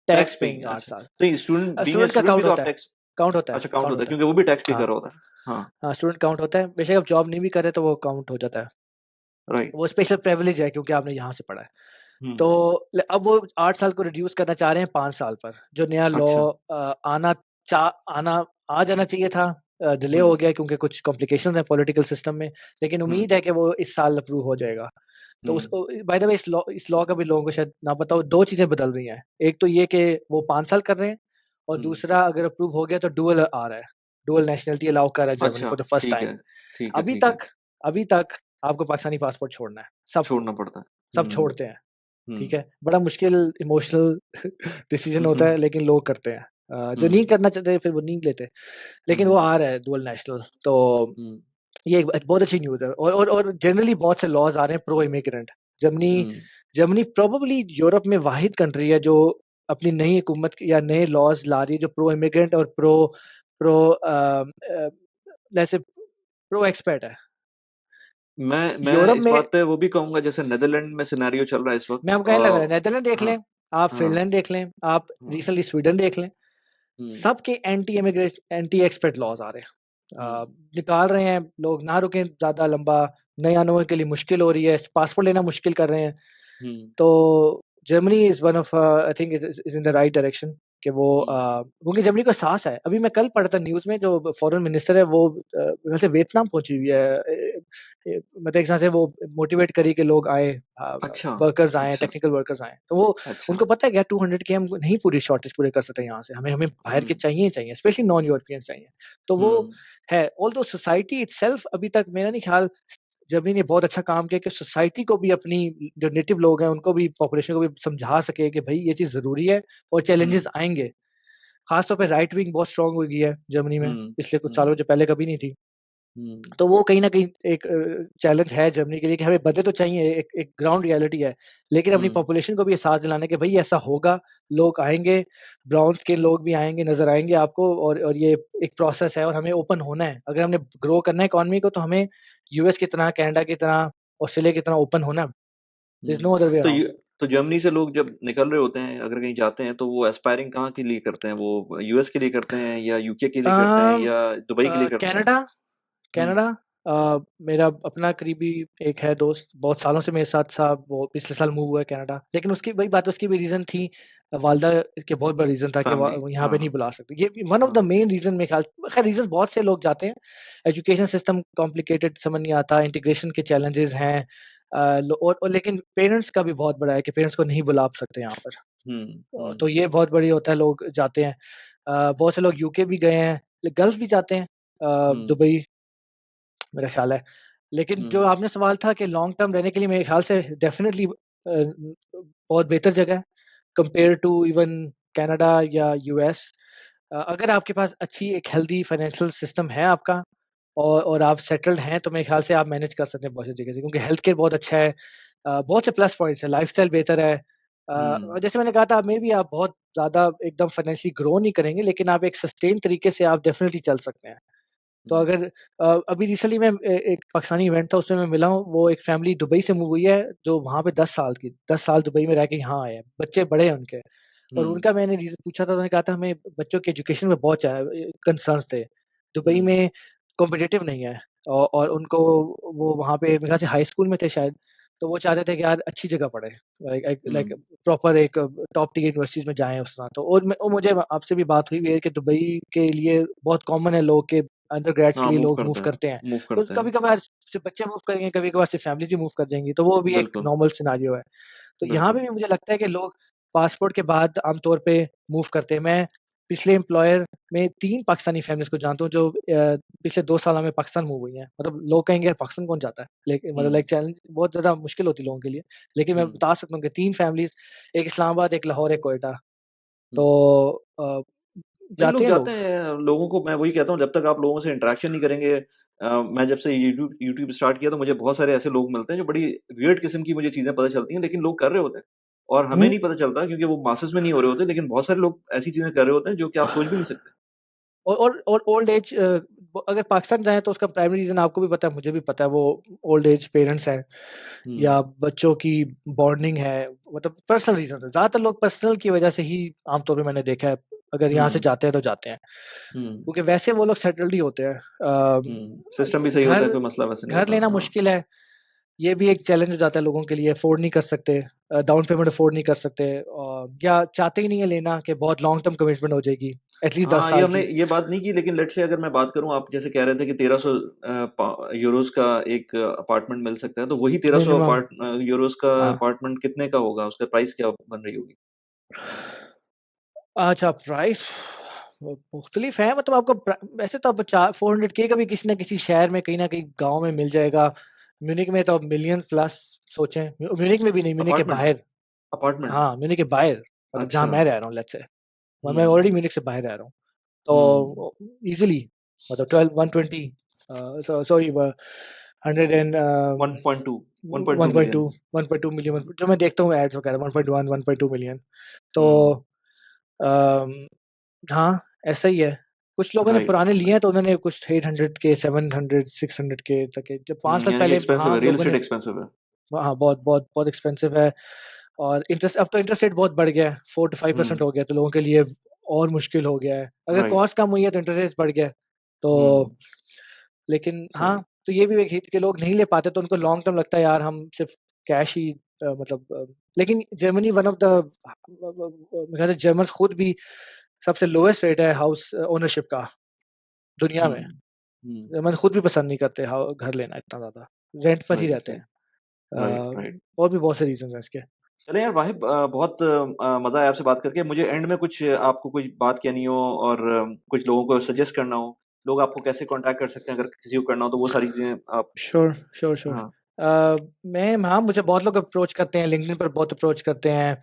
टैक्स टैक्स पेइंग पेइंग 8 अच्छा। साल। तो ये स्टूडेंट बीइंग अ स्टूडेंट का स्टूडेंट भी काउंट तो होता आप है टैक्स काउंट होता है अच्छा काउंट काउंट होता है होता है। क्योंकि वो भी टैक्स पे कर हाँ, रहा होता है। हाँ, हाँ स्टूडेंट काउंट होता है। बेशक आप जॉब नहीं भी कर रहे तो वो काउंट हो जाता है। राइट। वो स्पेशल प्रिविलेज है क्योंकि आपने यहाँ से पढ़ा है। हुँ, तो अब वो 8 साल को रिड्यूस करना चाह रहे हैं 5 साल पर। जो नया लॉ अच्छा। चा आना आ जाना चाहिए था, डिले हुँ, हो गया क्योंकि कुछ कॉम्प्लिकेशंस हैं पॉलिटिकल सिस्टम में, लेकिन हुँ, उम्मीद है कि वो इस साल अप्रूव हो जाएगा। तो हुँ, उस बाय द वे इस लॉ का भी लोगों को शायद ना पता हो, 2 चीज़ें बदल रही हैं। एक तो ये कि वो 5 साल कर रहे हैं और हुँ। दूसरा अगर अप्रूव हो गया तो डुअल आ रहा है। डुअल नेशनैलिटी अलाउ कर रहा है जर्मनी अच्छा, फॉर द फर्स्ट ठीक टाइम। है, ठीक है, अभी ठीक है। तक अभी तक आपको पाकिस्तानी पासपोर्ट छोड़ना है, सबको, छोड़ना पड़ता है। सब हुँ, छोड़ते हैं। हुँ। ठीक है? बड़ा मुश्किल इमोशनल डिसीज़न होता है लेकिन लोग करते हैं। जो नहीं हुँ, करना चाहते फिर वो नहीं लेते, लेकिन वो हुँ, आ रहा है डुअल नेशनल, तो हुँ, ये एक बहुत अच्छी न्यूज़ है। और जनरली बहुत से लॉज आ रहे हैं प्रो इमिग्रेंट। जर्मनी हुँ, जर्मनी प्रोबेबली यूरोप में वाहिद कंट्री है जो अपनी नई हुकूमत या नए लॉज ला रही है जो प्रो इमिग्रेंट और प्रो प्रो जैसे प्रो एक्सपेट है। मैं यूरोप इस में बात पे वो भी कहूँगा, जैसे नीदरलैंड में सिनेरियो चल रहा है इस वक़्त। मैं आपको कहने लगा था, नेदरलैंड देख हाँ, लें, आप हाँ, फिनलैंड देख लें, आप हाँ, रिसेंटली स्वीडन देख लें, हुँ, सबके एंटी एक्सपेट लॉज आ रहे हैं। हुँ, निकाल रहे हैं लोग, ना रुकें ज़्यादा लंबा, नए आने वालों के लिए मुश्किल हो रही है, पासपोर्ट लेना मुश्किल कर रहे हैं। हुँ, तो Germany is one of I think is in the right direction कि वो हुँ, क्योंकि जर्मनी को एहसास है। अभी मैं कल पढ़ा था न्यूज़ में, जो फॉरेन मिनिस्टर है वो वहाँ से वियतनाम पहुँची हुई है। मतलब एक तरह से वो मोटिवेट करी कि लोग आएँ, अच्छा, वर्कर्स आएँ, अच्छा, टेक्निकल वर्कर्स आएँ। तो वो अच्छा, उनको पता है कि यार 200 के हम नहीं पूरी शॉर्टेज पूरे कर सकते यहाँ से, हमें हमें बाहर के हुँ, चाहिए ही चाहिए, स्पेशली नॉन यूरोपियंस चाहिए। तो वो हुँ, है, ऑल्दो सोसाइटी इटसेल्फ अभी तक मेरा नहीं ख्याल, जर्मनी ने बहुत अच्छा काम किया कि सोसाइटी को भी, अपनी जो नेटिव लोग हैं उनको भी, पॉपुलेशन को भी समझा सके कि भाई ये चीज़ ज़रूरी है और चैलेंजेस हुँ, आएँगे। खास तौर पे राइट विंग बहुत स्ट्रॉन्ग हो गई है जर्मनी में, हुँ, पिछले कुछ सालों हुँ, जो पहले कभी नहीं थी। हुँ, तो वो कहीं न कहीं एक चैलेंज है जर्मनी के लिए कि हमें बंदे तो चाहिए, एक एक ग्राउंड रियलिटी है। लेकिन अपनी हुँ, पॉपुलेशन को भी एहसास दिलाना कि भई ऐसा होगा, लोग आएँगे, ब्राउन स्किन लोग भी आएँगे, नज़र आएँगे आपको, और ये एक प्रोसेस है और हमें ओपन होना है। अगर हमने ग्रो करना है इकॉनमी को, तो हमें यूएस की तरह, कनाडा की तरह, ऑस्ट्रेलिया की तरह ओपन होना है। देयर इज़ हुँ। नो अदर वे तो अराउंड। जर्मनी से लोग जब निकल रहे होते हैं, अगर कहीं जाते हैं, तो वो एस्पायरिंग कहाँ के लिए करते हैं? वो यूएस के लिए करते हैं या यूके के लिए करते हैं अम, या दुबई के लिए करते हैं? कनाडा हुँ, कनाडा मेरा अपना करीबी एक है दोस्त, बहुत सालों से मेरे साथ था, वो पिछले साल मूव हुआ है कनाडा। लेकिन उसकी वही बात है, उसकी भी रीज़न थी, वालिदा के बहुत बड़ा रीज़न था कि फैमिली, वो यहाँ पे नहीं हाँ, बुला सकते। ये भी वन ऑफ द हाँ, मेन रीज़न मेरे ख्याल से, खैर रीज़न बहुत से लोग जाते हैं। एजुकेशन सिस्टम कॉम्प्लिकेटेड, समझ नहीं आता, इंटीग्रेशन के चैलेंजेज़ हैं। और लेकिन पेरेंट्स का भी बहुत बड़ा है कि पेरेंट्स को नहीं बुला सकते यहाँ पर। हुँ, तो हुँ, ये बहुत बड़ी होता है, लोग जाते हैं। बहुत से लोग यूके भी गए हैं, गल्फ भी जाते हैं, हुँ, दुबई, मेरा ख़्याल है। लेकिन जो हुँ, आपने सवाल था कि लॉन्ग टर्म रहने के लिए, मेरे ख़्याल से डेफ़िनिटली बहुत बेहतर जगह है कंपेयर टू इवन कनाडा या यूएस। अगर आपके पास अच्छी एक हेल्दी फाइनेंशियल सिस्टम है आपका, और आप सेटल्ड हैं, तो मेरे ख़्याल से आप मैनेज कर सकते हैं बहुत सी जगह से, क्योंकि हेल्थ केयर बहुत अच्छा है। बहुत से प्लस पॉइंट्स हैं, लाइफ़स्टाइल बेहतर है। और हुँ, जैसे मैंने कहा था, मेबी आप बहुत ज़्यादा एकदम फाइनेंशियली ग्रो नहीं करेंगे, लेकिन आप एक सस्टेन तरीके से आप डेफ़िनिटली चल सकते हैं। तो हुँ, अगर अभी रिसेंटली मैं एक पाकिस्तानी इवेंट था, उसमें मैं मिला हूँ, वो एक फैमिली दुबई से मूव हुई है, जो वहाँ पे 10 साल की 10 साल दुबई में रह के यहाँ आए हैं। बच्चे बड़े हैं उनके, और हुँ, उनका मैंने रीज़न पूछा था, उन्होंने कहा था हमें बच्चों के एजुकेशन में बहुत कंसर्न्स थे। दुबई हुँ, में कॉम्पिटिटिव नहीं है, और उनको, वो वहाँ पे मेरे ख्याल से हाई स्कूल में थे शायद, तो वो चाहते थे कि यार अच्छी जगह पढ़ें, लाइक लाइक हुँ, प्रॉपर एक टॉप टियर यूनिवर्सिटीज़ में जाएँ उस तरह। तो और मुझे आपसे भी बात हुई है कि दुबई के लिए बहुत कॉमन है, लोग के अंडर ग्रेड्स के हाँ, लिए लोग मूव करते हैं। मूव तो करते हैं, कभी-कभार सिर्फ़ बच्चे मूव करेंगे, कभी-कभार सिर्फ़ फैमिलीज़ भी मूव कर जाएँगी, तो वो भी एक बिल्कुल, नॉर्मल सिनेरियो है। तो यहाँ पे बिल्कुल, भी मुझे लगता है कि लोग पासपोर्ट के बाद आमतौर पे मूव करते हैं। मैं पिछले एम्प्लॉयर में 3 पाकिस्तानी फैमिलीज़ को जानता हूँ जो पिछले 2 सालों में पाकिस्तान मूव हुई हैं। मतलब लोग कहेंगे यार पाकिस्तान कौन जाता है? लेकिन मतलब हुँ, लाइक चैलेंज बहुत ज़्यादा मुश्किल होती है लोगों के लिए। लेकिन मैं हुँ, बता सकता हूँ कि 3 फैमिलीज़, एक इस्लामाबाद, एक लाहौर, एक क्वेटा, हुँ। तो अ, नहीं, जाते लोग हैं जाते लोग। हैं, लोगों को मैं वही कहता हूँ, जब तक आप लोगों से इंटरेक्शन नहीं करेंगे। मैं जब से यूट्यूब यूट्यूब स्टार्ट किया, तो मुझे बहुत सारे ऐसे लोग मिलते हैं जो बड़ी वियर्ड किस्म की मुझे चीज़ें पता चलती हैं, लेकिन लोग कर रहे होते हैं और हमें हुँ। नहीं पता चलता क्योंकि वो मासेस में नहीं हो रहे होते, लेकिन बहुत सारे लोग ऐसी चीज़ें कर रहे होते हैं जो कि आप सोच भी नहीं सकते। और ओल्ड एज, अगर पाकिस्तान जाएँ तो उसका प्राइमरी रीज़न आपको भी पता है, मुझे भी पता है, वो ओल्ड एज पेरेंट्स हैं हुँ, या बच्चों की बॉन्डिंग है, मतलब पर्सनल रीज़न है। ज़्यादातर लोग पर्सनल की वजह से ही आमतौर पे मैंने देखा है, अगर यहाँ से हुँ, जाते हैं तो जाते हैं। हुँ, क्योंकि वैसे वो लोग सेटल्ड ही होते हैं। हुँ। सिस्टम भी सही होता है, घर कोई मसला वैसे नहीं घर होता। लेना हाँ, मुश्किल है, ये भी एक चैलेंज हो जाता है लोगों के लिए, अफ़ोर्ड नहीं कर सकते, डाउन पेमेंट अफ़ोर्ड नहीं कर सकते, या चाहते ही नहीं है लेना कि बहुत लॉन्ग टर्म कमिटमेंट हो जाएगी, एटलीस्ट 10 हाँ, ये साल हमने की। ये बात नहीं की, लेकिन लेट्स से अगर मैं बात करूँ, आप जैसे कह रहे थे कि 1300 यूरोज़ का एक अपार्टमेंट मिल सकता है, तो वही 1300 मिनिमम। यूरोज़ का हाँ। अपार्टमेंट कितने का होगा? उसका प्राइस क्या बन रही होगी? अच्छा, प्राइस मुख्तलिफ है, मतलब आपको वैसे तो आप 400 के का भी किसी न किसी शहर में, कहीं न कहीं गाँव में मिल जाएगा। म्यूनिख में तो आप मिलियन प्लस सोचें, म्यूनिख में भी नहीं, म्यूनिख के अपार्टमेंट बाहर। अपार्टमेंट हाँ, म्यूनिख के बाहर, मतलब जहाँ अच्छा, मैं रह रहा हूँ, लेट्स से। मैं हुँ। ऑलरेडी म्यूनिख से बाहर रह रहा हूँ। हुँ। तो ईज़िली मतलब 12 120 सॉरी 100 एंड 1.2 1.2 1.2 मिलियन। 1.2 मिलियन जो मैं देखता हूँ एड्स वगैरह 1.1 1.2 मिलियन। तो हुँ। अम, हाँ, ऐसा ही है। कुछ लोगों ने राइट, पुराने लिए हैं राइट। तो उन्होंने कुछ 800 के 700 600 के तक के जब 5 साल यानी कि पहले एक्सपेंसिव हाँ, है, रियल लोगों एस्टेट ने एक्सपेंसिव है। हाँ, बहुत बहुत बहुत एक्सपेंसिव है और इंटरेस्ट अब तो इंटरेस्ट रेट बहुत बढ़ गया है, 4 टू 5% हुँ। हो गया तो लोगों के लिए और मुश्किल हो गया है। अगर राइट। कॉस्ट कम हुई है तो इंटरेस्ट रेट बढ़ गया है। तो हुँ। लेकिन हाँ, सही। तो ये भी एक हित के लोग नहीं ले पाते तो उनको लॉन्ग टर्म लगता है यार हम सिर्फ कैश ही मतलब लेकिन जर्मनी वन ऑफ द मेरे ख्याल से जर्मन्स खुद भी सबसे लोएस्ट रेट है हाउस ओनरशिप का दुनिया हुँ। में। हुँ। जर्मन खुद भी पसंद नहीं करते घर लेना इतना ज़्यादा, रेंट पर ही सही, रहते सही। हैं। Right, right. और भी बहुत से रीज़न्स हैं इसके। चलें यार वाहिब बहुत मज़ा आया आपसे बात करके। मुझे एंड में कुछ आपको कोई बात कहनी हो और कुछ लोगों को सजेस्ट करना हो, लोग आपको कैसे कॉन्टैक्ट कर सकते हैं अगर किसी को करना हो तो वो सारी चीज़ें आप श्योर, श्योर, श्योर। हाँ। मैं हाँ, मुझे बहुत लोग अप्रोच करते हैं, लिंक्डइन पर बहुत अप्रोच करते हैं,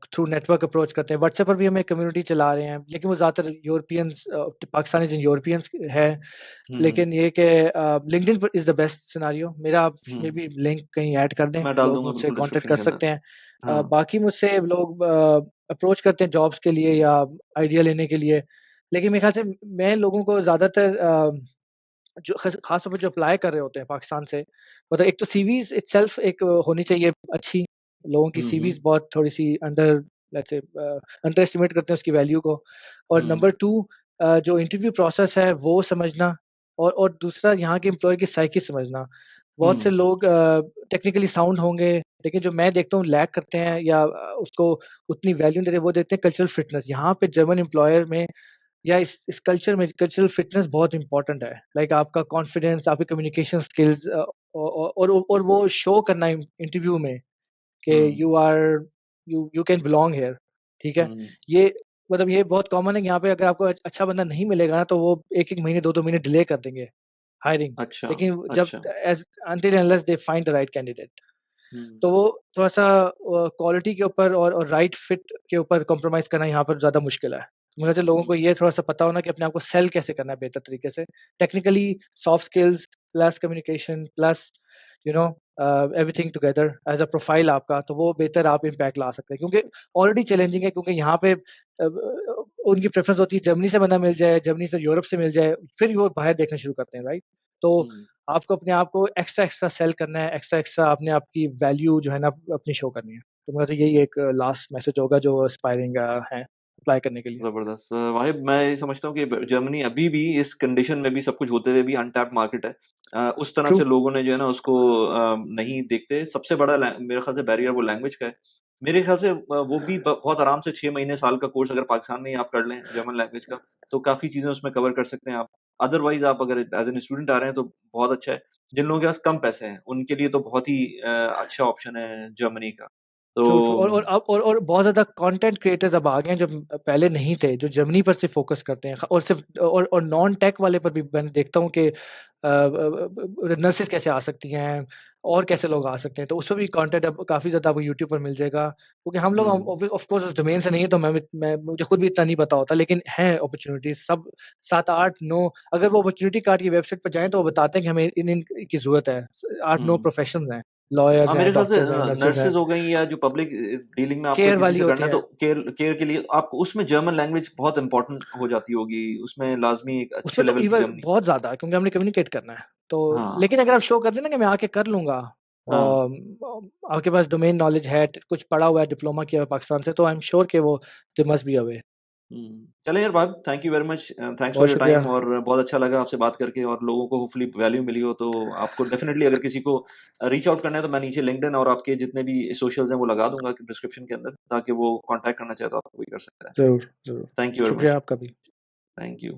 थ्रू नेटवर्क अप्रोच करते हैं, व्हाट्सएप पर भी हम एक कम्युनिटी चला रहे हैं, लेकिन वो ज़्यादातर यूरोपियंस पाकिस्तानीज़ एंड यूरोपियंस है। हुँ, हुँ। लेकिन ये कि लिंक्डइन पर इज़ द बेस्ट सिनेरियो। मेरा आप हुँ। मे बी लिंक कहीं ऐड कर दें, मैं डाल लोग दूँगा मुझसे बिल्कुल कॉन्टैक्ट डिस्क्रिप्शन कर के अंदर। सकते हैं। हाँ। बाकी मुझसे लोग अप्रोच करते हैं जॉब्स के लिए या आइडिया लेने के लिए, लेकिन मेरे ख्याल से मैं लोगों को ज़्यादातर जो खास तौर पे जो अप्लाई कर रहे होते हैं पाकिस्तान से, मतलब एक तो सीवीज़ इटसेल्फ एक होनी चाहिए अच्छी, लोगों की हुँ, सीवीज़ हुँ। बहुत थोड़ी-सी लेट्स से अंडर एस्टिमेट करते हैं उसकी वैल्यू को और हुँ। नंबर 2 जो इंटरव्यू प्रोसेस है वो समझना और दूसरा यहाँ के एम्प्लॉयर की साइकी समझना। बहुत से हुँ। लोग टेक्निकली साउंड होंगे, लेकिन जो मैं देखता हूँ लैक करते हैं या उसको उतनी वैल्यू नहीं देते, वो देते हैं कल्चरल फिटनेस। यहाँ पे जर्मन एम्प्लॉयर में या इस कल्चर में कल्चरल फिटनेस बहुत इंपॉर्टेंट है। लाइक आपका कॉन्फिडेंस, आपकी कम्युनिकेशन स्किल्स और वो शो करना इंटरव्यू में कि hmm. You can belong here. ठीक है? हुँ। ये मतलब ये बहुत कॉमन है यहाँ पे अगर आपको अच्छा बंदा नहीं मिलेगा ना तो वो 1-1 महीने 2-2 महीने डिले कर देंगे हायरिंग। अच्छा, लेकिन जब अच्छा। As until unless they find the right candidate hmm. तो वो थोड़ा-सा क्वालिटी के ऊपर और राइट फिट के ऊपर कॉम्प्रोमाइज़ करना यहाँ पर ज़्यादा मुश्किल है। मेरे ख़्याल से लोगों को हुँ। ये थोड़ा-सा पता होना कि अपने आप को सेल कैसे करना है बेहतर तरीके से। Technically soft skills plus communication plus you know everything together as a profile आपका, तो वो बेहतर आप इम्पैक्ट ला सकते हैं। क्योंकि ऑलरेडी चैलेंजिंग है क्योंकि यहाँ पे उनकी प्रेफ़रेंस होती है जर्मनी से बंदा मिल जाए, जर्मनी से यूरोप से मिल जाए, फिर वो बाहर देखना शुरू करते हैं, राइट? तो हुँ। आपको अपने आप को एक्स्ट्रा सेल करना है, एक्स्ट्रा अपने आप की वैल्यू जो है ना अपनी शो करनी है। तो मेरा तो यही एक लास्ट मैसेज होगा जो एस्पायरिंग है अप्लाई करने के लिए। ज़बरदस्त। वाहिब मैं ये समझता हूँ कि ब जर्मनी अभी भी इस कंडीशन में भी सब कुछ होते हुए भी अनटैप्ड मार्केट है। उस तरह ट्रू, से लोगों ने जो है ना उसको नहीं देखते। सबसे बड़ा मेरे ख़्याल से बैरियर वो लैंग्वेज का है। मेरे ख़्याल से वो भी बहुत आराम से 6 महीने, साल का कोर्स अगर पाकिस्तान में ही आप कर लें जर्मन लैंग्वेज का, तो काफ़ी चीज़ें उसमें कवर कर सकते हैं आप। अदरवाइज़ आप अगर एज़ एन स्टूडेंट आ रहे हैं तो बहुत अच्छा है। जिन लोगों के पास कम पैसे हैं, उनके लिए तो बहुत ही अच्छा ऑप्शन है जर्मनी का। तो ट्रू, ट्रू और बहुत ज़्यादा कंटेंट क्रिएटर्स अब आ गए हैं जो पहले नहीं थे, जो जर्मनी पर सिर्फ़ फ़ोकस करते हैं और सिर्फ़ और नॉन टेक वाले पर भी मैं देखता हूँ कि नर्सेज़ कैसे आ सकती हैं और कैसे लोग आ सकते हैं, तो उसमें भी कंटेंट अब काफ़ी ज़्यादा आपको यूट्यूब पर मिल जाएगा। क्योंकि हम लोग हुँ। ऑफ़ कोर्स उस डोमेन से नहीं है तो मैं मुझे खुद भी इतना नहीं पता होता, लेकिन हैं अपॉर्च्युनिटीज़ सब 7, 8, 9 अगर वो अपॉर्च्युनिटी कार्ड की वेबसाइट पर जाएँ तो वो बताते हैं कि हमें इन की ज़रूरत है। 8-9 हुँ। प्रोफ़ेशंस हैं, लॉयर्स हाँ, हैं, मेरे ख़्याल से डॉक्टर्स हैं, नर्सेज़ हैं, नर्सेज़ हो गई या जो पब्लिक डीलिंग में आपको केयर किसी वाली से होती करना है तो हैं। केयर केयर के लिए आपको उसमें जर्मन लैंग्वेज बहुत इम्पोर्टेंट हो जाती होगी। उसमें लाज़मी एक अच्छे उसमें तो लेवल की इवन जर्मनी बहुत ज़्यादा क्योंकि हमने कम्युनिकेट करना है। तो हाँ, लेकिन अगर आप शो कर दें ना कि मैं आके कर लूँगा हाँ। आपके पास डोमेन नॉलेज है, कुछ पढ़ा हुआ है, डिप्लोमा किया हुआ है पाकिस्तान से, तो आई एम श्योर कि वो देयर मस्ट बी अ वे। हुँ। चलें यार बाब thank you very much thanks for बहुत योर शुक्रिया। टाइम और बहुत अच्छा लगा आपसे बात करके और लोगों को होपफुली वैल्यू मिली हो तो आपको डेफ़िनिटली अगर किसी को रीच आउट करना है तो मैं नीचे लिंक्डइन और आपके जितने भी सोशल्स हैं वो लगा दूँगा डिस्क्रिप्शन के अंदर ताकि वो कॉन्टैक्ट करना चाहे तो आपको भी कर सकता है। ज़रूर, ज़रूर। थैंक यू वेरी शुक्रिया मच। आपका भी। Thank you.